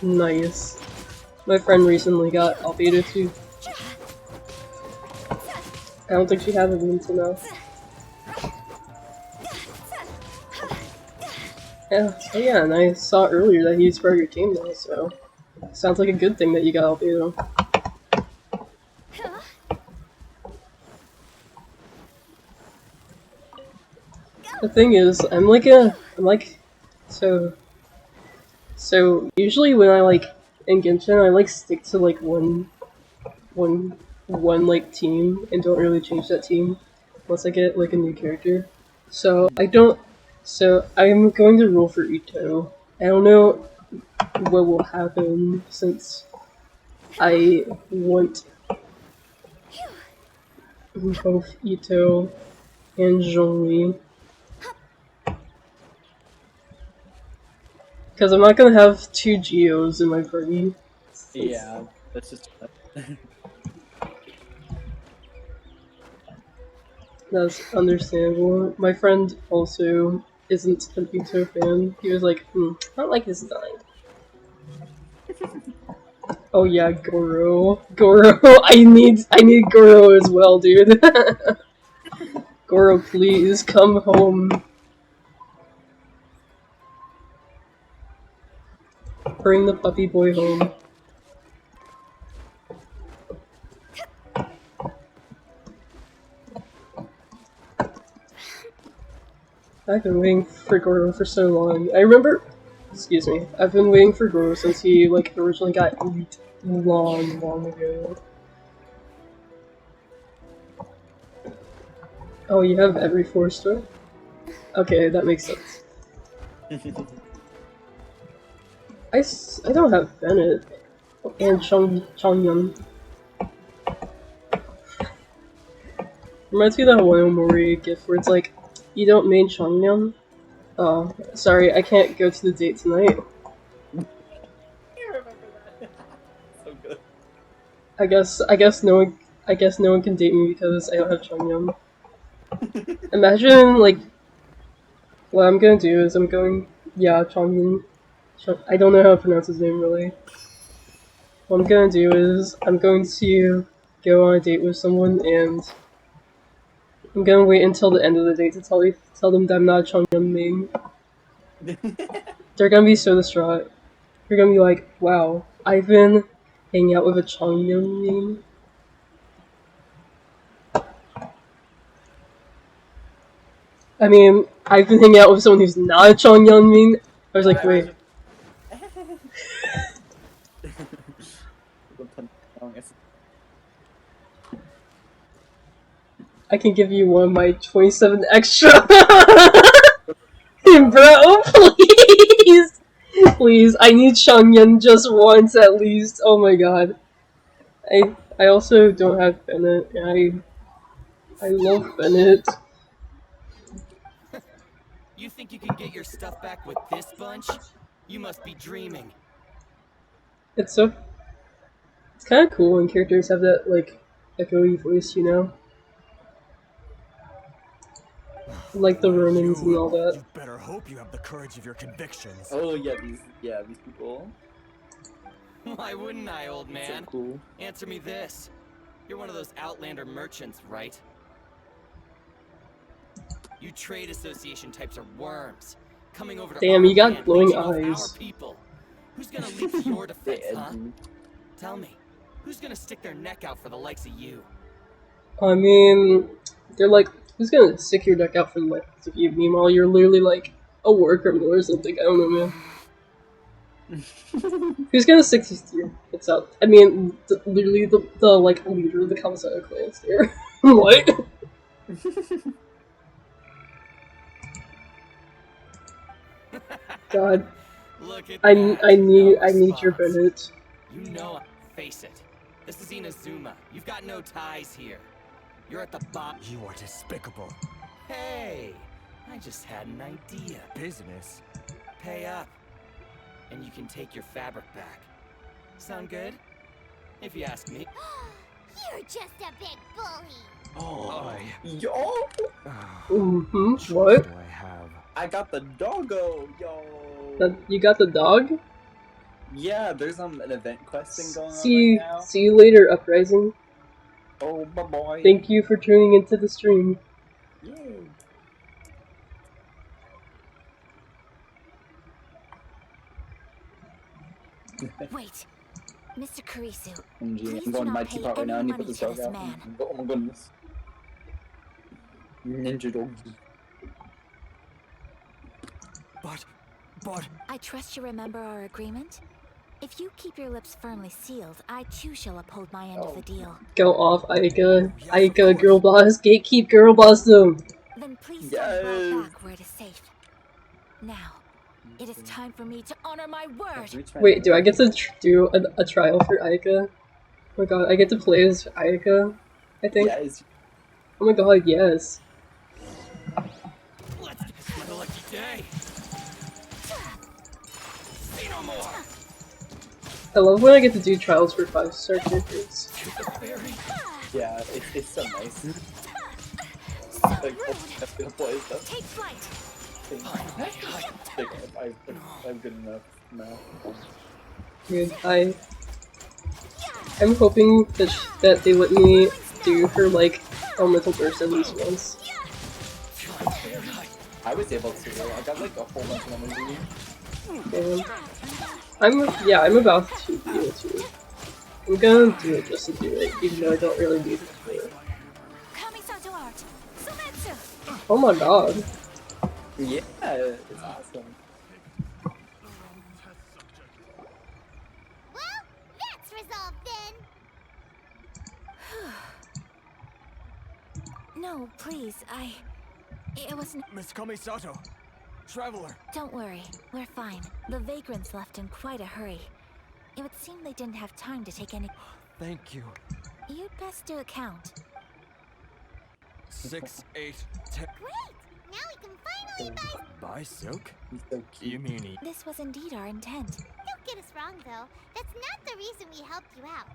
Nice. My friend recently got Albedo too. I don't think she had it until now. Yeah, oh yeah, and I saw earlier that he's part of your team now, so sounds like a good thing that you got Albedo. The thing is, so usually when I like in Genshin, I like stick to like one like team and don't really change that team once I get like a new character. So I don't. So I'm going to roll for Ito. I don't know what will happen since I want both Ito and Zhongli. Because I'm not gonna have two Geos in my party. Yeah, that's just. That's understandable. My friend also isn't an Ito fan. He was like, I don't like his design. Oh yeah, Goro. Goro. I need Goro as well, dude. Goro, please come home. Bring the puppy boy home. I've been waiting for Goro for so long. I remember, excuse me, I've been waiting for Goro since he like originally got leaked long ago. Oh, you have every 4-star? Okay, that makes sense. I don't have Bennett and Chongyun. Reminds me of that one Mori gift where it's like, you don't main Chongyun? Oh, sorry, I can't go to the date tonight. I remember that. So good. I guess no one can date me because I don't have Chongyun. Imagine like what I'm gonna do is Chongyun. I don't know how to pronounce his name really. What I'm gonna do is I'm going to go on a date with someone and I'm gonna wait until the end of the date to tell them that I'm not Chongyun main. They're gonna be so distraught. They're gonna be like, wow, Ivan Hang out with a Chongyun meme. I mean, I've been hanging out with someone who's not a Chongyun meme. I was like, wait. I can give you one of my 27 extra. Bro, please! Please, I need Chongyun just once at least. Oh my god. I also don't have Bennett, and I love Bennett. You think you can get your stuff back with this bunch? You must be dreaming. It's so... It's kinda cool when characters have that, like, echoey voice, you know? Like the Romans and all that. You better hope you have the courage of your convictions. Oh yeah, these people. Why wouldn't I, old man? So cool. Answer me this. You're one of those Outlander merchants, right? You trade association types are worms. Coming over to Damn, our you got land, glowing leeching off eyes. Our people. Who's gonna leap to your defense, huh? Dude. Tell me, who's gonna stick their neck out for the likes of you? I mean, they're like, who's gonna stick your neck out for the likes of you? Meanwhile, you're literally like a war criminal or something. I don't know, man. Who's gonna stick its out? I mean, literally the like leader of the Kamasada clans there. What? God, Look at I that. need your Bennett. You know, face it. This is Inazuma. You've got no ties here. You're at the bottom. You are despicable. Hey, I just had an idea. Business? Pay up, and you can take your fabric back. Sound good? If you ask me. You're just a big bully. Oh, Yo! Mm-hmm. what What? do I have? I got the doggo, yo! You got the dog? Yeah, there's an event quest thing going on See right now. you later, Uprising. Oh, bye bye. Thank you for tuning into the stream. Yay. Wait, Mr. Kurisu, I'm please going do to my not pay teapot right any now. I need to money put this to dog this out. man. Oh my goodness. Ninja doggy. But... I trust you remember our agreement? If you keep your lips firmly sealed, I too shall uphold my end of the deal. Go off, Aika. Aika, girl boss. Gatekeep, girl boss them. Then please stand well back where it is safe. Now, it is time for me to honor my word! Wait, do I get to do a trial for Aika? Oh my god, I get to play as Aika, I think. Yes. Oh my god, yes. Let's get this my lucky day. Say no more. I love when I get to do trials for 5-star characters. Yeah, it's so nice. So Like, rude! play stuff. Take flight! I'm good enough now. Dude, I'm hoping that they let me do her, like, elemental burst at least once. I was able to. I got like a whole bunch of energy. And I'm about to be able to. I'm gonna do it just to do it, even though I don't really need it for it. Kamisato art! Sumetsu! Oh my god. Yeah, it's awesome. Well, that's resolved then! No, please, it wasn't. Miss Kamisato! Traveler! Don't worry, we're fine. The vagrants left in quite a hurry. It would seem they didn't have time to take any. Thank you. You'd best do a count. 6, 8, 10... Great! Now we can finally Buy silk? He's so cute. You mean This was indeed our intent. Don't get us wrong, though. That's not the reason we helped you out.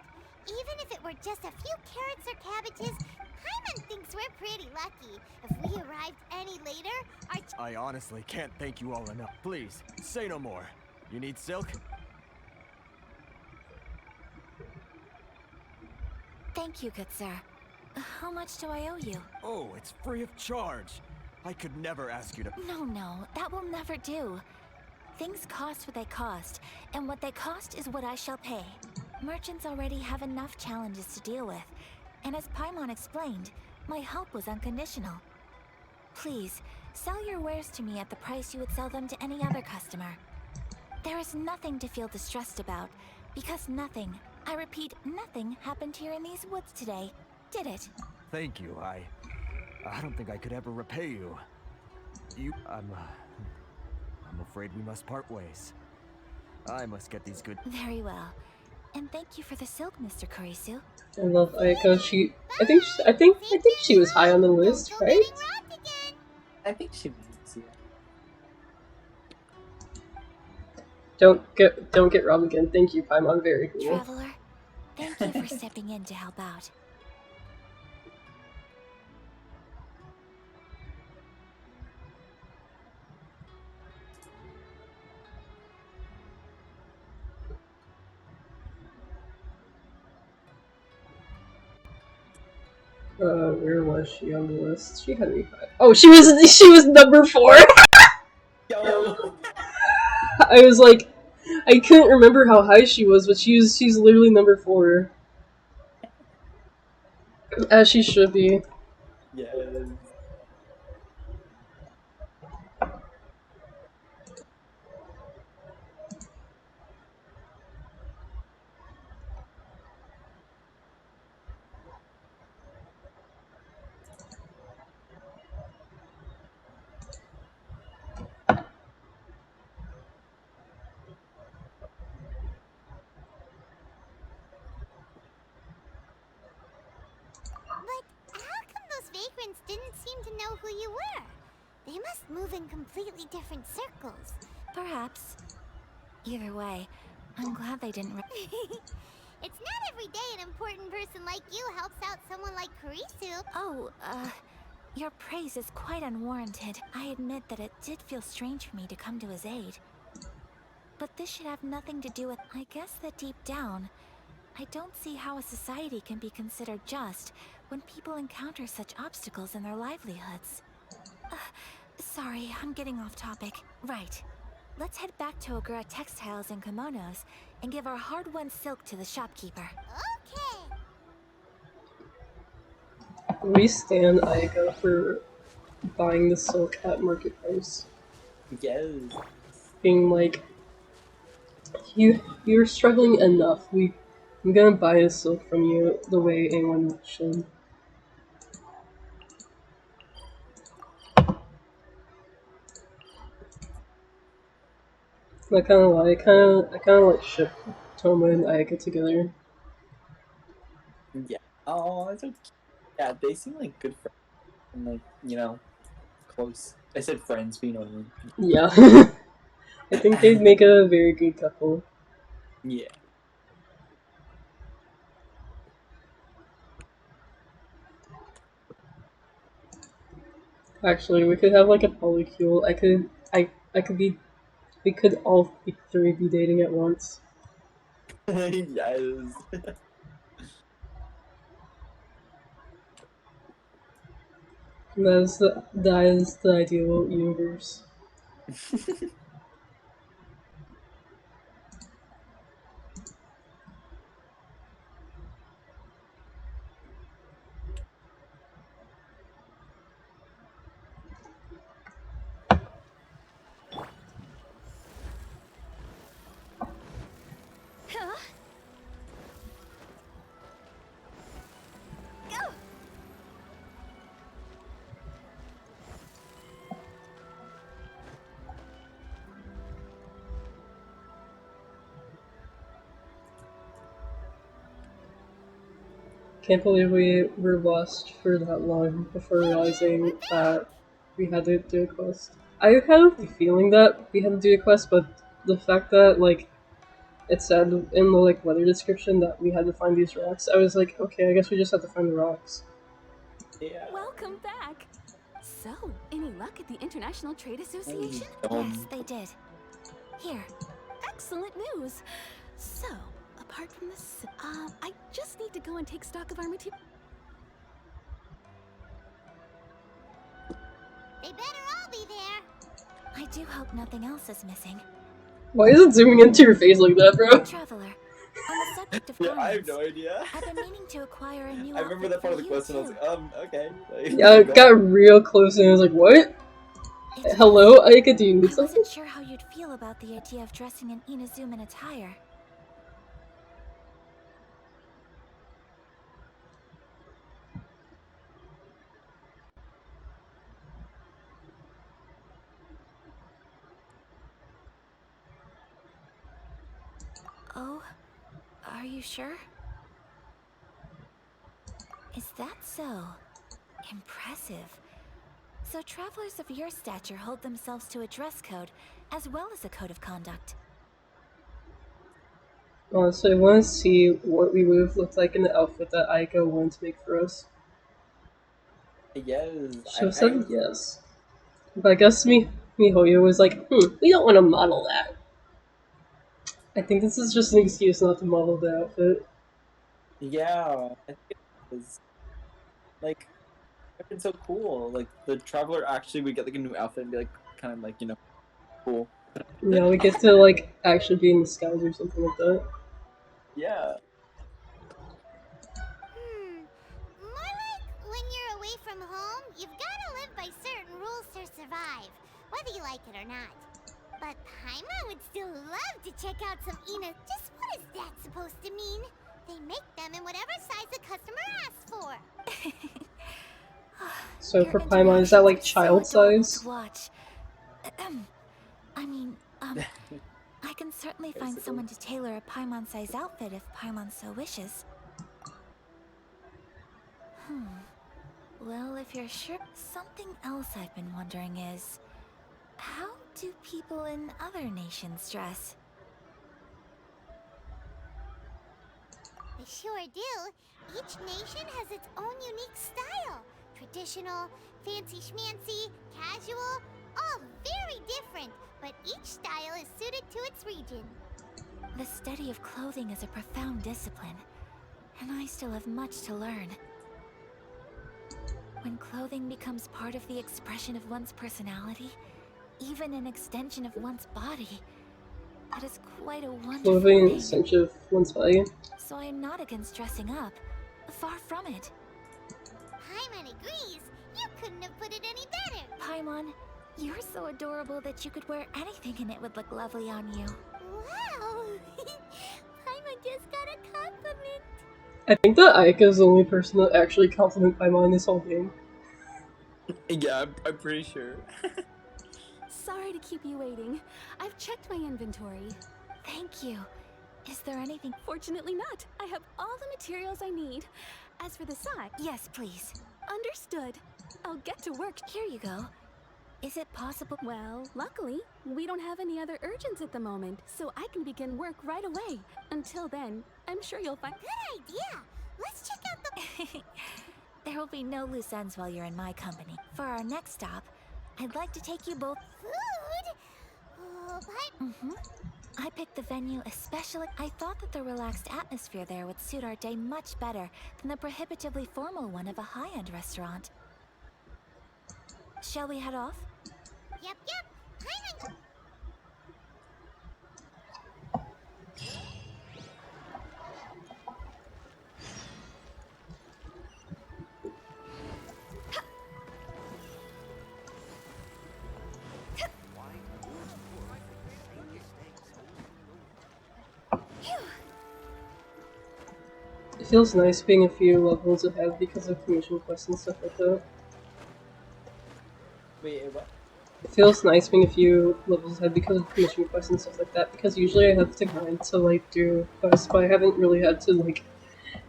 Even if it were just a few carrots or cabbages, Hyman thinks we're pretty lucky. If we arrived any later, our I honestly can't thank you all enough. Please, say no more. You need silk? Thank you, good sir. How much do I owe you? Oh, it's free of charge. I could never ask you to... No, that will never do. Things cost what they cost, and what they cost is what I shall pay. merchants already have enough challenges to deal with, and as Paimon explained, my help was unconditional. Please, sell your wares to me at the price you would sell them to any other customer. There is nothing to feel distressed about, because nothing, I repeat, nothing happened here in these woods today, did it? Thank you. I don't think I could ever repay you. I'm afraid we must part ways. I must get these good. Very well. And thank you for the silk, Mr. Kurisu. I love Ayaka. I think she was high on the list, right? I think she means it. Don't get robbed again. Thank you, Paimon. Very cool. Traveler, thank you for stepping in to help out. Where was she on the list? She had me high. Oh, she was number 4. Yo. I was like, I couldn't remember how high she was, but she's literally number 4. As she should be. Yes. But how come those vagrants didn't seem to know who you were? They must move in completely different circles. Perhaps. Either way, I'm glad they didn't. It's not every day an important person like you helps out someone like Kurisu. Oh, your praise is quite unwarranted. I admit that it did feel strange for me to come to his aid. But this should have nothing to do with. I guess that deep down, I don't see how a society can be considered just when people encounter such obstacles in their livelihoods. Sorry, I'm getting off topic. Right. Let's head back to Ogura Textiles and Kimonos and give our hard-won silk to the shopkeeper. Okay. We stand Ayaka for buying the silk at market price. Yes. Being like, you're struggling enough. I'm gonna buy the silk from you the way anyone should. I kind of like ship Toma and Ayaka together. Yeah. Oh, that's okay. Yeah, they seem like good friends. And like, you know, close. I said friends, but you know what I mean. Yeah. I think they'd make a very good couple. Yeah. Actually, we could have like a polycule. We could all three be dating at once. Yes. That is the ideal universe. Can't believe we were lost for that long before realizing that we had to do a quest. I had a feeling that we had to do a quest, but the fact that like it said in the like weather description that we had to find these rocks, I was like, okay, I guess we just have to find the rocks. Yeah. Welcome back. So, any luck at the International Trade Association? Yes, they did. Here. Excellent news. So, apart from this, I just need to go and take stock of our material. They better all be there. I do hope nothing else is missing. Why is it zooming into your face like that, bro? Traveler, on the Yeah, I have garments. no idea. I've been meaning to acquire a new I remember outfit that part for of the you, question. I was too. like, okay. Like, Yeah, it got real close and I was like, what? It's Hello, Aika, do you need I something? wasn't sure how you'd feel about the idea of dressing in Inazuman attire. Oh, are you sure? Is that so? Impressive. So travelers of your stature hold themselves to a dress code, as well as a code of conduct. So I want to see what we would have looked like in the outfit that Aika wanted to make for us. yes, She would have I said yes. But I guess Mihoyo was like, we don't want to model that. I think this is just an excuse not to model the outfit. yeah, I think it was like it's been so cool. Like the traveler actually would get like a new outfit and be like kind of like cool. You know, we get to like actually be in the skies or something like that. Yeah. More like when you're away from home, you've gotta live by certain rules to survive, whether you like it or not. But Paimon would still love to check out some Ina. Just what is that supposed to mean? They make them in whatever size the customer asks for. So Your for Paimon, is that interactions like are so child adorable to size? watch. I mean, I can certainly find Basically. someone to tailor a Paimon-size outfit if Paimon so wishes. Well, if you're sure... Something else I've been wondering is... how do people in other nations dress? They sure do. Each nation has its own unique style. Traditional, fancy schmancy, casual, all very different, but each style is suited to its region. The study of clothing is a profound discipline, and I still have much to learn. When clothing becomes part of the expression of one's personality, even an extension of one's body, that is quite a wonderful Clothing thing. extension of one's body. So I am not against dressing up. Far from it. Paimon agrees. You couldn't have put it any better. Paimon, you're so adorable that you could wear anything and it would look lovely on you. Wow! Paimon just got a compliment. I think that Aika is the only person that actually complimented Paimon in this whole game. Yeah, I'm pretty sure. Sorry to keep you waiting. I've checked my inventory. Thank you. Is there anything? Fortunately not. I have all the materials I need. As for the size... Yes, please. Understood. I'll get to work. Here you go. Is it possible? Well, luckily, we don't have any other urgents at the moment, so I can begin work right away. Until then, I'm sure you'll find... Good idea. Let's check out the... There will be no loose ends while you're in my company. For our next stop, I'd like to take you both... food? Oh, but... I picked the venue especially. I thought that the relaxed atmosphere there would suit our day much better than the prohibitively formal one of a high-end restaurant. Shall we head off? Yep. Paimon... It feels nice being a few levels ahead because of commission quests and stuff like that. Wait, what? It feels nice being a few levels ahead because of commission quests and stuff like that, because usually I have to grind to like do quests, but I haven't really had to like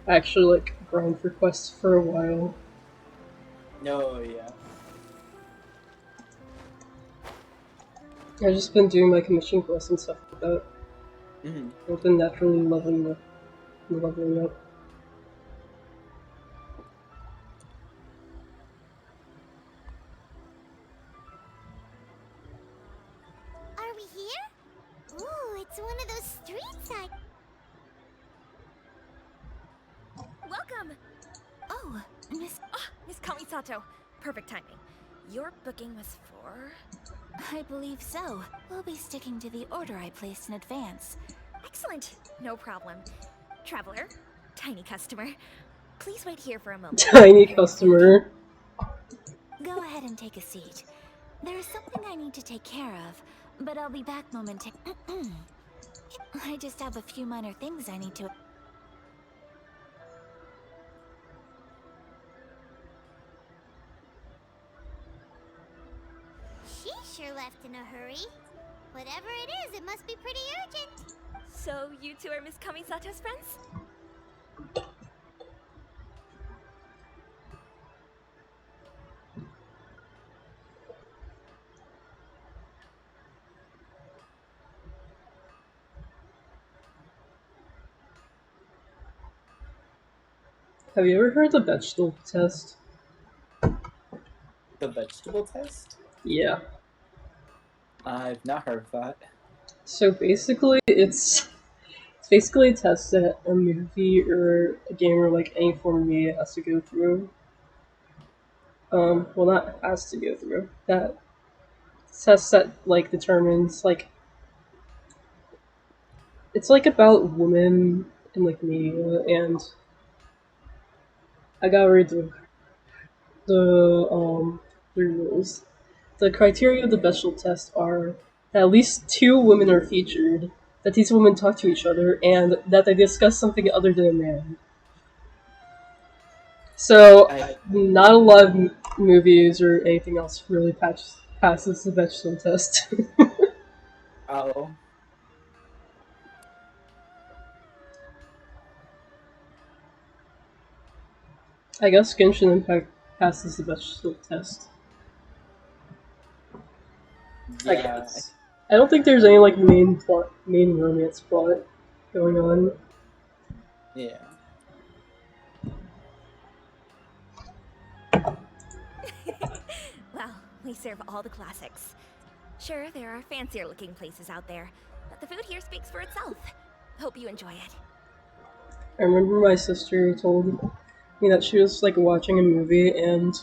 actually like grind for quests for a while. No, yeah. I've just been doing my commission quests and stuff like that. I've been naturally leveling up. Are we here? Ooh, it's one of those streets I... Welcome! Oh, Miss... Miss Kamisato. Perfect timing. Your booking was for... I believe so. We'll be sticking to the order I placed in advance. Excellent! No problem. Traveler, tiny customer, please wait here for a moment. Tiny customer. Go ahead and take a seat. There is something I need to take care of, but I'll be back momentarily. I just have a few minor things I need to. She sure left in a hurry. Whatever it is, it must be pretty urgent. So, you two are Miss Kamisato's friends? Have you ever heard the vegetable test? The vegetable test? Yeah. I've not heard of that. So basically, it's basically a test that a movie or a game or like any form of media has to go through. Well, not has to go through. That test that like determines like it's like about women in like media, and I gotta read the rules. The criteria of the vegetable test are that at least two women are featured, that these women talk to each other, and that they discuss something other than a man. So, I not a lot of movies or anything else really passes the vegetable test. oh I guess Genshin Impact passes the vegetable test. I yeah. guess. I don't think there's any like main romance plot going on. Yeah. Well, we serve all the classics. Sure, there are fancier looking places out there, but the food here speaks for itself. Hope you enjoy it. I remember my sister told me that she was like watching a movie, and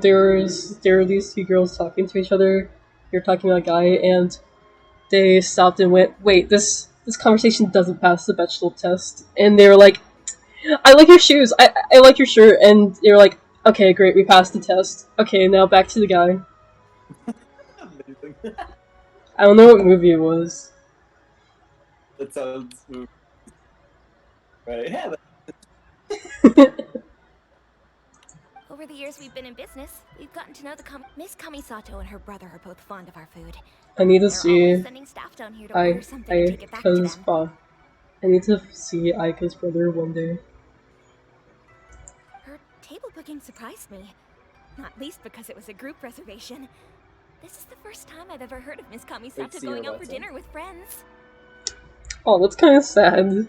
there were these two girls talking to each other. They're talking about a guy, and they stopped and went, "Wait, this conversation doesn't pass the vegetable test." And they were like, "I like your shoes. I like your shirt." And they were like, "Okay, great, we passed the test. Okay, now back to the guy." Amazing. I don't know what movie it was. That sounds right. Yeah. Over the years we've been in business, we've gotten to know Miss Kamisato and her brother are both fond of our food. I need to They're always see sending staff down here to order something and take it back to Aika's them. I need to see Aika's brother one day. Her table booking surprised me. Not least because it was a group reservation. This is the first time I've ever heard of Miss Wait, Kamisato see going her out for what's dinner with friends. Oh, that's kind of sad.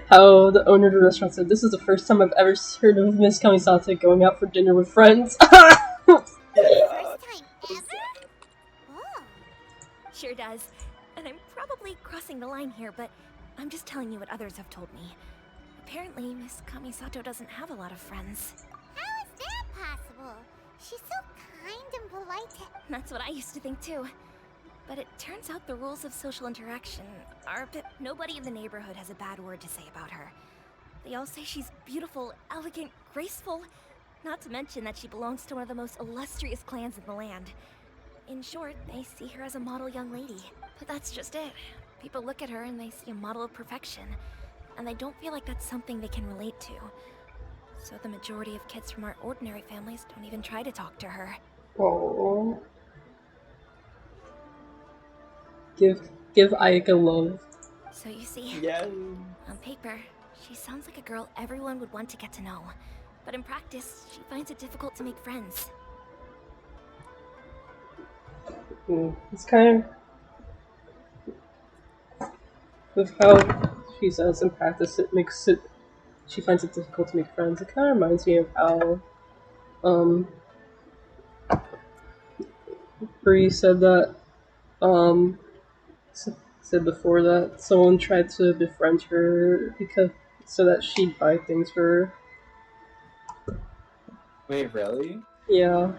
How the owner of the restaurant said, "This is the first time I've ever heard of Miss Kamisata going out for dinner with friends." Yeah. First time ever? Oh. Sure does. And I'm probably crossing the line here, but I'm just telling you what others have told me. Apparently, Miss Kamisato doesn't have a lot of friends. How is that possible? She's so kind and polite. That's what I used to think too. But it turns out the rules of social interaction are a bit... Nobody in the neighborhood has a bad word to say about her. They all say she's beautiful, elegant, graceful, not to mention that she belongs to one of the most illustrious clans in the land. In short, they see her as a model young lady. But that's just it. People look at her and they see a model of perfection, and they don't feel like that's something they can relate to. So the majority of kids from our ordinary families don't even try to talk to her. Oh, give Aika love. So you see, Yeah. on paper, she sounds like a girl everyone would want to get to know. But in practice, she finds it difficult to make friends. It's kind of with how she says in practice, it makes it. She finds it difficult to make friends. It kind of reminds me of how um Bree said that um said before that someone tried to befriend her because so that she'd buy things for her. Wait, really? Yeah.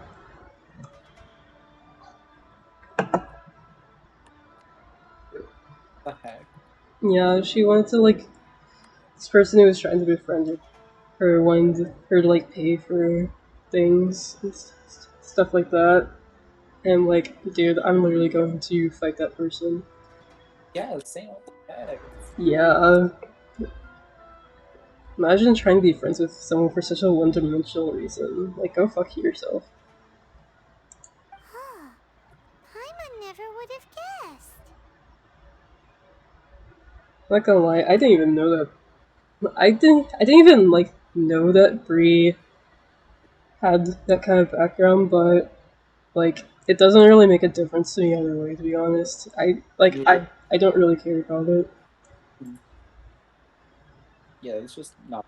Yeah, she wanted to like this person who was trying to befriend her wanted her to like pay for things and stuff like that. And like, dude, I'm literally going to fight that person. Yeah, same. What the heck? Yeah, imagine trying to be friends with someone for such a one-dimensional reason. Like, go fuck yourself. Huh. Paimon never would have guessed. Not gonna lie, I didn't even know that. I didn't even like know that Bree had that kind of background, but like, it doesn't really make a difference to me either way. To be honest, Yeah, I don't really care about it. yeah, it's just not.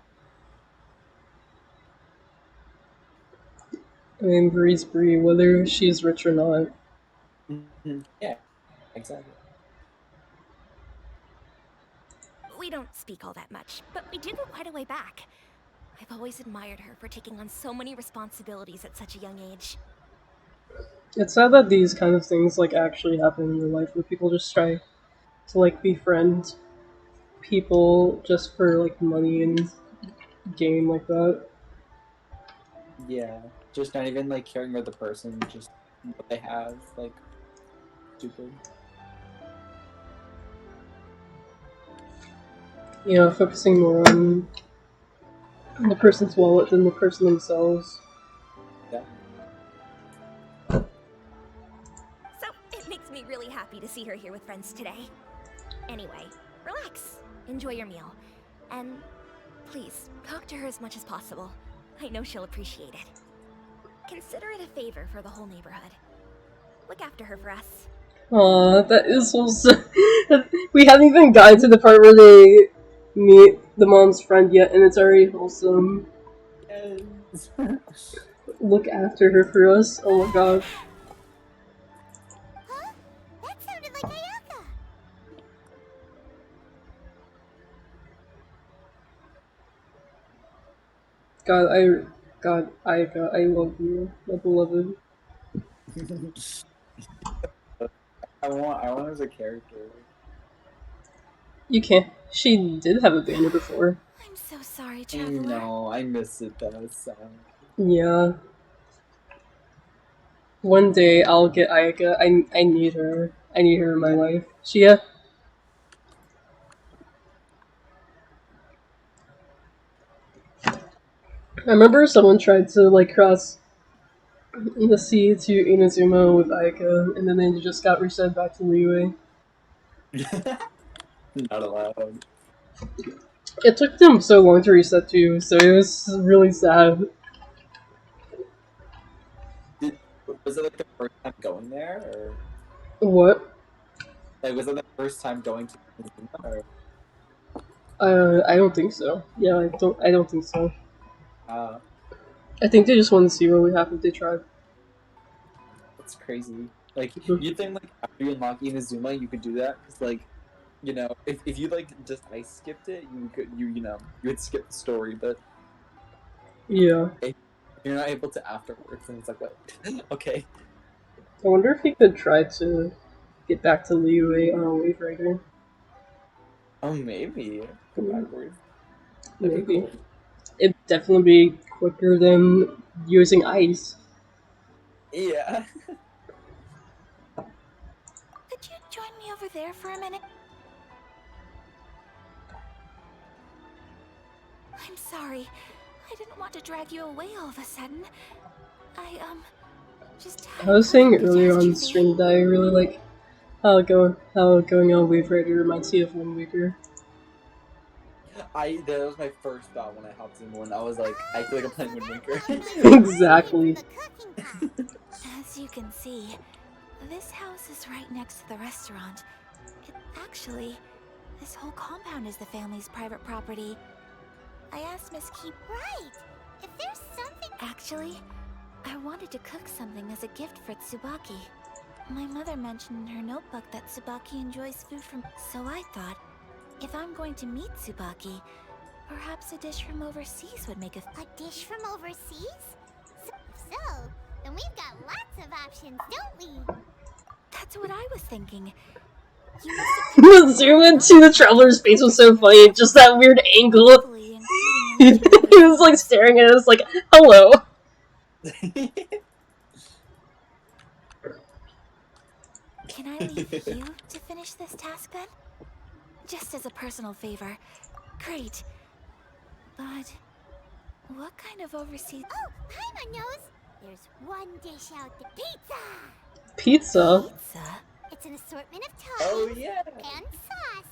I mean, Bree's Bree, whether she's rich or not. Yeah, exactly. We don't speak all that much, but we do go quite a way back. I've always admired her for taking on so many responsibilities at such a young age. It's sad that these kind of things like actually happen in real life, where people just try to like befriend people just for like money and game like that. Yeah, just not even like caring about the person, just what they have. Like, stupid. You know, focusing more on the person's wallet than the person themselves. Yeah. So, it makes me really happy to see her here with friends today. Anyway, relax. Enjoy your meal. And please, talk to her as much as possible. I know she'll appreciate it. Consider it a favor for the whole neighborhood. Look after her for us. Aw, that is so sad. We haven't even gotten to the part where they meet the mom's friend yet, and it's already wholesome. Yes. Look after her for us. Oh my god. Huh? That sounded like Ayaka. I love you, my beloved. I want as a character. You can't. She did have a banner before. I'm so sorry, I Traveler. know, I miss it though. So. Yeah. One day I'll get Ayaka. I need her. I need her in my Yeah. life. Shia? I remember someone tried to like cross the sea to Inazuma with Ayaka, and then they just got reset back to Liyue. Not allowed. It took them so long to reset too, so it was really sad. Did, was it like the first time going there, or What? like was it the first time going to Inazuma, or I don't think so. Yeah, I don't think so. uh, I think they just wanted to see what would happen if they tried. that's crazy. Like you'd think like after you unlock Inazuma, you could do that because like if you like just ice skipped it, you could you would skip the story, but Yeah. if you're not able to afterwards, then it's like what? Okay. I wonder if he could try to get back to Liyue on a wave rider. Oh, maybe go backwards. That'd be Maybe. cool. It'd definitely be quicker than using ice. Yeah. Could you join me over there for a minute? I'm sorry. I didn't want to drag you away all of a sudden. I, just I had a was saying perfect earlier on the catastrophe. stream that I really like how going on wave rider reminds me of Wind Waker. That was my first thought when I hopped in one. I was like, I feel like I'm playing Wind Waker. Exactly. As you can see, this house is right next to the restaurant. Actually, this whole compound is the family's private property. I asked Miss Keep. Right. If there's something. Actually, I wanted to cook something as a gift for Tsubaki. My mother mentioned in her notebook that Tsubaki enjoys food from. So I thought, if I'm going to meet Tsubaki, perhaps a dish from overseas would make a dish from overseas? So, then we've got lots of options, don't we? That's what I was thinking. You must have The zoom into the traveler's face was so funny. Just that weird angle. Hopefully, including He was like staring at us like, hello. Can I leave you to finish this task then? Just as a personal favor. Great. But what kind of overseas... Oh, Paimon knows! There's one dish out there. Pizza! Pizza? Pizza? It's an assortment of Oh toppings yeah. and sauce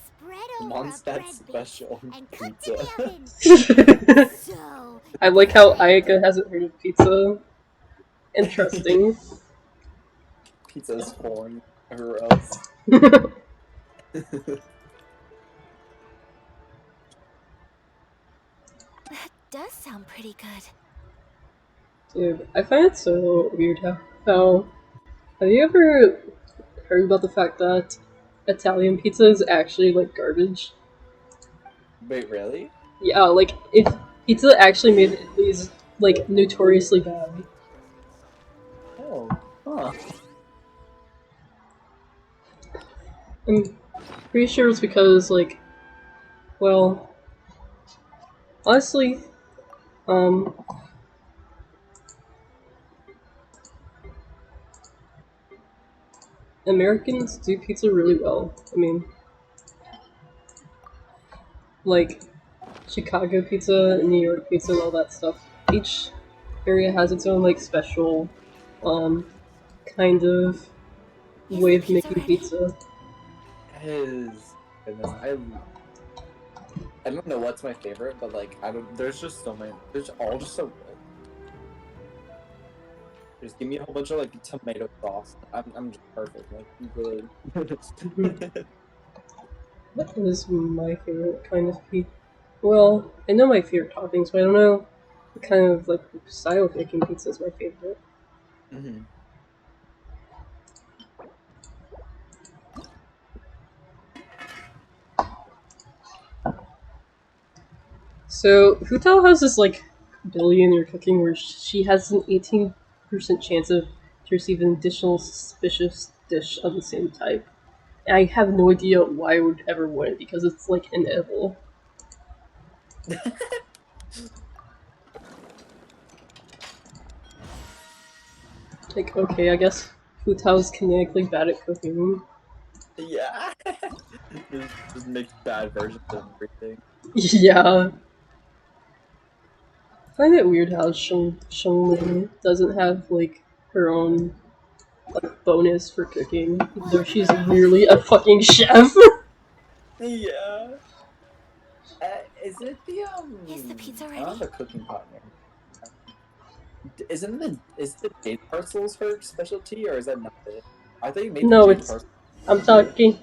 spread over a Mondstadt bread base special and cooked pizza. in the oven. So I like how Ayaka hasn't heard of pizza. Interesting. Pizza's foreign or else. That does sound pretty good. Dude, I find it so weird how have you ever heard about the fact that Italian pizza is actually like garbage? Wait, really? Yeah, like if pizza actually made it is like notoriously bad. Oh, huh. I'm pretty sure it's because like, well, honestly, um, Americans do pizza really well. I mean, like Chicago pizza, New York pizza, and all that stuff. Each area has its own like special, kind of Is way the of pizza making ready? pizza. His goodness, I don't know what's my favorite, but like there's just so many. There's all just so good. Just give me a whole bunch of like tomato sauce. I'm just perfect. Like good. What is my favorite kind of pizza? Well, I know my favorite toppings, but I don't know what kind of like style of making pizza is my favorite. Mm-hmm. So Futao has this like ability in her cooking where she has an 18% chance of to receive an additional suspicious dish of the same type. And I have no idea why I would ever want it because it's like inedible. Like, okay, I guess Futao's kinetically bad at cooking. Yeah. just makes bad versions of everything. Yeah. I find it weird how Shengli doesn't have like her own like bonus for cooking, though she's literally a fucking chef. Yeah. Is it the Is the pizza I ready? don't have a cooking partner. Is the jade parcels her specialty or is that not it? I thought you made the No, jade it's parcels. I'm talking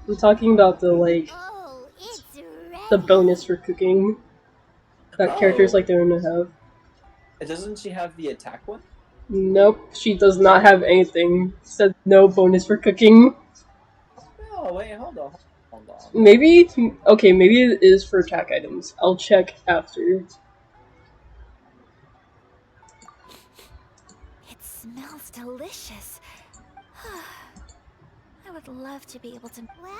I'm talking about the like Oh, it's the ready. bonus for cooking that characters Oh, like their own to have. doesn't she have the attack one? Nope, she does not have anything. Said no bonus for cooking. Oh wait, hold on, hold on. Maybe okay, maybe it is for attack items. I'll check after. It smells delicious. I would love to be able to... Well,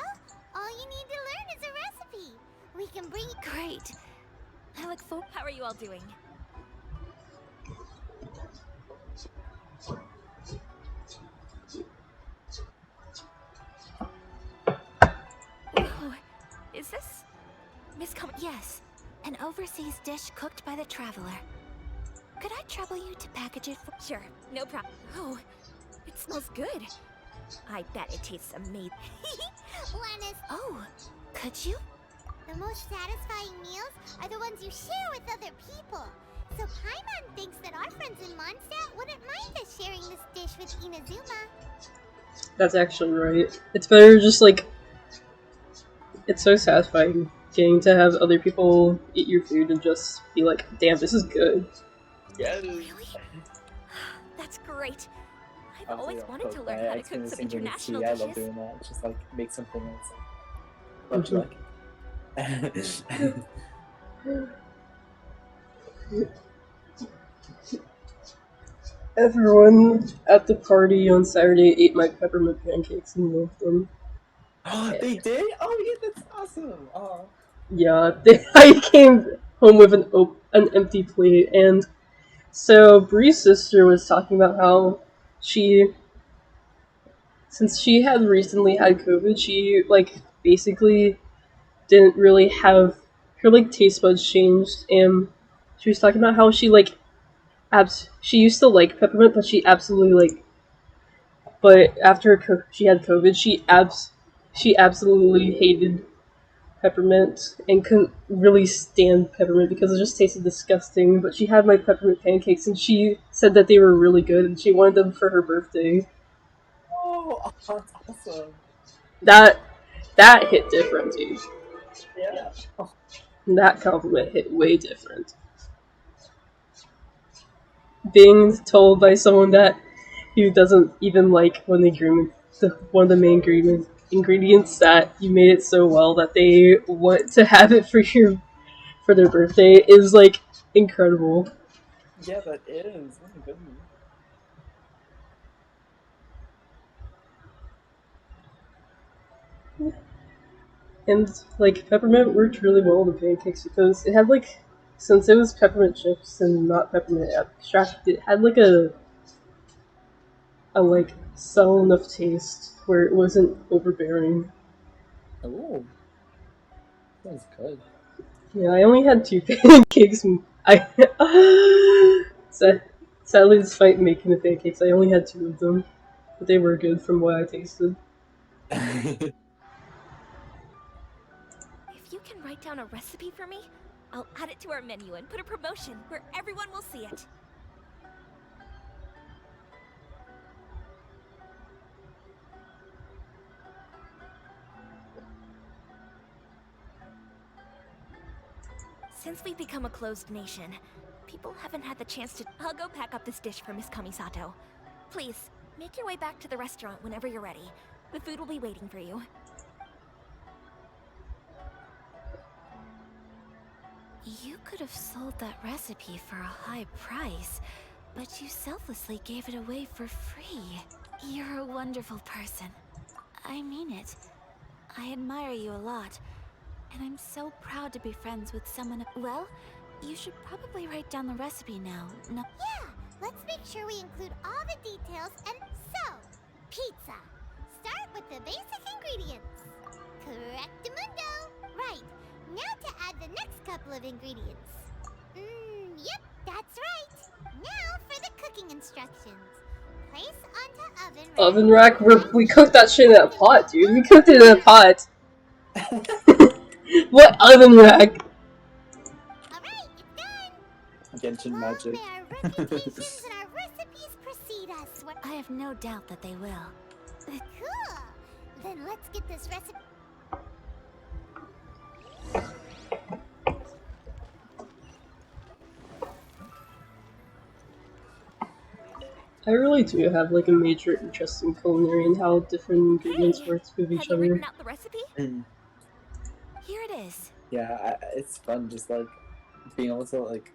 all you need to learn is a recipe. We can bring it. Great. I look forward... How are you all doing? Whoa. Is this... Miss Yes. An overseas dish cooked by the Traveler. Could I trouble you to package it for... Sure, no problem. Oh, it smells good. I bet it tastes amazing. Linus, Oh, could you? the most satisfying meals are the ones you share with other people. So Paimon thinks that our friends in Mondstadt wouldn't mind us sharing this dish with Inazuma. That's actually right. It's better just like it's so satisfying getting to have other people eat your food and just be like, damn, this is good. Yes. Really? That's great. I've Obviously, always I'll wanted to cook learn that. how to It's been cook the some same thing with international tea. I love dishes. doing that. It's just like make something else. Love to like. Everyone at the party on Saturday ate my peppermint pancakes and loved them. They did? Oh yeah, that's awesome. Oh. Yeah, I came home with an empty plate, and so Bree's sister was talking about how she, since she had recently had COVID, she like basically didn't really have her like taste buds changed, and she was talking about how she like she used to like peppermint, but she absolutely like, but after she had COVID, she absolutely hated peppermint and couldn't really stand peppermint because it just tasted disgusting. But she had my peppermint pancakes and she said that they were really good and she wanted them for her birthday. Oh, that's awesome. That that hit different, dude. Yeah. Oh, That compliment hit way different. Being told by someone that who doesn't even like one of the main ingredients that you made it so well that they want to have it for their birthday is like incredible. yeah, that is. Oh my goodness. And like peppermint worked really well with the pancakes because it had like, since it was peppermint chips and not peppermint extract, it had like a like subtle enough taste where it wasn't overbearing. Oh, sounds good. Yeah, I only had two pancakes. I sadly, despite making the pancakes, I only had two of them, but they were good from what I tasted. If you can write down a recipe for me, I'll add it to our menu and put a promotion where everyone will see it. Since we've become a closed nation, people haven't had the chance to... I'll go pack up this dish for Miss Kamisato. Please, make your way back to the restaurant whenever you're ready. The food will be waiting for you. You could have sold that recipe for a high price, but you selflessly gave it away for free. You're a wonderful person. I mean it. I admire you a lot, and I'm so proud to be friends with someone. Well, you should probably write down the recipe now. No. Yeah, let's make sure we include all the details and so, pizza. Start with the basic ingredients. Correctamundo. Right, now to add the next couple of ingredients. Yep, that's right. Now for the cooking instructions. Place onto oven rack. Oven rack? We cooked that shit in a pot, dude. We cooked it in a pot. What oven rack? Alright, it's done. Genshin magic. May our reputations and our recipes precede us. I have no doubt that they will. Cool. Then let's get this recipe. I really do have like a major interest in culinary and how different ingredients work with each Have you other. written out the recipe? Here it is. Yeah, it's fun just like being able to like.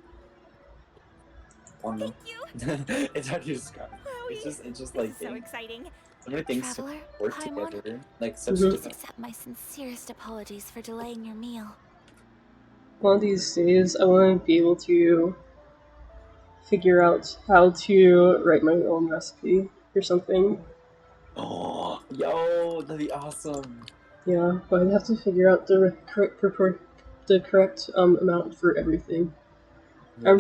I don't know. Thank you. It's hard to describe. It's just like This is so exciting. so many things to Traveler, work Paimon, together. Like such Mhm. different. Accept my sincerest apologies for delaying your meal. One of these days, I want to be able to figure out how to write my own recipe or something. Oh, yo, that'd be awesome. Yeah, but I'd have to figure out the correct amount for everything. Yeah.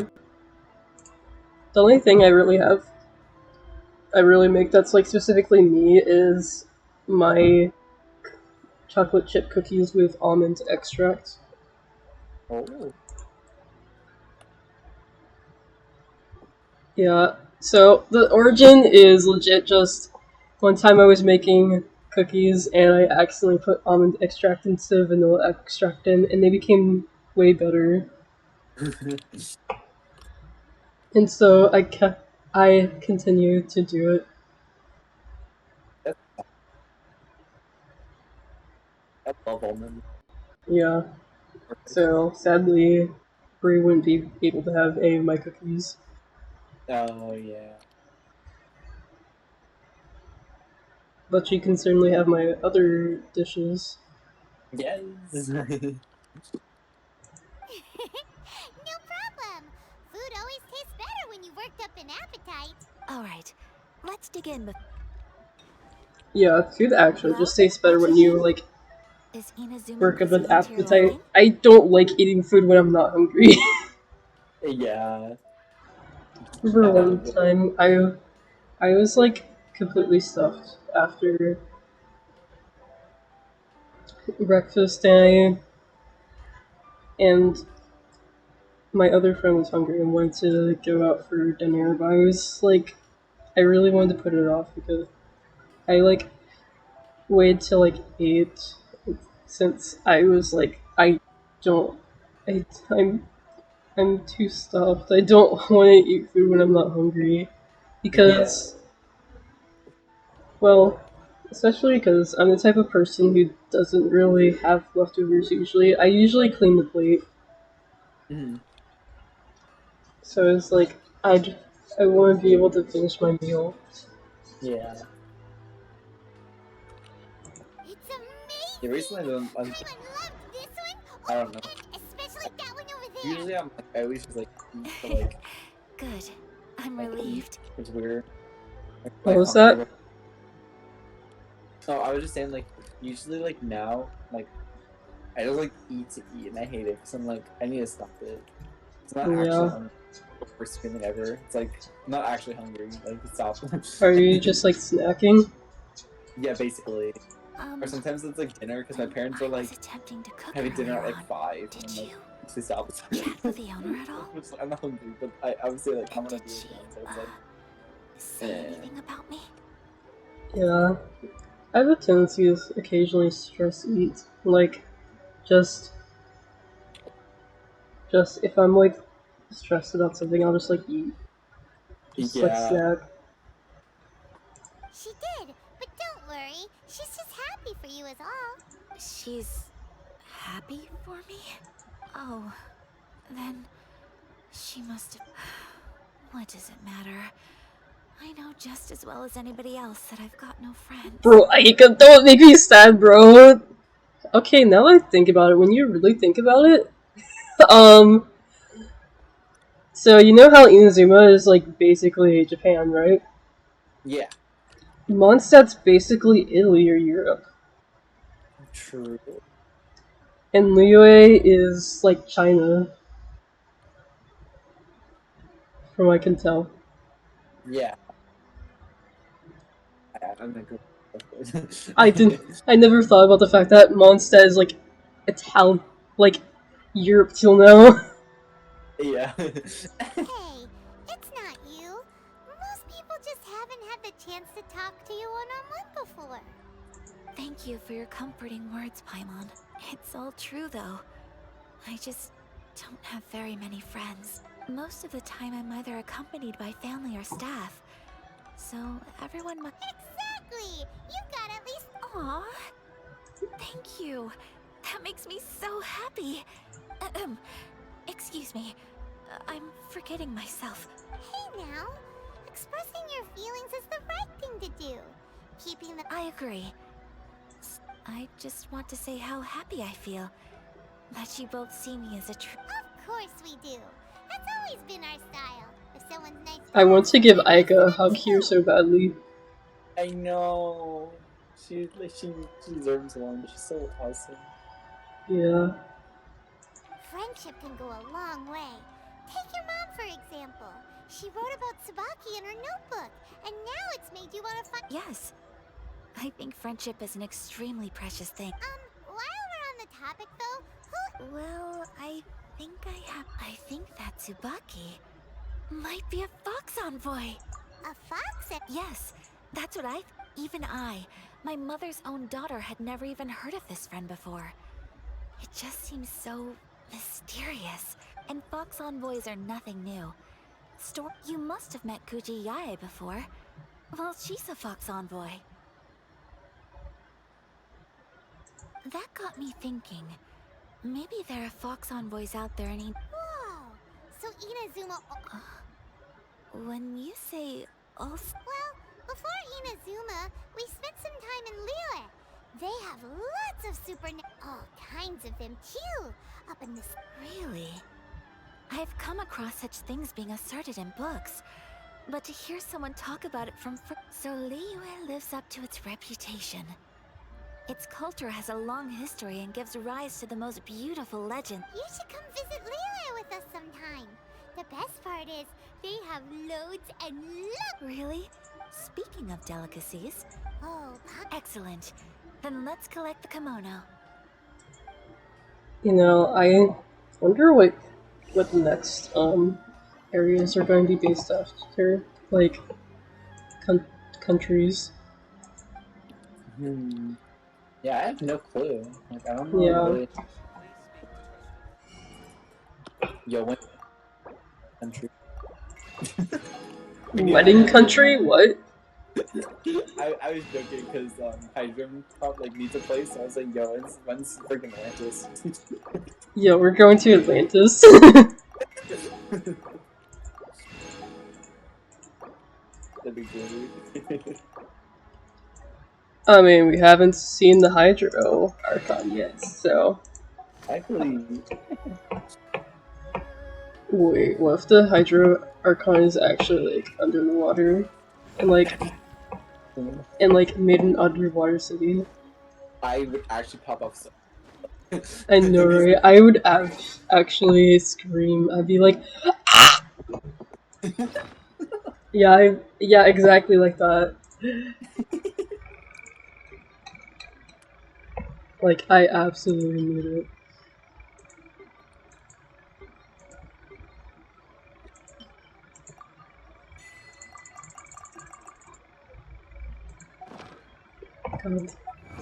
The only thing I really make that's like specifically me is my chocolate chip cookies with almond extract. Oh. Yeah, so the origin is legit just one time I was making cookies and I accidentally put almond extract instead of vanilla extract in, and they became way better. And so I continued to do it. I love almond. Yeah. So sadly, Brie wouldn't be able to have any of my cookies. Oh yeah. but you can certainly have my other dishes. Yes. No problem. Food always tastes better when you've worked up an appetite. Alright, let's dig in with. Yeah, food actually Well, just tastes better what'd when you you, think? like, Is Inazuma work up an cuisine to your appetite. liking? I don't like eating food when I'm not hungry. Yeah. Remember Kind of one get it. time I was like completely stuffed after breakfast and my other friend was hungry and wanted to go out for dinner, but I was like I really wanted to put it off because I like waited till like 8 since I was like don't I I'm too stuffed. I don't want to eat food when I'm not hungry Yeah. because well, especially because I'm the type of person who doesn't really have leftovers usually. I usually clean the plate. Mhm. So it's like I want to be able to finish my meal. Yeah. It's Yeah. amazing! Recently, Paimon loved this one! I Oh, don't know. and especially that one over there! Usually, I'm like, I always just like eat to like Good. I'm eat. relieved. It's weird. Like, What my was hunger. that? Oh, I was just saying, like, usually, like now, like I just like eat to eat, and I hate it because I'm like, I need to stop it. It's not actually Yeah. hungry. Worst feeling ever. It's like I'm not actually hungry. Like stop. Are you just like snacking? Yeah, basically. Or Um, sometimes it's like dinner because my when parents are I was like attempting to cook having dinner earlier at like on, 5, and did I'm like, you please stop. chat with the owner at all? I'm not hungry, but I obviously like I And want to did do it she, again. So it's like, say anything about me? Yeah. I have a tendency to occasionally stress eat. Like just just if I'm like stressed about something, I'll just like eat. Just like yeah, snack. She did, but don't worry. She's just happy for you is all. She's happy for me? Oh, then she must have. What does it matter? I know just as well as anybody else that I've got no friends. Bro, don't make me sad, bro. Okay, now that I think about it, when you really think about it, um, so you know how Inazuma is like basically Japan, right? yeah, Mondstadt's basically Italy or Europe, true. and Liyue is like China, from what I can tell. Yeah, I'm not good. I never thought about the fact that Mondstadt is like Ital, like Europe till now. Yeah. Hey, it's not you. Most people just haven't had the chance to talk to you one-on-one before. Thank you for your comforting words, Paimon. It's all true, though. I just don't have very many friends. Most of the time, I'm either accompanied by family or staff. So everyone must. Exactly! You've got at least... Aww. Thank you. That makes me so happy. Ahem. Excuse me. I'm forgetting myself. Hey now, expressing your feelings is the right thing to do. Keeping the... I agree. I just want to say how happy I feel that you both see me as a true. Of course we do. That's always been our style. If someone's nice I want to give we're nice Aika to a them hug here too. so badly. I know. She like she deserves one. She's so awesome. Yeah. Friendship can go a long way. Take your mom, for example. She wrote about Tsubaki in her notebook, and now it's made you want to find... Yes. I think friendship is an extremely precious thing. While we're on the topic, though, who... Well, I think that Tsubaki might be a fox envoy. A fox? Yes, that's what even I, my mother's own daughter, had never even heard of this friend before. It just seems so mysterious. And fox envoys are nothing new. You must have met Kuji Yae before. Well, she's a fox envoy. That got me thinking. Maybe there are fox envoys out there Whoa! So Inazuma... When you say also... Well, Before Inazuma, we spent some time in Liyue. They have lots of all kinds of them too, up in this. Really? I've come across such things being asserted in books, but to hear someone talk about it from so Liyue lives up to its reputation. Its culture has a long history and gives rise to the most beautiful legend. You should come visit Liyue with us sometime. The best part is, they have loads and loads. Really? Speaking of delicacies... Oh, excellent. Then let's collect the kimono. You know, I wonder what the next areas are going to be based after, like countries. Yeah, I have no clue. Like, I don't know. Yeah. Really... Yo, what country? Wedding country? What? I was joking because Hydrum probably needs a place. So I was like, yo, when's freaking Atlantis? Yeah, we're going to Atlantis. That'd be great. I mean, we haven't seen the Hydro Archon yet, so... Actually... Wait, what if the Hydro Archon is actually, like, under the water? And, like, made an underwater city? I would actually pop off so... I know, right? I would actually scream. I'd be like, ah! Yeah, exactly like that. Like, I absolutely need it.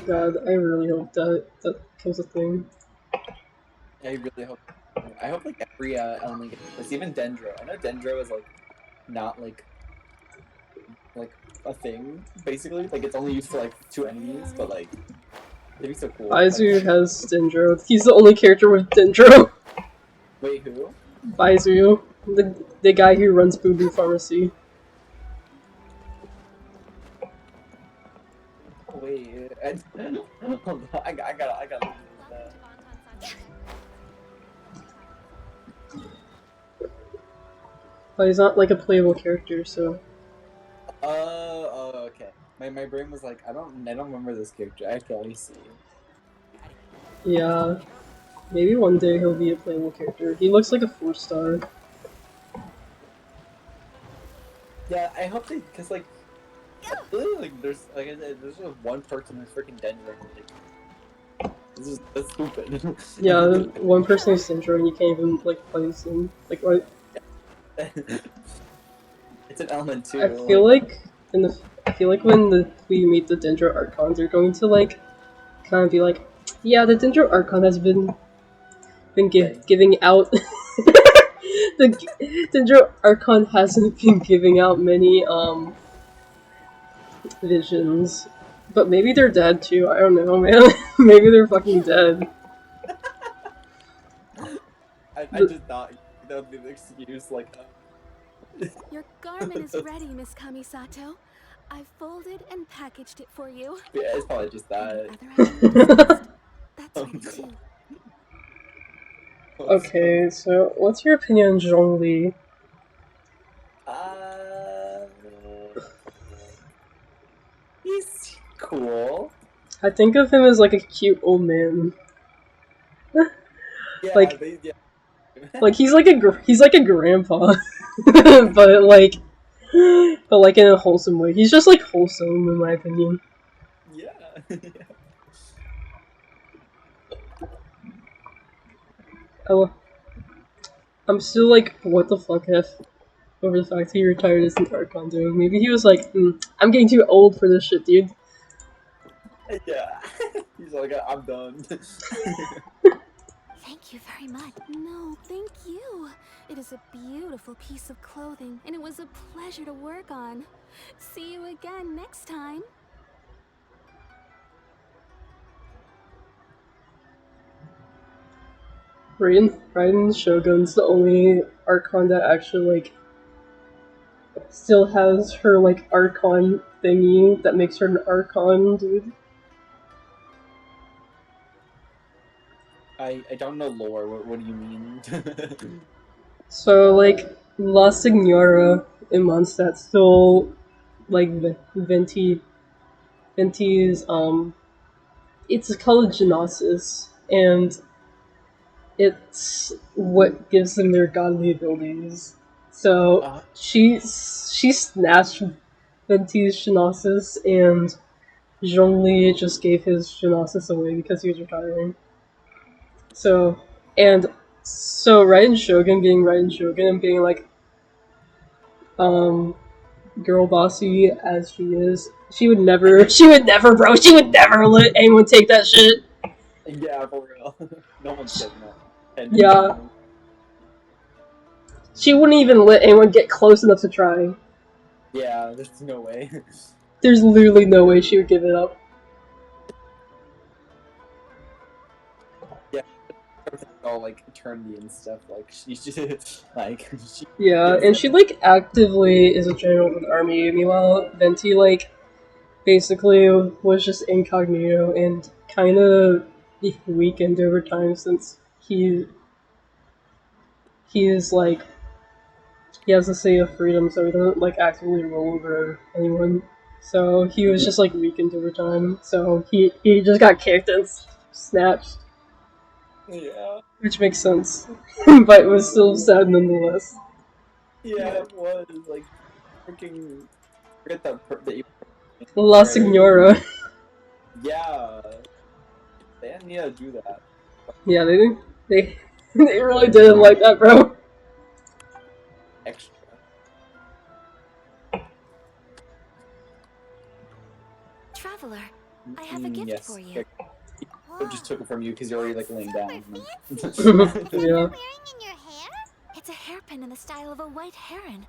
God, I really hope that becomes a thing. I really hope. I hope like every element gets even Dendro. I know Dendro is like not like a thing basically. Like it's only used for like 2 enemies, but like it'd be so cool. Baizu has Dendro. He's the only character with Dendro. Wait, who? Baizu, the guy who runs Boo Boo Pharmacy. Wait, hold on. I gotta look at that. But he's not like a playable character, so. Oh, okay. My brain was like, I don't remember this character. Okay, let me see. Yeah, maybe one day he'll be a playable character. He looks like a 4-star. Yeah, I hope they, cause like, really, like there's like I said, there's just one person who's freaking Dendro. Like, that's stupid. Yeah, one person is Dendro and you can't even like play this in. Like what? It's an element too. I feel like when we meet the Dendro Archon, they're going to like kind of be like, yeah, the Dendro Archon has been giving out. The Dendro Archon hasn't been giving out many visions, but maybe they're dead too. I don't know, man. Maybe they're fucking dead. I just thought that would be the excuse, like. Your garment is ready, Miss Kamisato. I've folded and packaged it for you. Yeah, it's probably just that. That's right too. Okay, so what's your opinion on Zhongli? He's cool. I think of him as like a cute old man. Yeah, like, yeah. Like he's like a grandpa, but like in a wholesome way. He's just like wholesome in my opinion. Yeah. Oh, I'm still like, what the fuck if over the fact he retired as an Archon, dude. Maybe he was like, I'm getting too old for this shit, dude. Yeah. He's like, I'm done. Thank you very much. No, thank you. It is a beautiful piece of clothing, and it was a pleasure to work on. See you again next time. Raiden Shogun's the only Archon that actually like still has her like Archon thingy that makes her an Archon, dude. I don't know lore. What do you mean? So, like, La Signora in Mondstadt still, like, Venti's, it's called Geonosis, and it's what gives them their godly abilities. So, she snatched Venti's Geonosis, and Zhongli just gave his Geonosis away because he was retiring. So, and so Raiden Shogun being Raiden Shogun and being like, girl bossy as she is, she would never, bro, she would never let anyone take that shit. Yeah, for real. No one's getting that. Yeah. She wouldn't even let anyone get close enough to try. Yeah, there's no way. There's literally no way she would give it up. Yeah, everything's all like trendy and stuff. Like she just like she. Yeah, and she like actively is a general of the army. Meanwhile, Venti like basically was just incognito and kind of weakened over time since he is like he has a say of freedom, so he doesn't like actively rule over anyone. So he was just like weakened over time. So he just got kicked and snatched. Yeah. Which makes sense, but it was still sad nonetheless. Yeah, it was like freaking. Forget that. La Signora. Yeah. They didn't need to do that. Yeah, they really didn't like that, bro. Extra. Traveler, I have a gift yes. for you. I just took it from you because you're already like laying down. Yeah. It's a hairpin in the style of a white heron.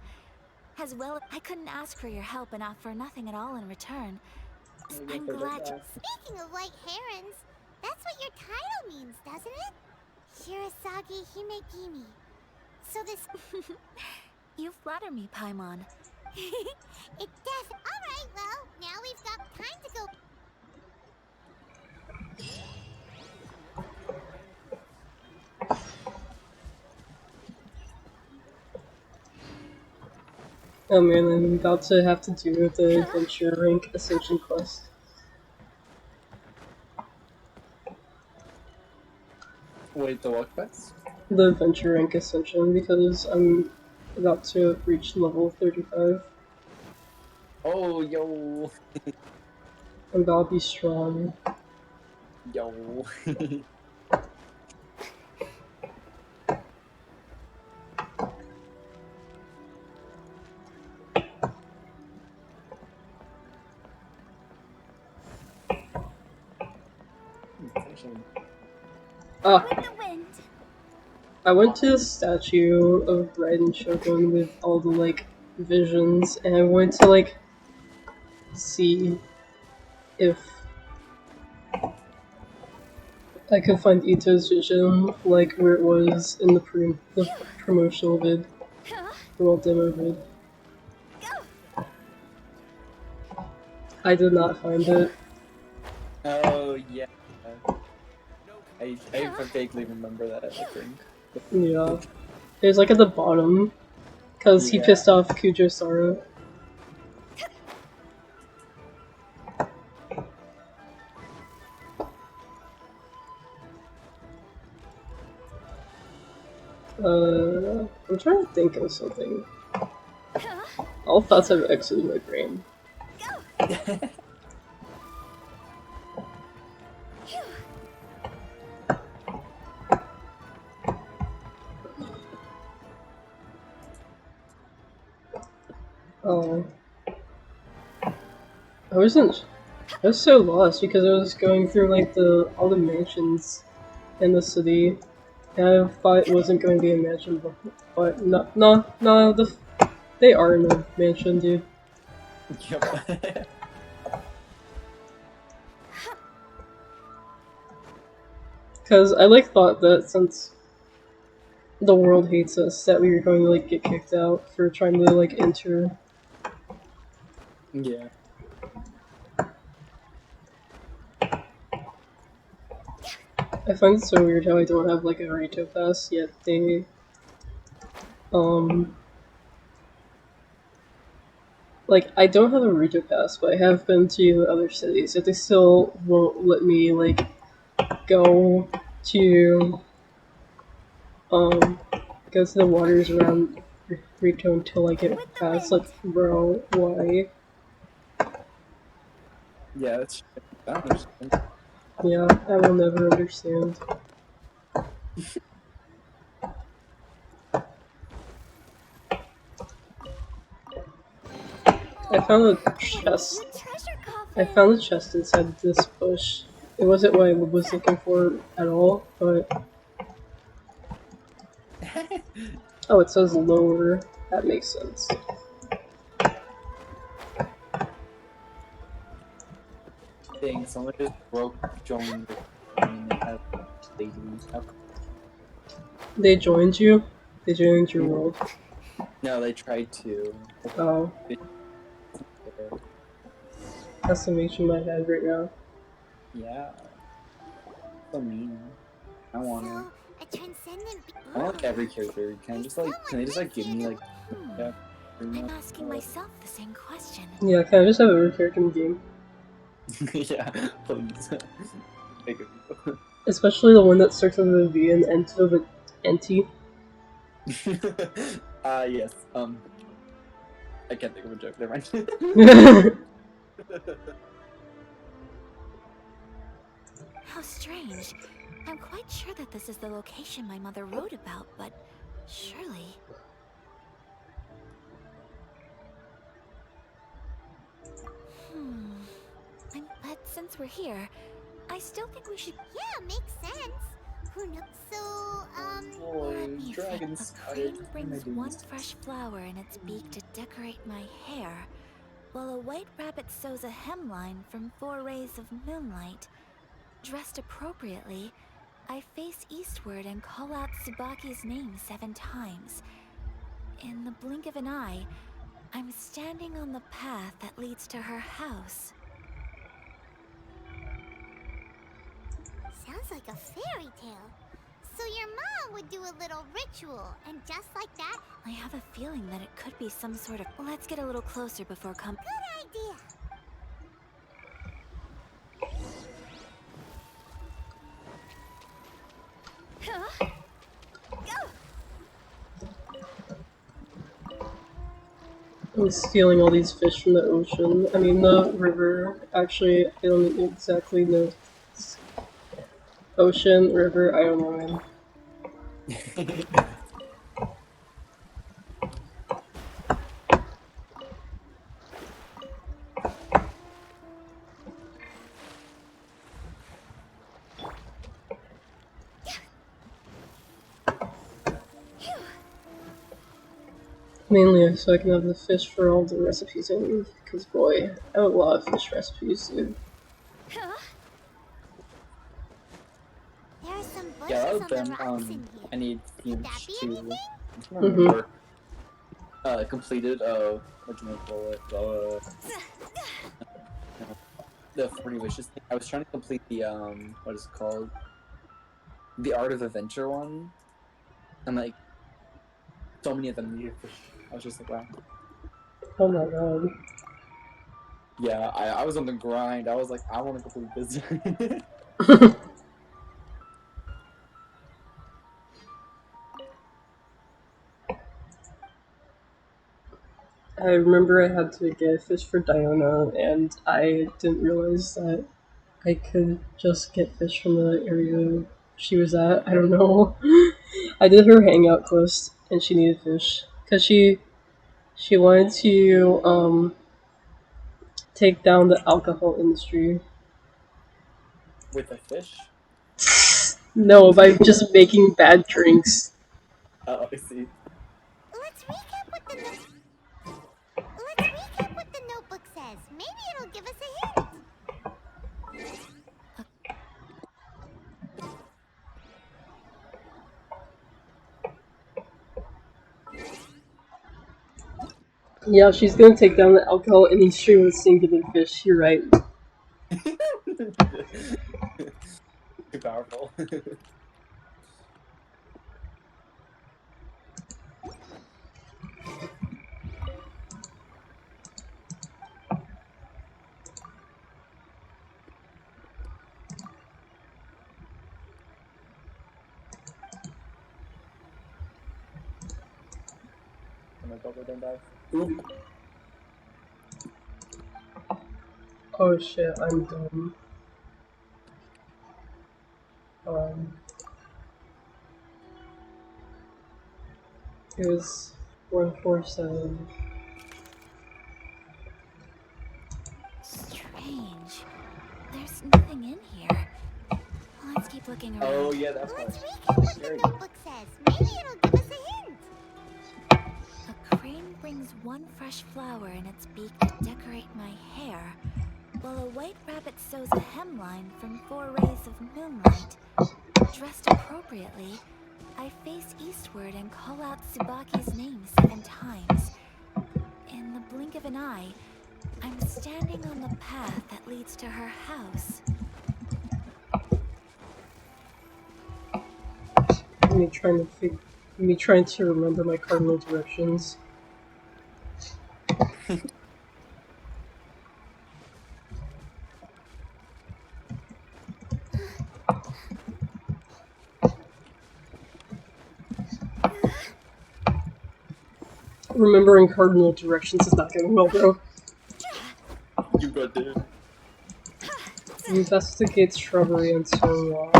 As well, I couldn't ask for your help and offer nothing at all in return. I'm glad you... Speaking of white herons, that's what your title means, doesn't it? Shirasagi Himegimi. So this... You flatter me, Paimon. It does. Alright, well, now we've got time to go... Oh man, I'm about to have to do the adventure rank ascension quest. Wait, the what quest? The adventure rank ascension because I'm about to reach level 35. Oh, yo. I'm about to be strong. Yo. I went to the statue of Raiden Shogun with all the like visions, and I went to like see if I could find Ito's vision, like where it was in the promotional vid, the demo vid. I did not find it. Oh, yeah. I vaguely remember that, I think. Yeah. It was like at the bottom, because he pissed off Kujo Sara. I'm trying to think of something. All thoughts have exited my brain. Oh. I was so lost because I was going through like all the mansions in the city, and I thought it wasn't going to be a mansion, but no, they are in a mansion, dude. Yep. Because I like thought that since the world hates us, that we were going to like get kicked out for trying to like enter. Yeah. I find it so weird how I don't have like a Rito pass yet. They like I don't have a Rito pass, but I have been to other cities. Yet they still won't let me like go to go to the waters around Rito until I get a pass. Like, bro, why? Yeah, that's. I don't understand. Yeah, I will never understand. I found a chest. I found a chest inside this bush. It wasn't what I was looking for at all, but oh, it says lower. That makes sense. Dang, someone just broke joined the and have lady. They joined you? They joined your world? No, they tried to. Oh. That's the image in my head right now. Yeah. So mean. I want So, it. a transcendent I want like every character. Can they just like give me like yeah, I'm asking myself the same question. Yeah, can I just have every character in the game? yeah, please. Make it people. Especially the one that starts with a V and ends with an NT. Yes. I can't think of a joke. Never mind. How strange. I'm quite sure that this is the location my mother wrote about, but surely... But since we're here, I still think we should... Yeah, makes sense. Who knows? So, Let me think. Dragons A crane brings one fresh flower in its beak to decorate my hair, while a white rabbit sews a hemline from 4 rays of moonlight. Dressed appropriately, I face eastward and call out Tsubaki's name 7 times. In the blink of an eye, I'm standing on the path that leads to her house. sounds like a fairy tale. So your mom would do a little ritual, and just like that... I have a feeling that it could be some sort of... Let's get a little closer before Good idea. I'm stealing all these fish from the ocean. I mean, the river. Actually, I don't exactly know. Ocean, river, I don't know, man. Mainly so I can have the fish for all the recipes I need, because boy, I have a lot of fish recipes, dude. There are some bushes Yeah, on the rocks in here. I need Could that be anything? remember. Completed. What do you call it? The 40 wishes thing. I was trying to complete the what is it called? The Art of Adventure one, and like so many of them needed fish. I was just like, wow. Oh my god. Yeah, I was on the grind. I was like, I want to complete this. I remember I had to get fish for Diona, and I didn't realize that I could just get fish from the area she was at. I don't know. I did her hangout quest, and she needed fish. Because she wanted to, take down the alcohol industry. With a fish? No, by just making bad drinks. Oh, I see. Let's recap what the notebook says. Maybe it'll give us a hint. Yeah, she's gonna take down the alcohol industry with singular fish. You're right. Too powerful. My bubble don't die. Oop. Oh shit, I'm dumb. Um, it was 147. Strange. There's nothing in here. Let's keep looking around. Oh yeah, that's why. Let's recap what the notebook says. Maybe it'll give us a hint. A crane brings one fresh flower in its beak to decorate my hair, while a white rabbit sews a hemline from 4 rays of moonlight. Dressed appropriately, I face eastward and call out Tsubaki's name 7 times. In the blink of an eye, I'm standing on the path that leads to her house. Me trying to remember my cardinal directions. Remembering cardinal directions is not going well, bro. You got it. Investigate shrubbery and Stonewall.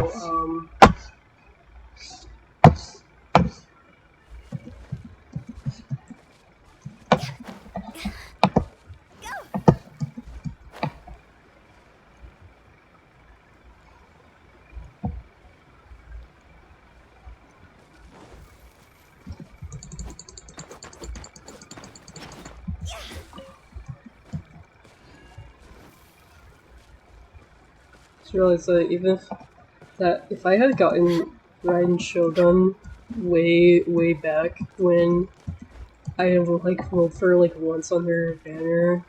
Just realized that if I had gotten Raiden Shogun way back when I like rolled for like once on her banner,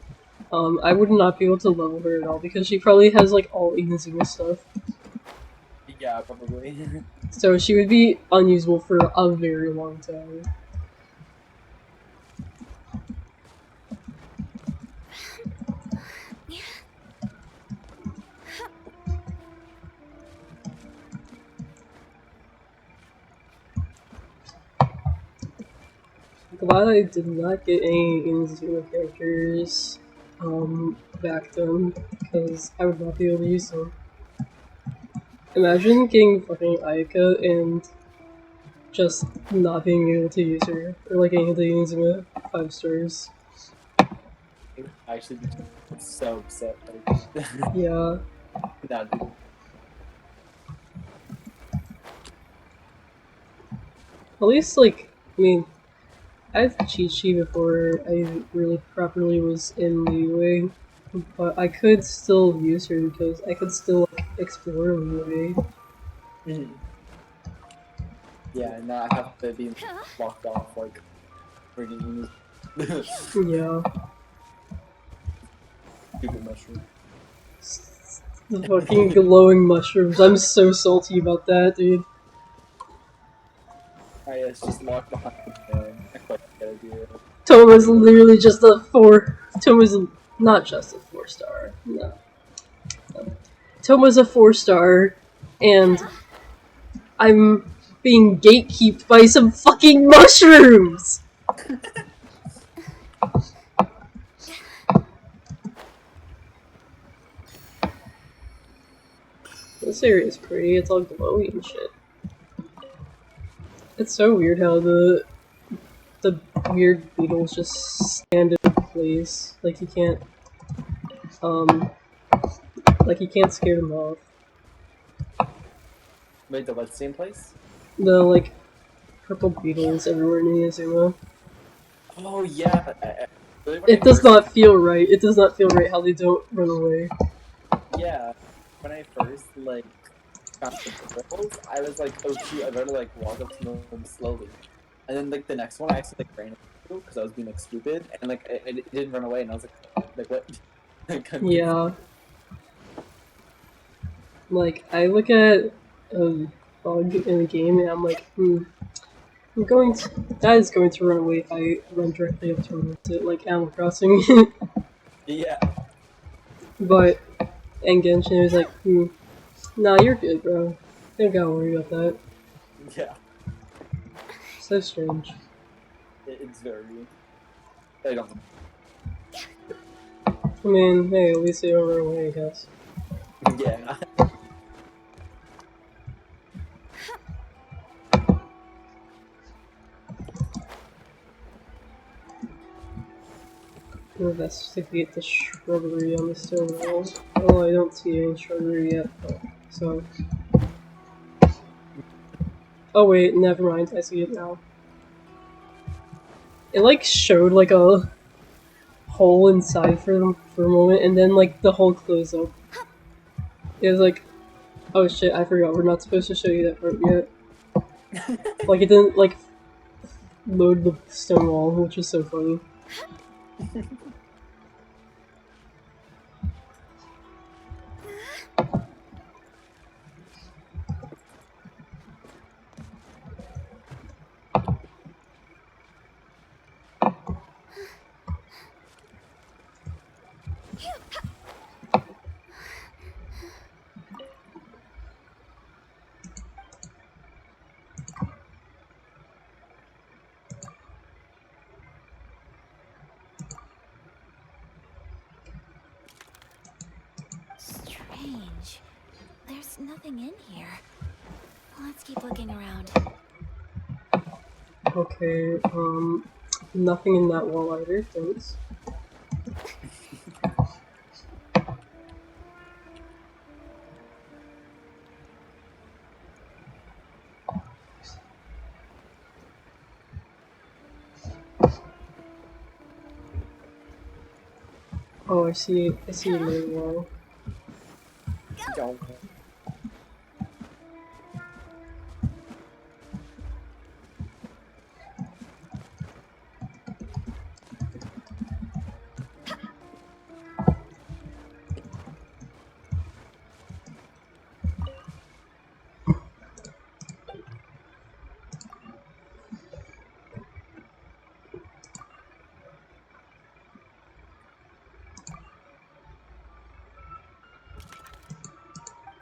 I would not be able to level her at all because she probably has like all Inazuma stuff. Yeah, probably. So she would be unusable for a very long time. Glad I did not get any Inazuma characters back then, because I would not be able to use them. Imagine getting fucking Ayaka and just not being able to use her, or like getting the Inazuma 5 stars. I actually be so upset. Like, Yeah. nah, dude. At least, like, I mean, I had Chi-Chi before I really properly was in Liyue, but I could still use her because I could still like, explore Liyue. Mm-hmm. Yeah, now I have to be locked off like freaking Yeah. stupid mushroom. The fucking glowing mushrooms. I'm so salty about that, dude. It's just locked behind I quite get it, dude. Toma's literally just a 4. Toma's not just a 4-star. No. Toma's a 4-star, and I'm being gatekeeped by some fucking mushrooms! This area is pretty, it's all glowy and shit. It's so weird how the weird beetles just stand in place. Like you can't scare them off. Wait, the let's same place? The like purple beetles everywhere in Inazuma. Oh yeah. It does not feel right. It does not feel right how they don't run away. Yeah. When I first like found the purples, I was like, oh shoot, I better like walk up to them slowly. And then like the next one, I actually like ran into because I was being like stupid, and like it didn't run away, and I was like what? Yeah. Like I look at a bug in the game, and I'm like, that is going to run away if I run directly up towards it, like Animal Crossing. Yeah. But and Genshin was like, nah, you're good, bro. You don't gotta worry about that. Yeah. So strange. It's very. I don't. I mean, hey, at least they don't run away, I guess. Yeah. Investigate the shrubbery on the stone wall. Oh, I don't see any shrubbery yet, though. So. Oh wait, never mind. I see it now. It like showed like a hole inside for a moment, and then like the hole closed up. It was like, oh shit, I forgot. We're not supposed to show you that part yet. Like it didn't like load the stone wall, which is so funny. Strange. There's nothing in here. Let's keep looking around. Okay, nothing in that wall either, thanks. Oh, I see a main wall. Go.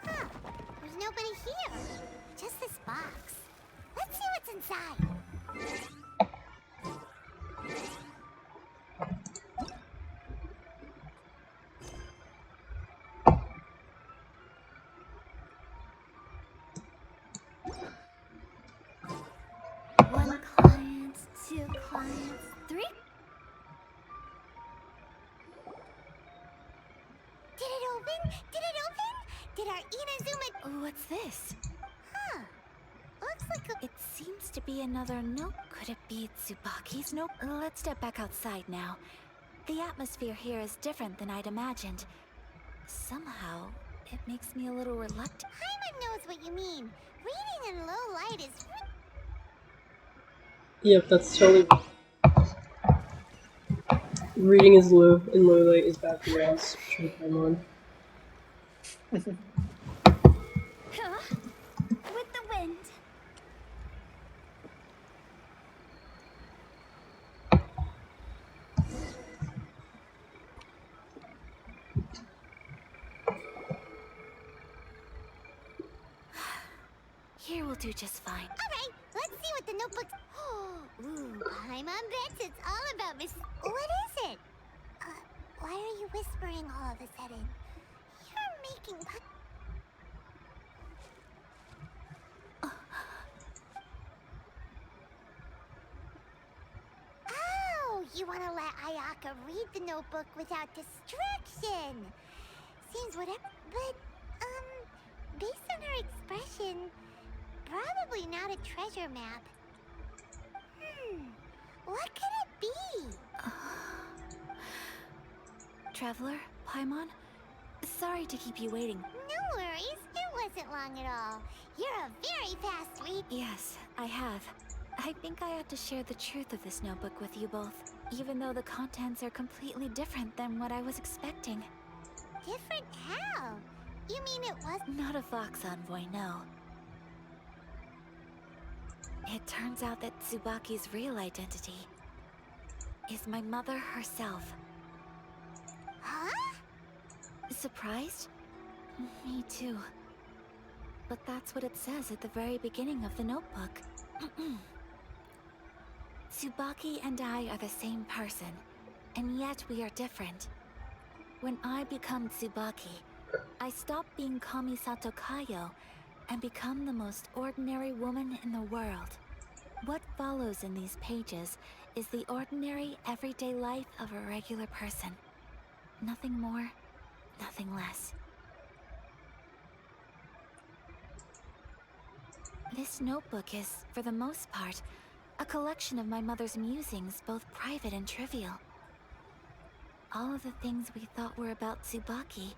Huh. There's nobody here. Just this box. Let's see what's inside. One client, two clients, three. Did it open? Did it open? Did our Inazuma... What's this? Huh. Looks like a... It seems to be another note. Could it be Tsubaki's note? Let's step back outside now. The atmosphere here is different than I'd imagined. Somehow, it makes me a little reluctant. Paimon knows what you mean. Reading in low light is... Yep, that's totally. Reading is low in low light is bad for your eyes. True Paimon. Huh? With the wind. Here will do just fine. Alright, let's see what the notebook's... Ooh, Paimon bets it's all about Miss... What is it? Why are you whispering all of a sudden? You're making... Oh, you want to let Ayaka read the notebook without distraction. Seems whatever... But, based on her expression, probably not a treasure map. What could it be? Traveler, Paimon? Sorry to keep you waiting. No worries, it wasn't long at all. You're a very fast read. Yes, I have. I think I have to share the truth of this notebook with you both, even though the contents are completely different than what I was expecting. Different how? You mean it was... Not a Fox Envoy, no. It turns out that Tsubaki's real identity is my mother herself. Huh? Surprised? Me too. But that's what it says at the very beginning of the notebook. Tsubaki and I are the same person, and yet we are different. When I become Tsubaki, I stop being Kamisato Kayo and become the most ordinary woman in the world. What follows in these pages is the ordinary, everyday life of a regular person. Nothing more, nothing less. This notebook is, for the most part, a collection of my mother's musings, both private and trivial. All of the things we thought were about Tsubaki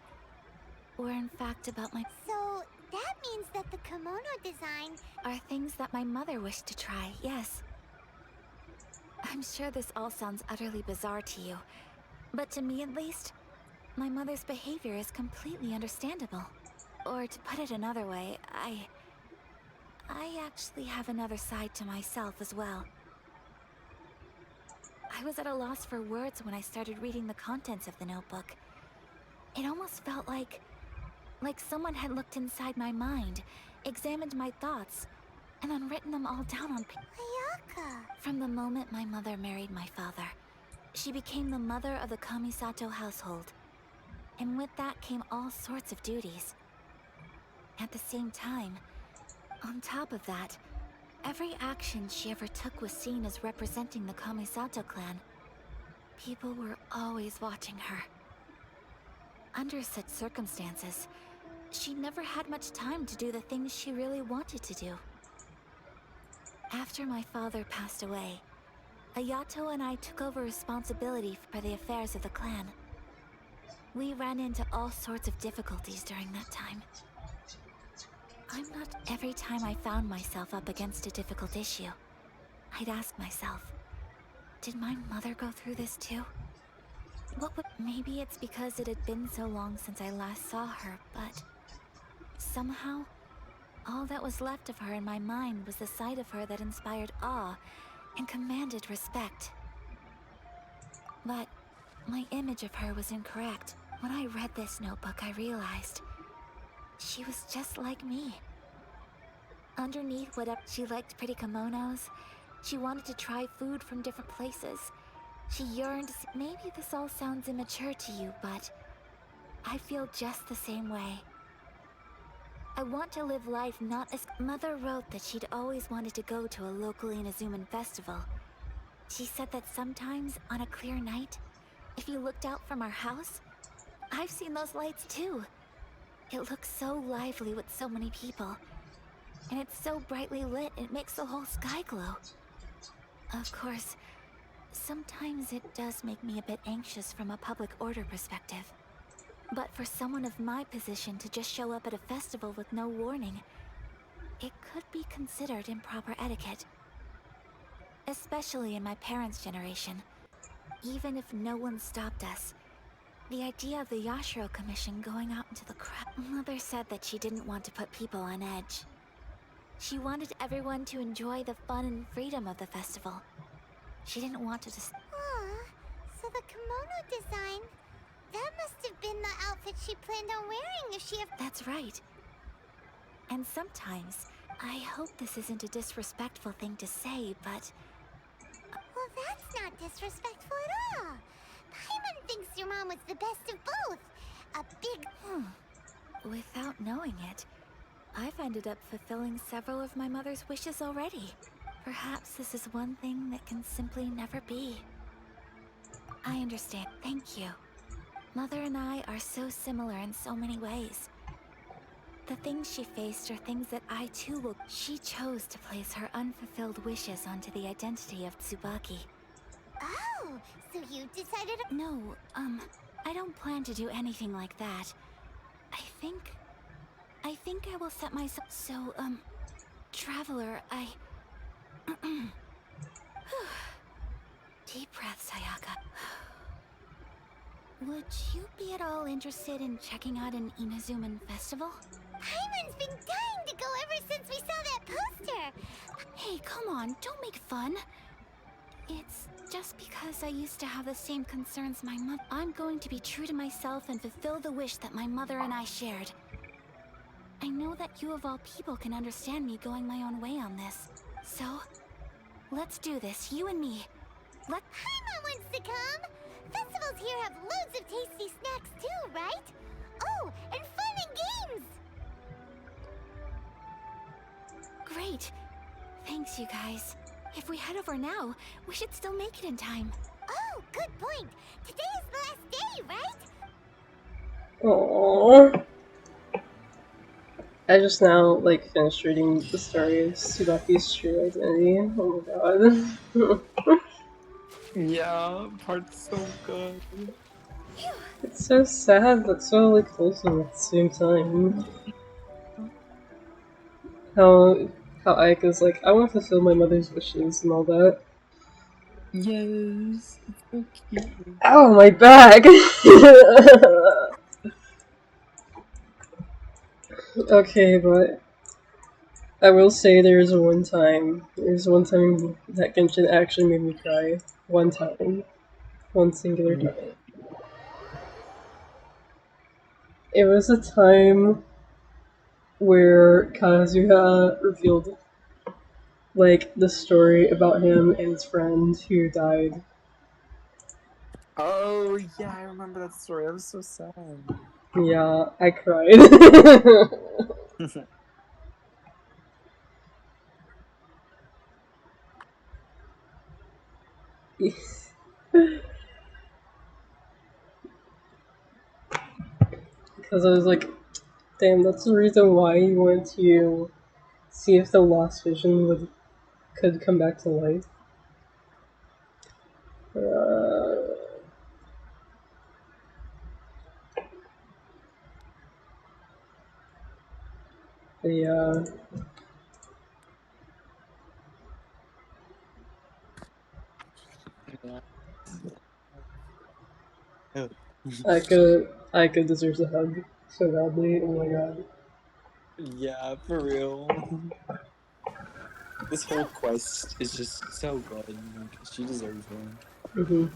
were in fact about my... So, that means that the kimono design... are things that my mother wished to try, yes. I'm sure this all sounds utterly bizarre to you, but to me at least, my mother's behavior is completely understandable. Or to put it another way, I actually have another side to myself as well. I was at a loss for words when I started reading the contents of the notebook. It almost felt like someone had looked inside my mind, examined my thoughts, and then written them all down on paper. Ayaka! From the moment my mother married my father, she became the mother of the Kamisato household. And with that came all sorts of duties. At the same time, on top of that, every action she ever took was seen as representing the Kamisato clan. People were always watching her. Under such circumstances, she never had much time to do the things she really wanted to do. After my father passed away, Ayato and I took over responsibility for the affairs of the clan. We ran into all sorts of difficulties during that time. Every time I found myself up against a difficult issue, I'd ask myself, did my mother go through this too? Maybe it's because it had been so long since I last saw her, but somehow, all that was left of her in my mind was the side of her that inspired awe and commanded respect. But my image of her was incorrect. When I read this notebook, I realized she was just like me. Underneath whatever, she liked pretty kimonos. She wanted to try food from different places. She yearned to see. Maybe this all sounds immature to you, but I feel just the same way. I want to live life not as... Mother wrote that she'd always wanted to go to a local Inazuman festival. She said that sometimes, on a clear night, if you looked out from our house, I've seen those lights too. It looks so lively with so many people. And it's so brightly lit, it makes the whole sky glow. Of course, sometimes it does make me a bit anxious from a public order perspective. But for someone of my position to just show up at a festival with no warning, it could be considered improper etiquette. Especially in my parents' generation. Even if no one stopped us, the idea of the Yashiro Commission going out into the crowd... Mother said that she didn't want to put people on edge. She wanted everyone to enjoy the fun and freedom of the festival. She didn't want to So the kimono design, that must have been the outfit she planned on wearing if she had... That's right. And sometimes, I hope this isn't a disrespectful thing to say, but... Well, that's not disrespectful at all. Paimon thinks your mom was the best of both. A big... Without knowing it, I've ended up fulfilling several of my mother's wishes already. Perhaps this is one thing that can simply never be. I understand. Thank you. Mother and I are so similar in so many ways. The things she faced are things that I too will... She chose to place her unfulfilled wishes onto the identity of Tsubaki. Oh, so you decided to... No, I don't plan to do anything like that. I think I will set myself... So, Traveler, Deep breaths, Sayaka. Would you be at all interested in checking out an Inazuman festival? Paimon's been dying to go ever since we saw that poster. Hey, come on, don't make fun. It's just because I used to have the same concerns my mother. I'm going to be true to myself and fulfill the wish that my mother and I shared. I know that you of all people can understand me going my own way on this. So, let's do this, you and me. Paimon wants to come. Festivals here have loads of tasty snacks too, right? Oh, and fun and games. Great. Thanks, you guys. If we head over now, we should still make it in time. Oh, good point. Today is the last day, right? Aww. I just now, like, finished reading the story of Tsubaki's true identity. Oh my god. Yeah, part's so good. It's so sad, but so, like, wholesome at the same time. How Ike is like, I want to fulfill my mother's wishes and all that. Yes, it's so cute. Ow, my back! Okay, but I will say there's one time that Genshin actually made me cry. One time. One singular time. It was a time where Kazuha revealed, like, the story about him and his friend who died. Oh, yeah, I remember that story. That was so sad. Yeah, I cried. Because I was like, damn, that's the reason why you wanted to see if the lost vision could come back to life. Yeah. Yeah. Aika deserves a hug so badly. Oh my god. Yeah, for real. This whole quest is just so good. Like, she deserves it. Mm-hmm.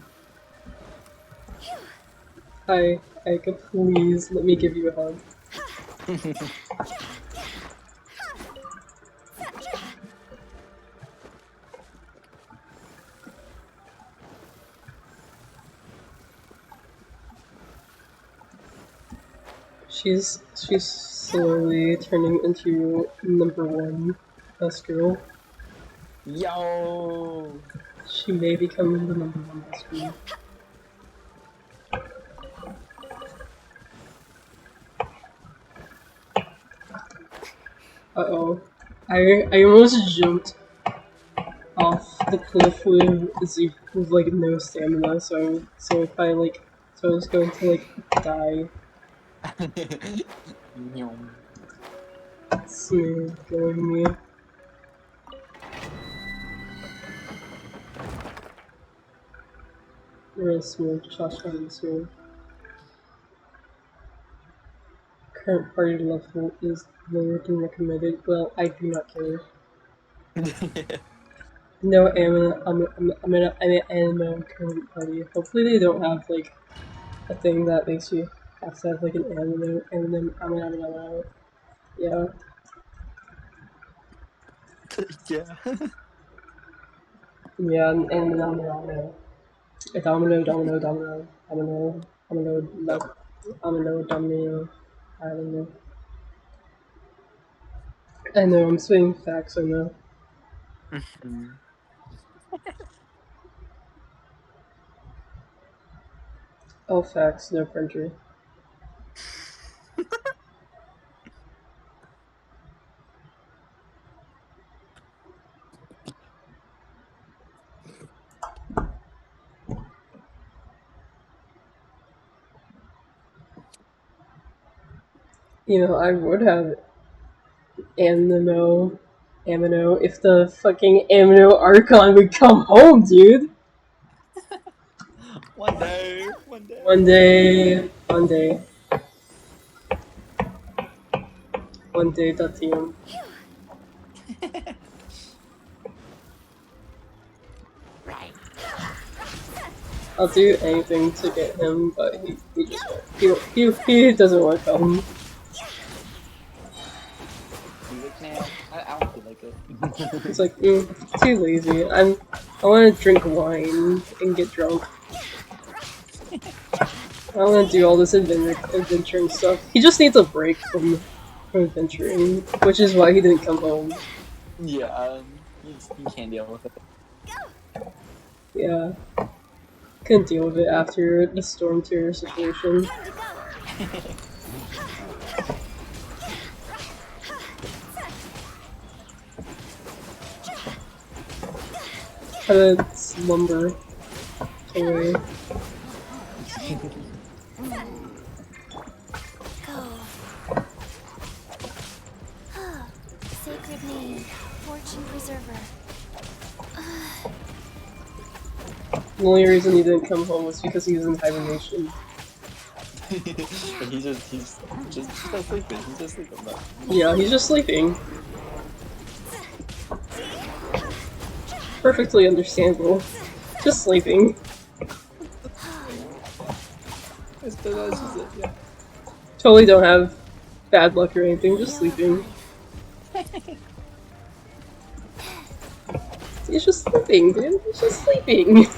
Hi, Aika, please let me give you a hug. She's slowly turning into #1 best girl. Yo! She may become the #1 best girl. Uh-oh. I almost jumped off the cliff with like no stamina, so if I like so I was going to like die. Yum. Smooth going me. Real smooth, Josh Allen smooth. Current party level is lower than recommended. Well, I do not care. No I'm an anime current party. Hopefully they don't have like a thing that makes you have to have like an anime. Yeah. Yeah. Yeah, and domino. Domino. I don't know. I know, I'm spitting facts, I know. All facts, no printer. You know, I would have Amino if the fucking Amino Archon would come home, dude! One day. One day. one day. TM. I'll do anything to get him, but he just won't. He doesn't want to come. He's like, nah, I don't feel like it. He's like, too lazy. I want to drink wine and get drunk. I want to do all this adventuring stuff. He just needs a break from adventuring, which is why he didn't come home. Yeah, he can't deal with it. Yeah. Couldn't deal with it after the storm terror situation. Had to slumber away. Sacred name, fortune preserver. The only reason he didn't come home was because he was in hibernation. he's just sleeping. He's just sleeping, though. Yeah, he's just sleeping. Perfectly understandable. Just sleeping. That's just it, yeah. Totally don't have bad luck or anything, just sleeping. He's just sleeping, dude. He's just sleeping.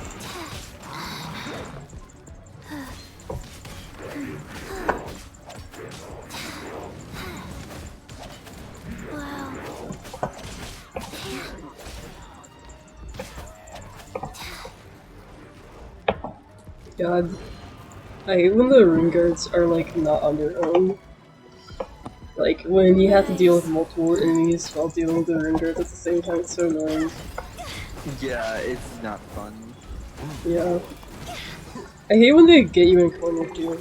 God. I hate when the rune guards are like not on their own. Like when you have to deal with multiple enemies while dealing with the rune guards at the same time, it's so annoying. Yeah, it's not fun. Yeah. I hate when they get you in corner too.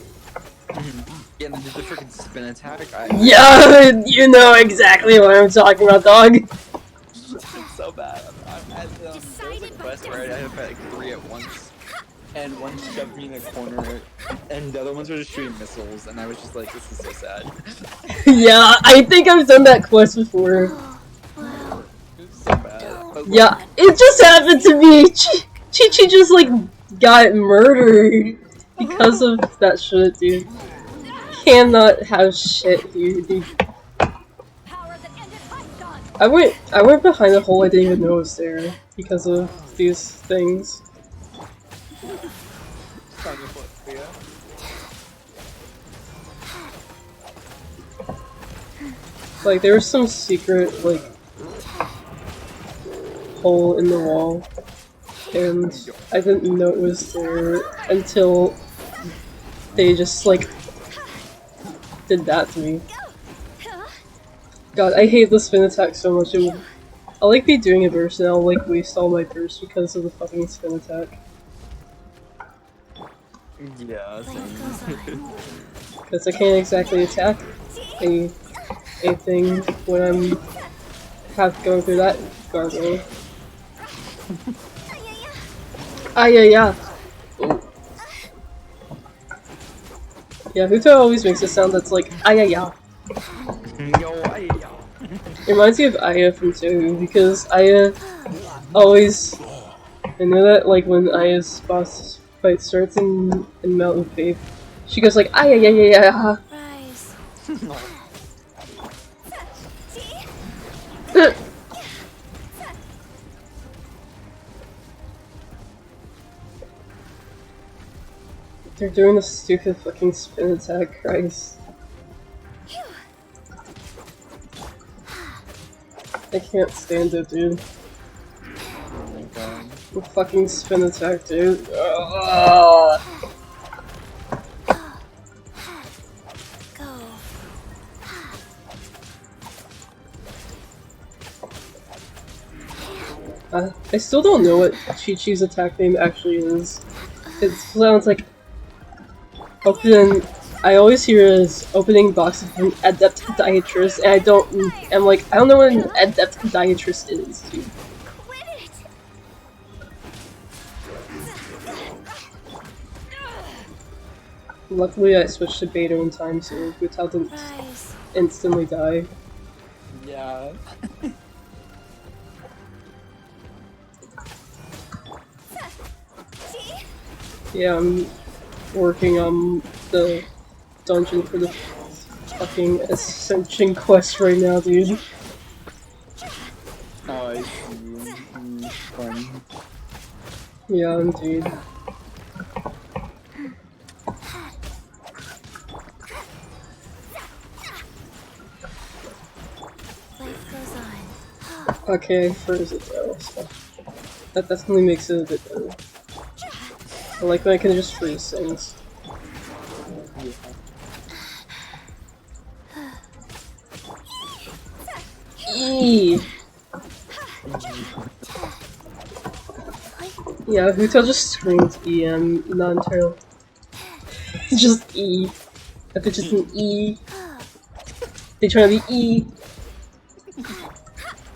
Yeah, and then just the freaking spin attack. Yeah, you know exactly what I'm talking about, dog. It's so bad. I'm at there was a quest where I had to fight like 3 at once. And one shoved me in a corner, and the other ones were just shooting missiles, and I was just like, this is so sad. Yeah, I think I've done that quest before. It was so bad. But, Yeah, it just happened to me! Chi just like got murdered because of that shit, dude. Cannot have shit here, dude. I went behind a hole I didn't even know was there because of these things. Like there was some secret like hole in the wall, and I didn't know it was there until they just like did that to me. God, I hate the spin attack so much. I'll like be doing a burst and I'll like waste all my burst because of the fucking spin attack. Yeah, Because I can't exactly attack anything when I'm going through that gargoyle. Ah yeah. Yeah, Huto always makes a sound that's like ah yeah. It reminds me of Aya from Tohu because Aya always. I know that like when Aya's boss fight starts in Mountain Faith, she goes like ah yeah. They're doing a stupid fucking spin attack, Christ. I can't stand it, dude. Oh my god. The fucking spin attack, dude. Ugh. I still don't know what Chi-Chi's attack name actually is. It sounds like open. I always hear it as opening box of an adept podiatrist, and I don't know what an adept podiatrist is, dude. Luckily, I switched to beta in time, so Gutal didn't instantly die. Yeah. Yeah, I'm working on the dungeon for the fucking Ascension quest right now, dude. Oh, I see. Fun. Yeah, indeed. Life goes on. Okay, I froze it though, so that definitely makes it a bit better. I like when I can just freeze things. Yeah. E. Yeah, Huta just screams E. I'm not entirely. Just E. If it's just an E. They trying to be E.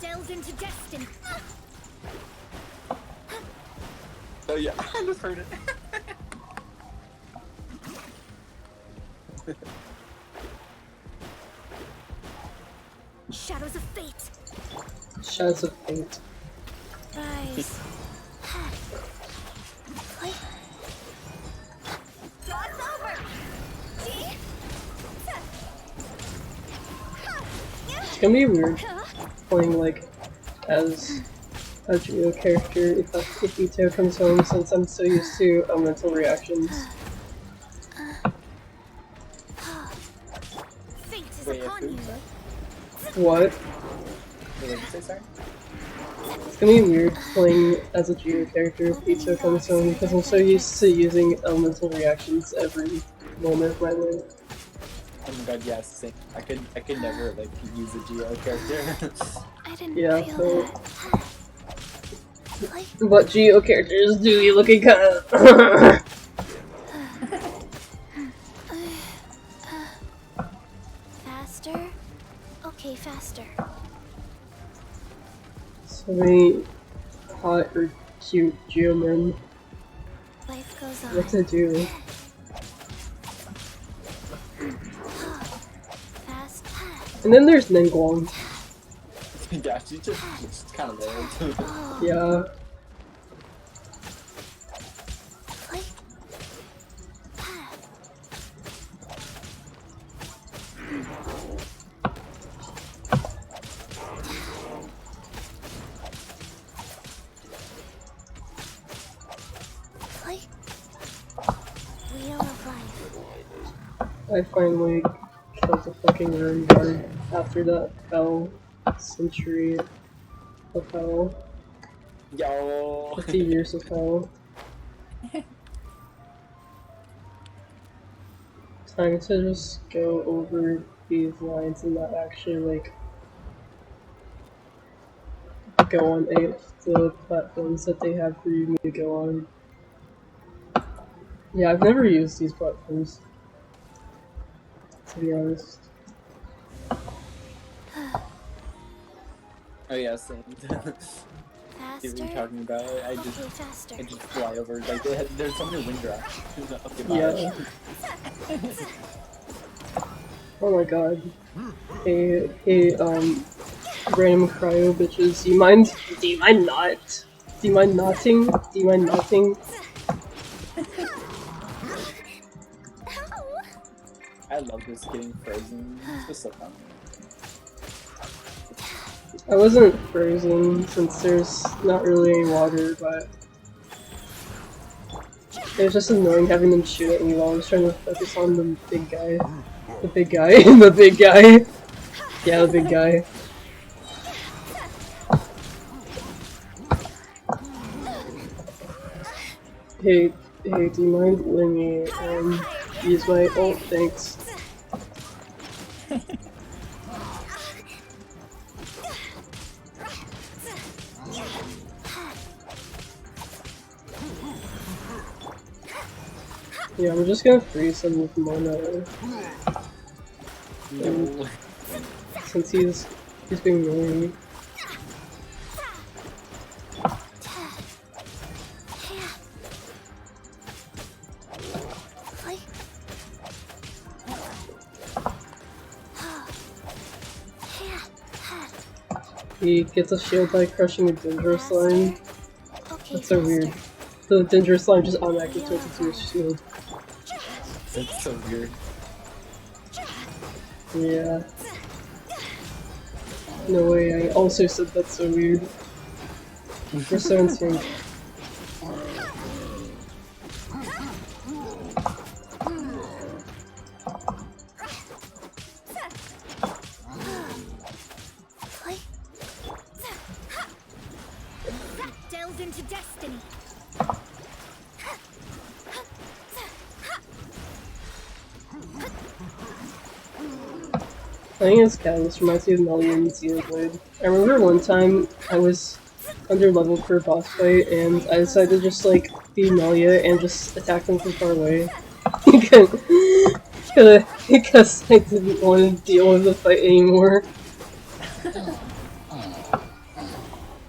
Delve into destiny. Oh yeah, I just heard it. Shadows of fate. Shadows of Fate. Rise. God's over. See? It's gonna be weird playing like as a Geo character if Ito comes home since I'm so used to elemental reactions. Fate is Wait, upon who? you. What? Wait, what did you say, sorry? It's gonna be weird playing as a Geo character if Ito comes home because I'm so used to using elemental reactions every moment of my life. Oh my god, yes, same. I could never like use a Geo character. I didn't Yeah, feel so that. what Geo characters do you looking kinda Faster? Okay, faster. so many hot or cute Geomen. Life goes on. What to do? Fast. And then there's Ningguang. Yeah, she's just kind of there. Yeah. Wheel of life. I finally killed the fucking rune guard after that hell century of hell. Yo. 50 years of hell. Time to just go over these lines and not actually like go on any of the platforms that they have for you to go on. Yeah, I've never used these platforms, to be honest. Oh yeah, same. See what Faster. you're talking about. I Okay, just faster. fly over. Like there's so many wind directions. Okay, bye. Yeah. Oh my god. Hey, random cryo bitches, do you mind not? Do you mind knotting? Do you mind knotting? I love this getting frozen. It's just so fun. I wasn't frozen since there's not really any water, but it was just annoying having them shoot at me while I was trying to focus on the big guy. The big guy. The big guy. Yeah, the big guy. Hey, do you mind letting me use my ult? Thanks. Yeah, I'm just gonna freeze him with Mona. No. Since he's being annoying. He gets a shield by crushing a Dendro slime. Okay, That's so faster. weird. The Dendro slime just automatically turns into a shield. That's so weird. Yeah. No way, I also said that's so weird. We're so in sync. Delve into destiny. Playing as Catalyst reminds me of Melly and Xenoblade. I remember one time I was under leveled for a boss fight and I decided to just like be Melia and just attack them from far away. Because I didn't want to deal with the fight anymore.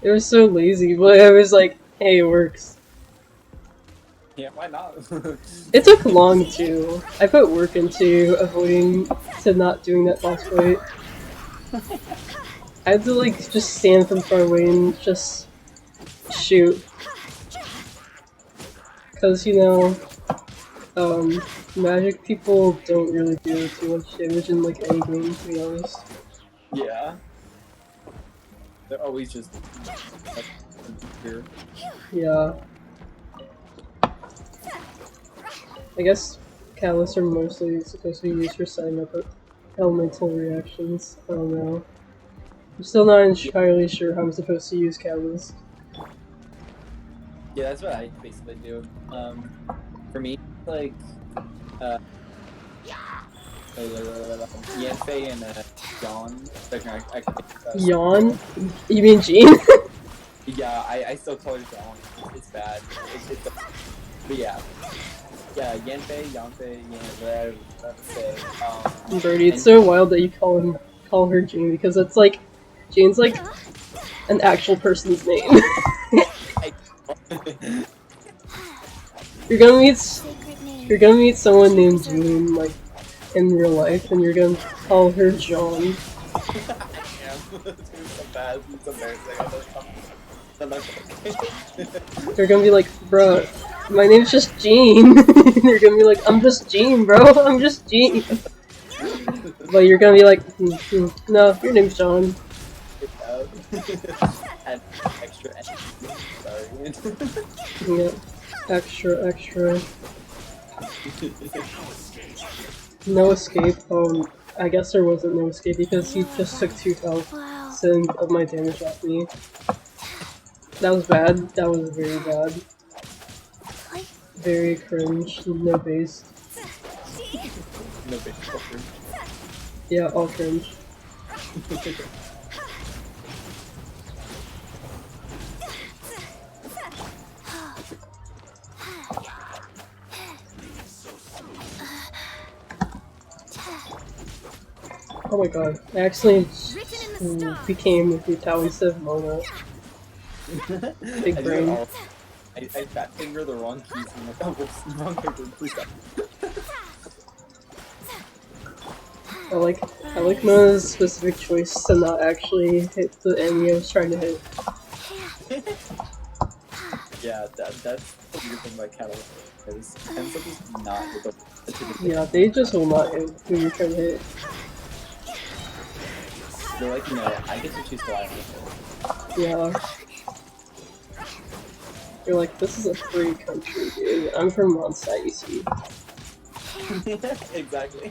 It was so lazy, but I was like, hey, it works. Yeah, why not? It took long too. I put work into avoiding to not doing that boss fight. I had to like just stand from far away and just shoot. Cause you know, magic people don't really do too much damage in like any game, to be honest. Yeah. They're always just here. Yeah. I guess catalysts are mostly supposed to be used for setting up elemental reactions. I don't know. I'm still not entirely sure how I'm supposed to use catalysts. Yeah, that's what I basically do. For me, like, Yanfei and Dawn. I can Yawn? You mean Jean? Yeah, I still call her Dawn. It's bad. It's but yeah. Yeah, Yanfei, whatever you say. Birdie, it's so wild that you call her Jean because it's like Jean's like an actual person's name. You're gonna meet someone named Jean like in real life, and you're gonna call her John. I am. It's so bad. It's embarrassing. They're gonna be like, bruh, my name's just Jean. You're gonna be like, I'm just Jean, bro. I'm just Jean. But you're gonna be like, no, your name's John. And extra sorry. Yeah, extra. No escape. I guess there wasn't no escape because he just took 2,000 of my damage off me. That was bad. That was very bad. Very cringe. No base. No big fucker. Yeah, all cringe. Oh my god, I actually became Rutao instead of Mona. Big brain. I fat finger the wrong keys and like, oh, whoops, wrong character, please stop. I like Mona's specific choice to not actually hit the enemy I was trying to hit. Yeah, that's the weird thing about Catalyst. Because ends up just not hit the Yeah, they just will not hit who you're trying to hit. They're like, no, I get to choose who I want to hit. Yeah. You're like, this is a free country, dude. I'm from Mondstadt, you see. Exactly.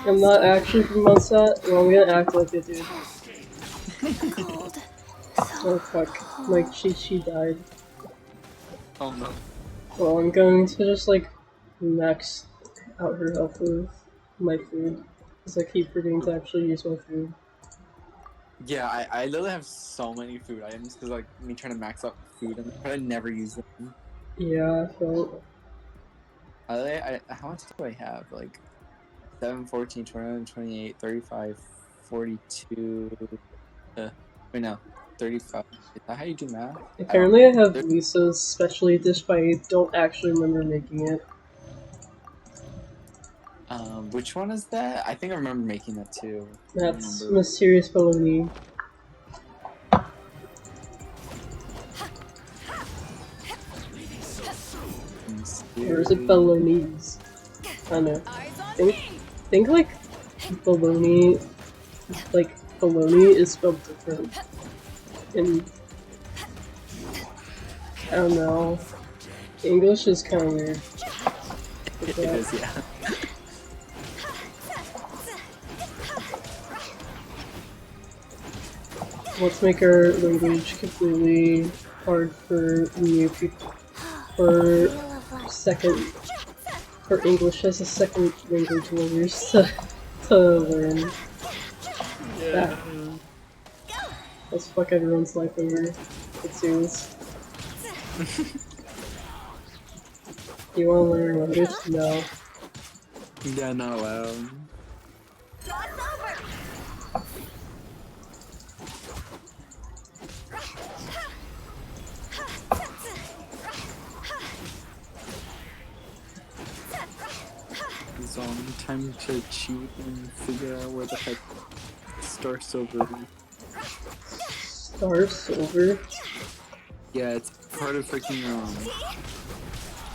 I'm not actually from Mondstadt. Well, I'm gonna act like it, dude. Oh fuck. Like, she died. Oh no. Well, I'm going to just, like, max out her health with my food. Because I keep forgetting to actually use my food. Yeah, I literally have so many food items because like me trying to max out food and but I never use them. Yeah, I felt... How much do I have? Like 7, 14, 21, 28, 35, 42. Wait, no, 35. Is that how you do math? Apparently I have Lisa's specialty dish, but I don't actually remember making it. Which one is that? I think I remember making that too. That's Mysterious Baloney. Or is it Baloney's? I don't know. Think like baloney, like baloney is spelled different. And I don't know. English is kind of weird. It is, yeah. Let's make our language completely hard for new people. For English as a second language learners to learn. Yeah. Let's fuck everyone's life over. Let's do this. You wanna learn language? No. Yeah, not allowed. It's time to cheat and figure out where the heck Star Silver is. Star Silver? Yeah, it's part of freaking,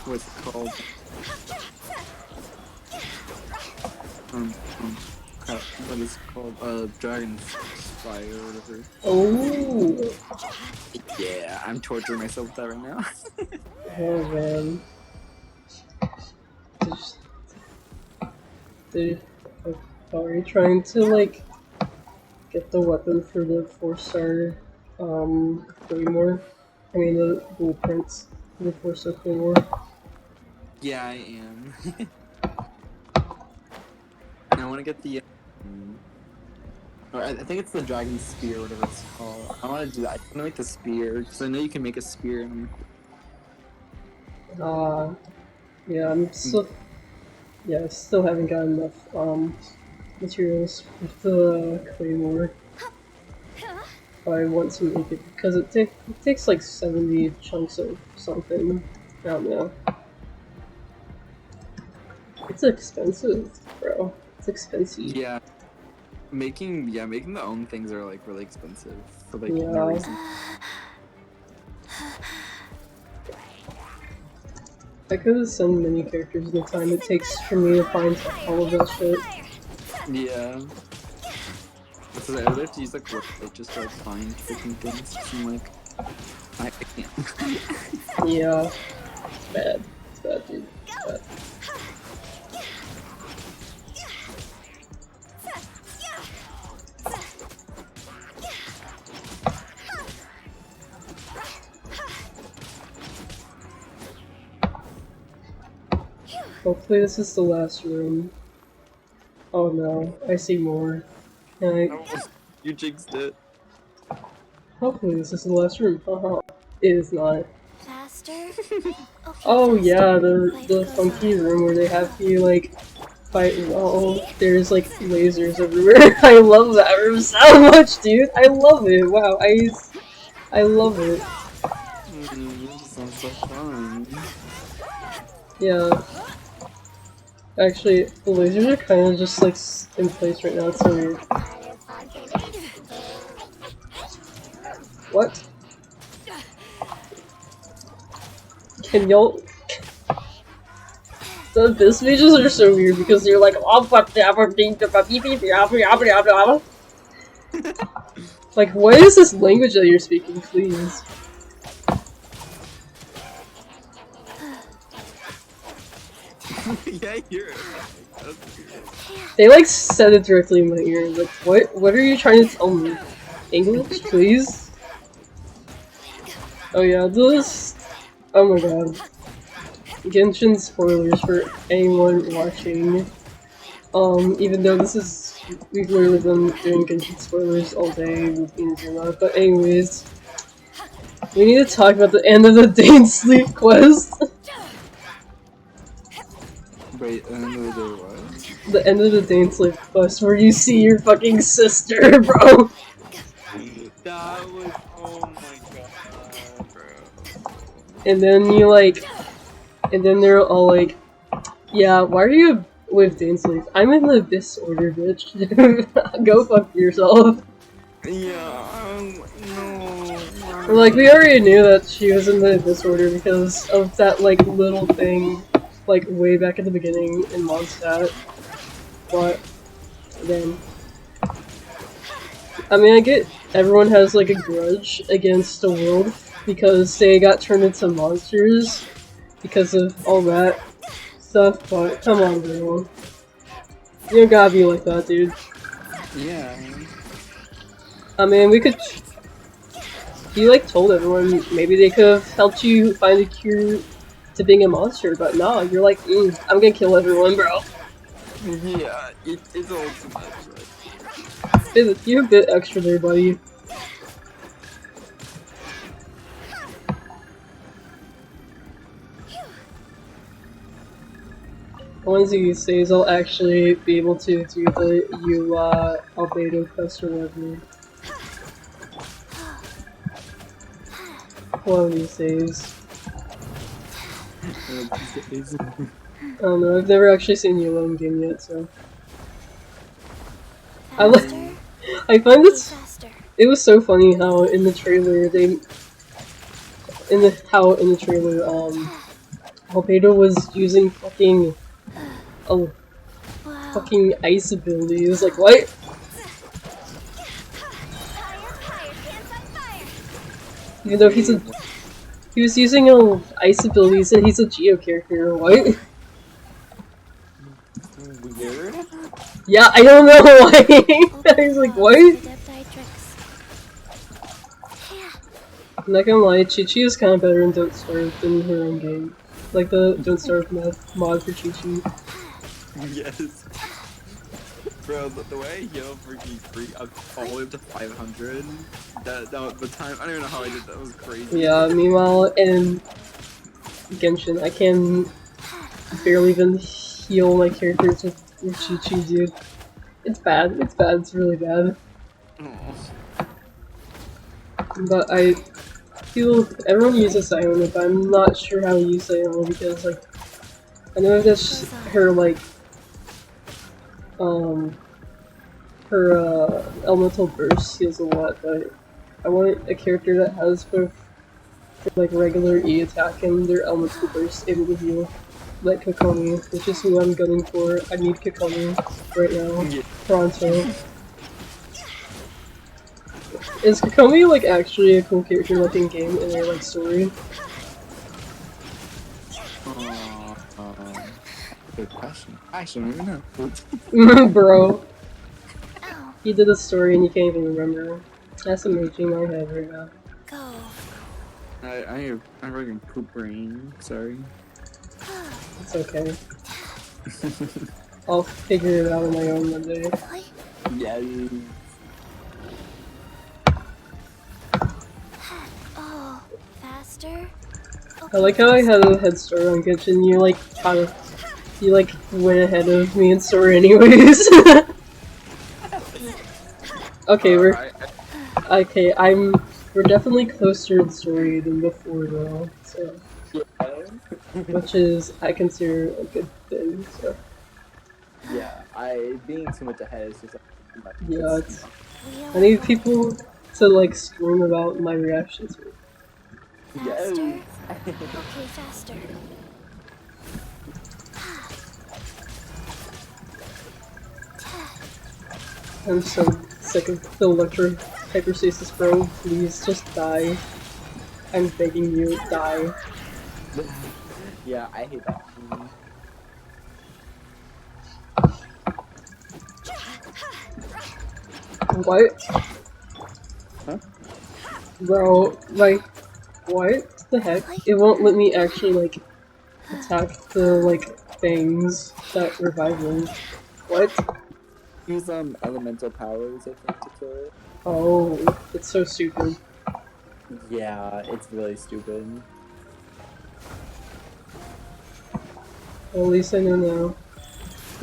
what's it called? Crap, what is it called? Dragon's Spy or whatever. Oh! Yeah, I'm torturing myself with that right now. Oh man. Dude, are you trying to, like, get the weapon for the 4-star, Claymore? I mean, the blueprints for the 4-star Claymore? Yeah, I am. I want to get the, I think it's the Dragon Spear, whatever it's called. I want to do that. I want to make the spear, because I know you can make a spear. Yeah, I still haven't got enough, materials for the Claymore. I want to make it, because it takes like 70 chunks of something. I don't know. It's expensive, bro. It's expensive. Yeah. Making the own things are like really expensive for like no reason. I could send many characters the time it takes for me to find all of that shit. Yeah. Because I would have to use like workflow just to like find freaking things. I'm like, I can't. Yeah. It's bad. It's bad, dude. It's bad. Hopefully this is the last room. Oh no, I see more. You jinxed it. Hopefully this is the last room. Haha. It is not. Faster? Okay, Oh faster. yeah, Life the goes funky on. room where they have you like fight while there's like lasers everywhere. I love that room so much, dude. I love it. Wow, I love it. It just sounds so fun. Yeah. Actually, the lasers are kind of just like in place right now. It's so weird. What? Can y'all? The abyss mages are so weird because they're like like, what is this language that you're speaking, please? Yeah, I hear it. They like said it directly in my ear. Like, what are you trying to tell me? English, please? Oh yeah, this. Oh my god. Genshin spoilers for anyone watching. Even though we've literally been doing Genshin spoilers all day with Inazuma, but anyways, we need to talk about the end of the Dane Sleep quest. Wait, end of the what? The end of the Dane Sleep quest where you see your fucking sister, bro. That was, oh my god, bro. And then you like, and then they're all like, yeah, why with Dane's Leaf. I'm in the disorder, bitch. Go fuck yourself. Yeah, no. Like, we already knew that she was in the disorder because of that, like, little thing, like, way back at the beginning in Mondstadt. But, then... I mean, I get everyone has, like, a grudge against the world because they got turned into monsters because of all that stuff, but come on, girl. You don't gotta be like that, dude. Yeah. I mean, we could... You, like, told everyone maybe they could have helped you find a cure to being a monster, but no, you're like, I'm gonna kill everyone, bro. Yeah, it's all too much. Like. You're a bit extra there, buddy. One of these days I'll actually be able to do the albedo quest or whatever. One of these days. I don't know, I've never actually seen you alone game yet, so. I find this. It was so funny how in the trailer albedo was using fucking fucking ice abilities. Like what? Even though he was using ice abilities and he's a Geo character. What? Weird. Yeah, I don't know why. I was like, what? I'm not gonna lie, Chi-Chi is kind of better in Don't Starve than her own game. Like the Don't Starve mod for Chi-Chi. Yes. Bro, the way I healed freaking free up all the way up to 500, that the time, I don't even know how I did that, was crazy. Yeah, meanwhile, in Genshin, I can barely even heal my characters with Chi-Chi, dude. It's bad, it's really bad. Aww. But I feel everyone uses Iono, but I'm not sure how to use Iono because, like, I know that's her, like, her elemental burst heals a lot, but I want a character that has both like regular E attack and their elemental burst able to heal, like Kokomi, which is who I'm gunning for. I need Kokomi right now. Pronto. Is Kokomi like actually a cool character like in game in their like story? Good question. I actually don't even know. Bro. You did a story and you can't even remember. That's amazing my head right now. Go. I'm fucking poop brain, sorry. It's okay. I'll figure it out on my own one day. Yeah. Oh, faster? I like how I had a head start on Genshin, you like you like went ahead of me in story anyways. Okay, we're definitely closer in story than before though, so which is I consider a good thing, so. Yeah, being too much ahead is just like yeah, I need people to like scream about my reactions. Faster? Okay, faster. I'm so sick of the electro hyperstasis, bro. Please just die. I'm begging you, die. Yeah, I hate that. What? Huh? Bro, like, what the heck? It won't let me actually, like, attack the, like, things that revive me. What? Use elemental powers, I think, to kill it. Oh, it's so stupid. Yeah, it's really stupid. Well, at least I know now.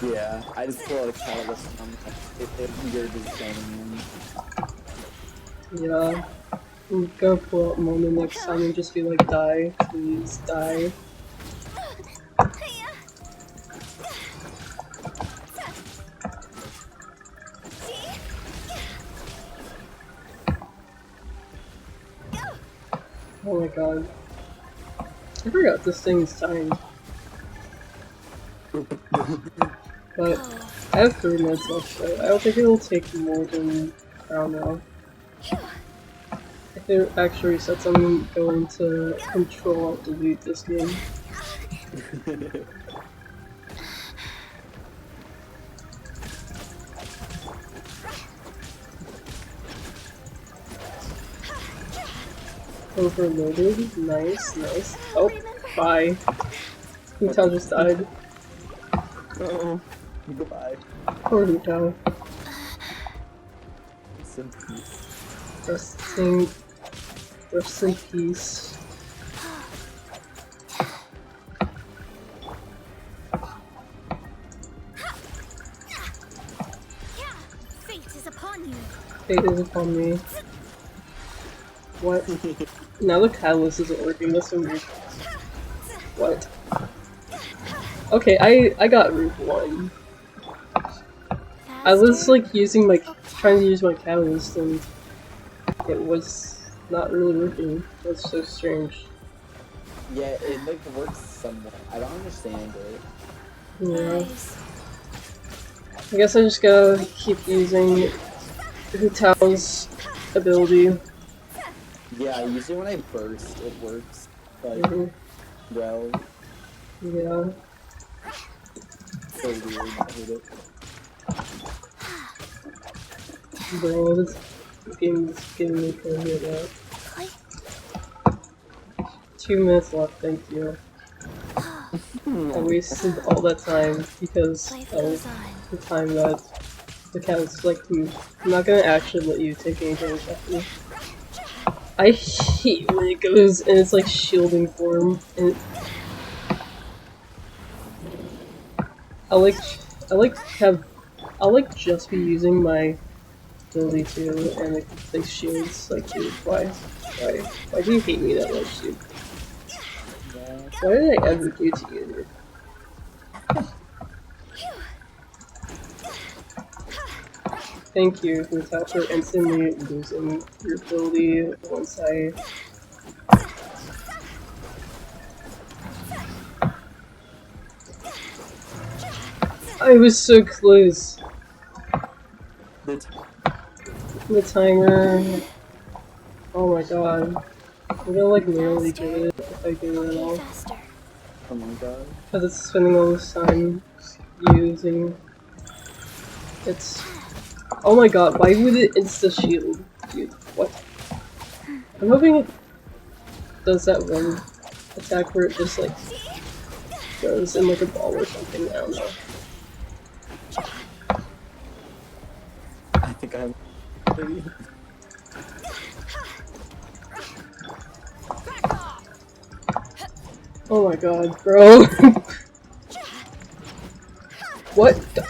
Yeah, I just pull out a catalyst and you're just standing in. Yeah. I'm gonna pull out Mona next time and just be like, die, please, die. Oh my god. I forgot this thing's timed. But I have 3 minutes left, so I don't think it'll take more than, I don't know. If it actually resets, I'm going to control delete this game. Overloaded. Nice, nice. Oh, bye. Hutao just died. Oh, goodbye. Poor Hutao. Rest in peace. Rest in peace. Fate is upon you. Fate is upon me. What? Now the catalyst isn't working, that's so weird. What? Okay, I got Route 1. I was like using my, trying to use my catalyst and it was not really working. That's so strange. Yeah, it like works somewhat. I don't understand it. Yeah. I guess I just gotta keep using Hutao's ability. Yeah, usually when I burst, it works. Like, well. Yeah. So weird, I hate it. Bro, this game is giving me crazy about. 2 minutes left, thank you. I wasted all that time because of the time that the cat was like, I'm not gonna actually let you take any damage after me. I hate when it goes and it's like shielding form and I like just be using my ability too and it like shields like dude, why do you hate me that much, dude? What did I ever do to you, dude? Thank you, Hutao, for instantly losing your ability once I was so close. The timer. Oh my god. I'm gonna like nearly get it if I get it at all. Oh my god. Because it's spending all this time using. It's. Oh my god, why would it insta shield? Dude, what? I'm hoping it does that one attack where it just like goes in like a ball or something, I don't know. I think I'm. Oh my god, bro. What the?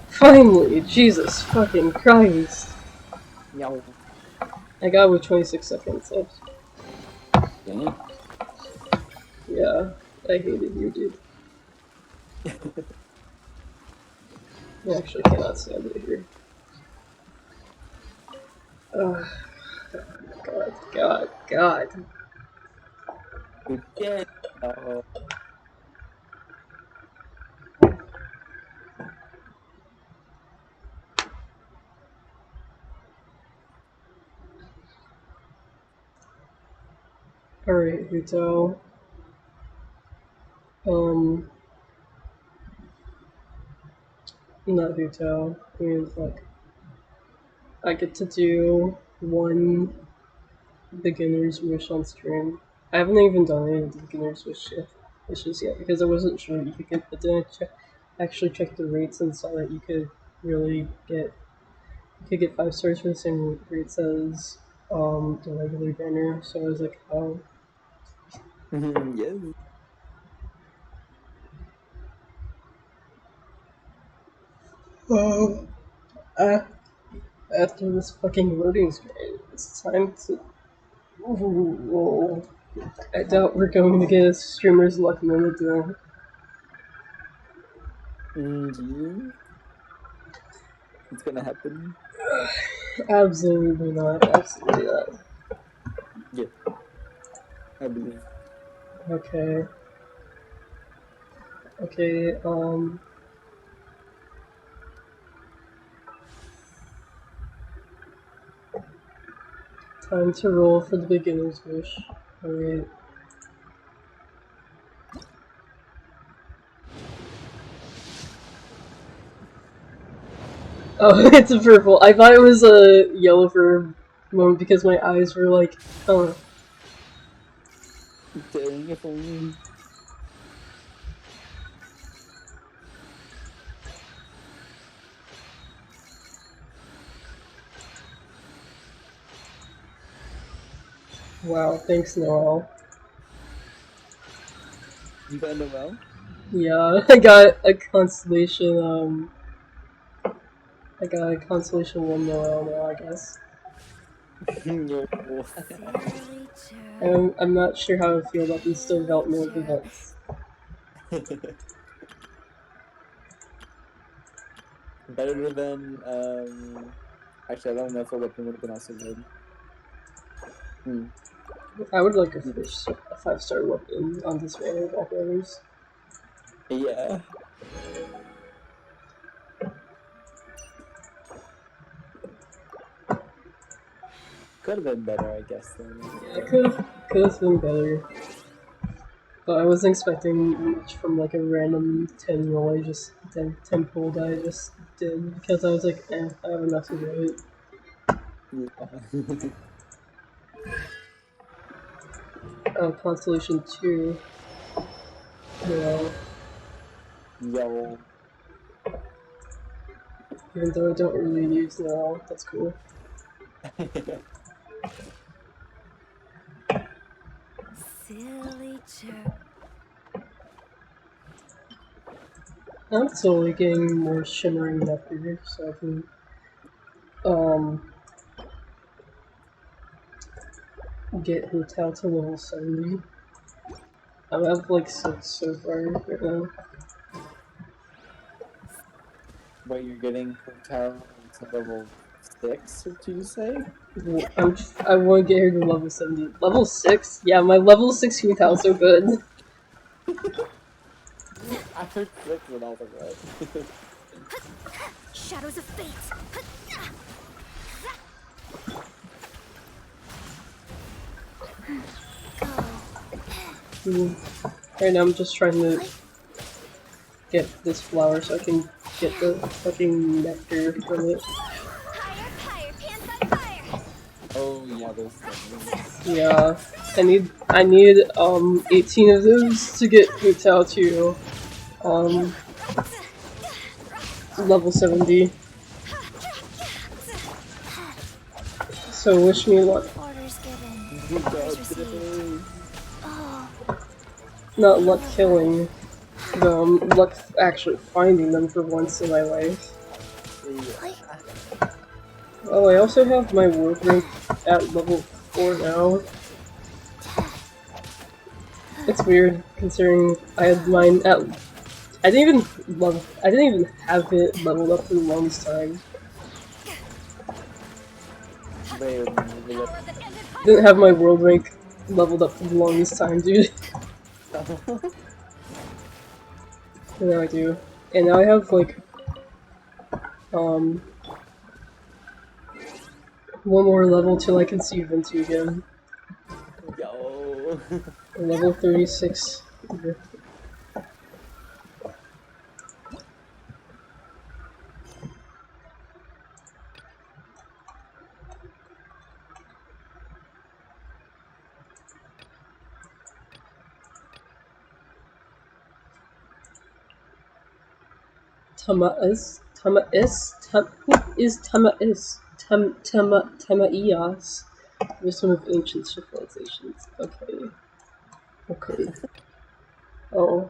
Finally, Jesus fucking Christ. Yo. I got it with 26 seconds left. Dang. Yeah, I hated you, dude. I actually cannot stand it here. God. Yeah. Alright, Hutao. Not Hutao. I mean, like, I get to do one beginner's wish on stream. I haven't even done any of the beginner's wishes yet because I wasn't sure you could get, but then I actually checked the rates and saw that you could really get, 5 stars for the same rates as the regular banner. So I was like, oh. Yes. Oh. After this fucking loading screen, it's time to. Whoa. I doubt we're going to get a streamer's luck moment though. Yeah. It's gonna happen. Absolutely not. Absolutely not. Yeah, I believe. Okay. Okay, time to roll for the beginner's wish. Alright. Oh, it's a purple. I thought it was a yellow for a moment because my eyes were like, oh. Dang, if only. Wow, thanks, Noel. You got Noel? Yeah, I got a constellation, I got a constellation 1 Noel now, I guess. Yo. Silly I'm not sure how I feel about these development of events. Better than actually I don't know if a weapon would have been also good. I would like a 5-star weapon on this one of operators. Yeah. Could have been better, I guess. Then. Yeah, it could have been better. But I wasn't expecting much from like a random 10 roll I just 10 pull that I just did because I was like, I have enough to do it. Yeah. Oh, Constellation 2. Yeah. Yo. Even though I don't really use now, that's cool. Silly chirp. I'm slowly getting more shimmering nectar so I can get Hotel to level 70. I'm at like 6 so far right now. But you're getting hotel to level 6, what did you say? I want to get her to level 70. Level 6? Yeah, my level 6 Hotel is so good. I heard 6 and I was like, what? Shadows of fate. Right now I'm just trying to get this flower so I can get the fucking nectar from it. Oh yeah, those things. Yeah, I need 18 of those to get Hotel to level 70. So wish me luck. Orders given. Good Orders job received. today. Oh, Not luck killing them, luck actually finding them for once in my life. Yeah. Oh, I also have my world rank at level 4 now. It's weird considering I had mine at. I didn't even have it leveled up for the longest time. Didn't have my world rank leveled up for the longest time, dude. And now I do. And now I have like one more level till I can see Venti again. Yo. Level 36. Who is Tamaias? Wisdom of ancient civilizations. Okay. Okay. Oh.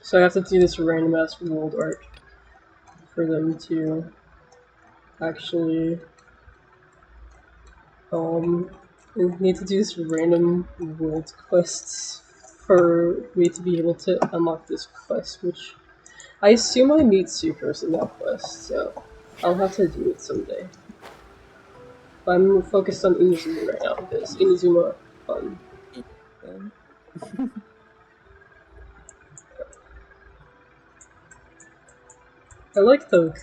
So I have to do this random ass world art for them to actually need to do this random world quests for me to be able to unlock this quest, which I assume I meet Sucrose in that quest, so I'll have to do it someday. I'm focused on Inazuma right now because Inazuma fun. Um, I like the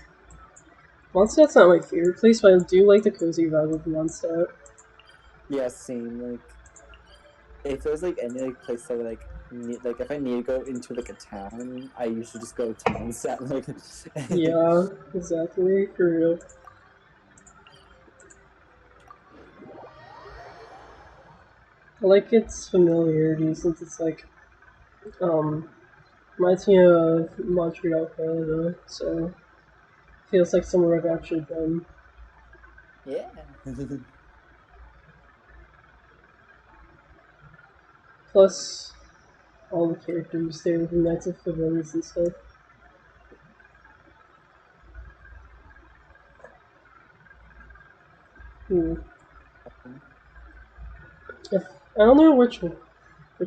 Mondstadt's not my favorite place, but I do like the cozy vibe of Mondstadt. yeah, same. Like, if there's like any like place that like need, like if I need to go into like a town, I usually just go to Mondstadt. Like, Yeah, exactly, for real. I like its familiarity since it's like, um, reminds me of Montreal, Canada, so feels like somewhere I've actually been. yeah. Plus, all the characters there with the Knights of Favorites and stuff. Hmm. If, I don't know which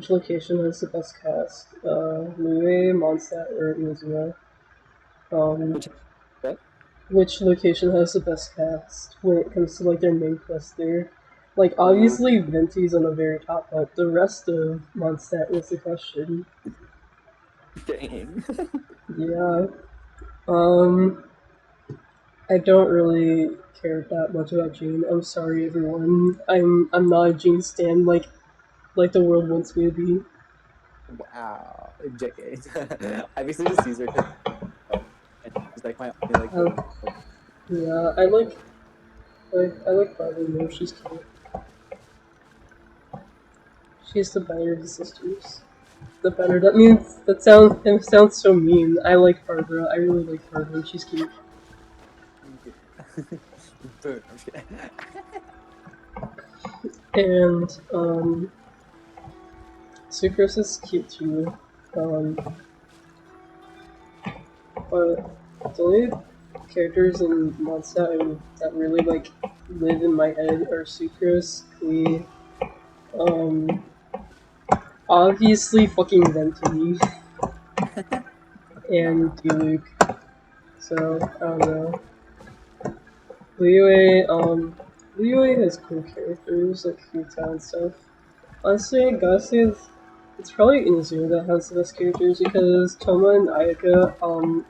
location has the best cast, Lue, Mondstadt, or Inazuma. Um, Which what? which location has the best cast when it comes to like their main quest there? Like Ooh, obviously Venti's on the very top, but the rest of Mondstadt is the question. dang. Yeah. Um, I don't really care that much about Jean. I'm sorry, everyone. I'm not a Jean stan like the world wants me to be. Wow, JK. I basically just use her because and she's like my only like Uh, go. yeah, I like Barbara more. She's cute. She's the better of the sisters. The better. That means that sounds so mean. I like Barbara. I really like Barbara. She's cute. Boom. I'm just kidding. And Sucrose is cute too. Um, but the only characters in Mondstadt that really like live in my head are Sucrose, Glee, um, obviously fucking Venti, and Nah. Diluc. So I don't know. Liyue, Liyue has cool characters like Futa and stuff. Honestly, I gotta say it's probably Inazuma that has the best characters because Toma and Ayaka,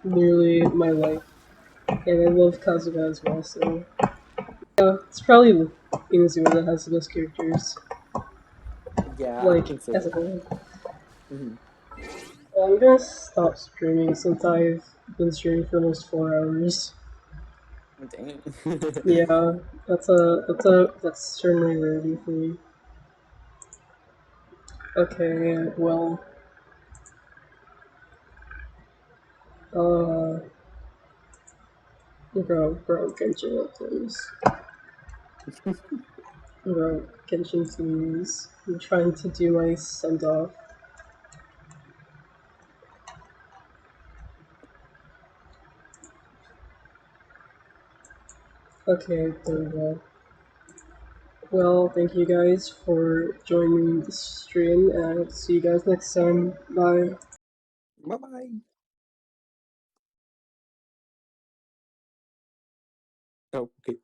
literally my life, and I love Kazuga as well. So yeah, it's probably Inazuma that has the best characters, Yeah, I like think so as too. a whole. Mm-hmm. I'm gonna stop streaming since I've been streaming for almost 4 hours. Dang. Yeah, that's certainly rarity for me. Okay, well, uh, bro, Genshin, please. Bro, Genshin, please. I'm trying to do my send off. Okay, there we go. Well, thank you guys for joining the stream, and I hope to see you guys next time. Bye. Bye bye. Oh, okay.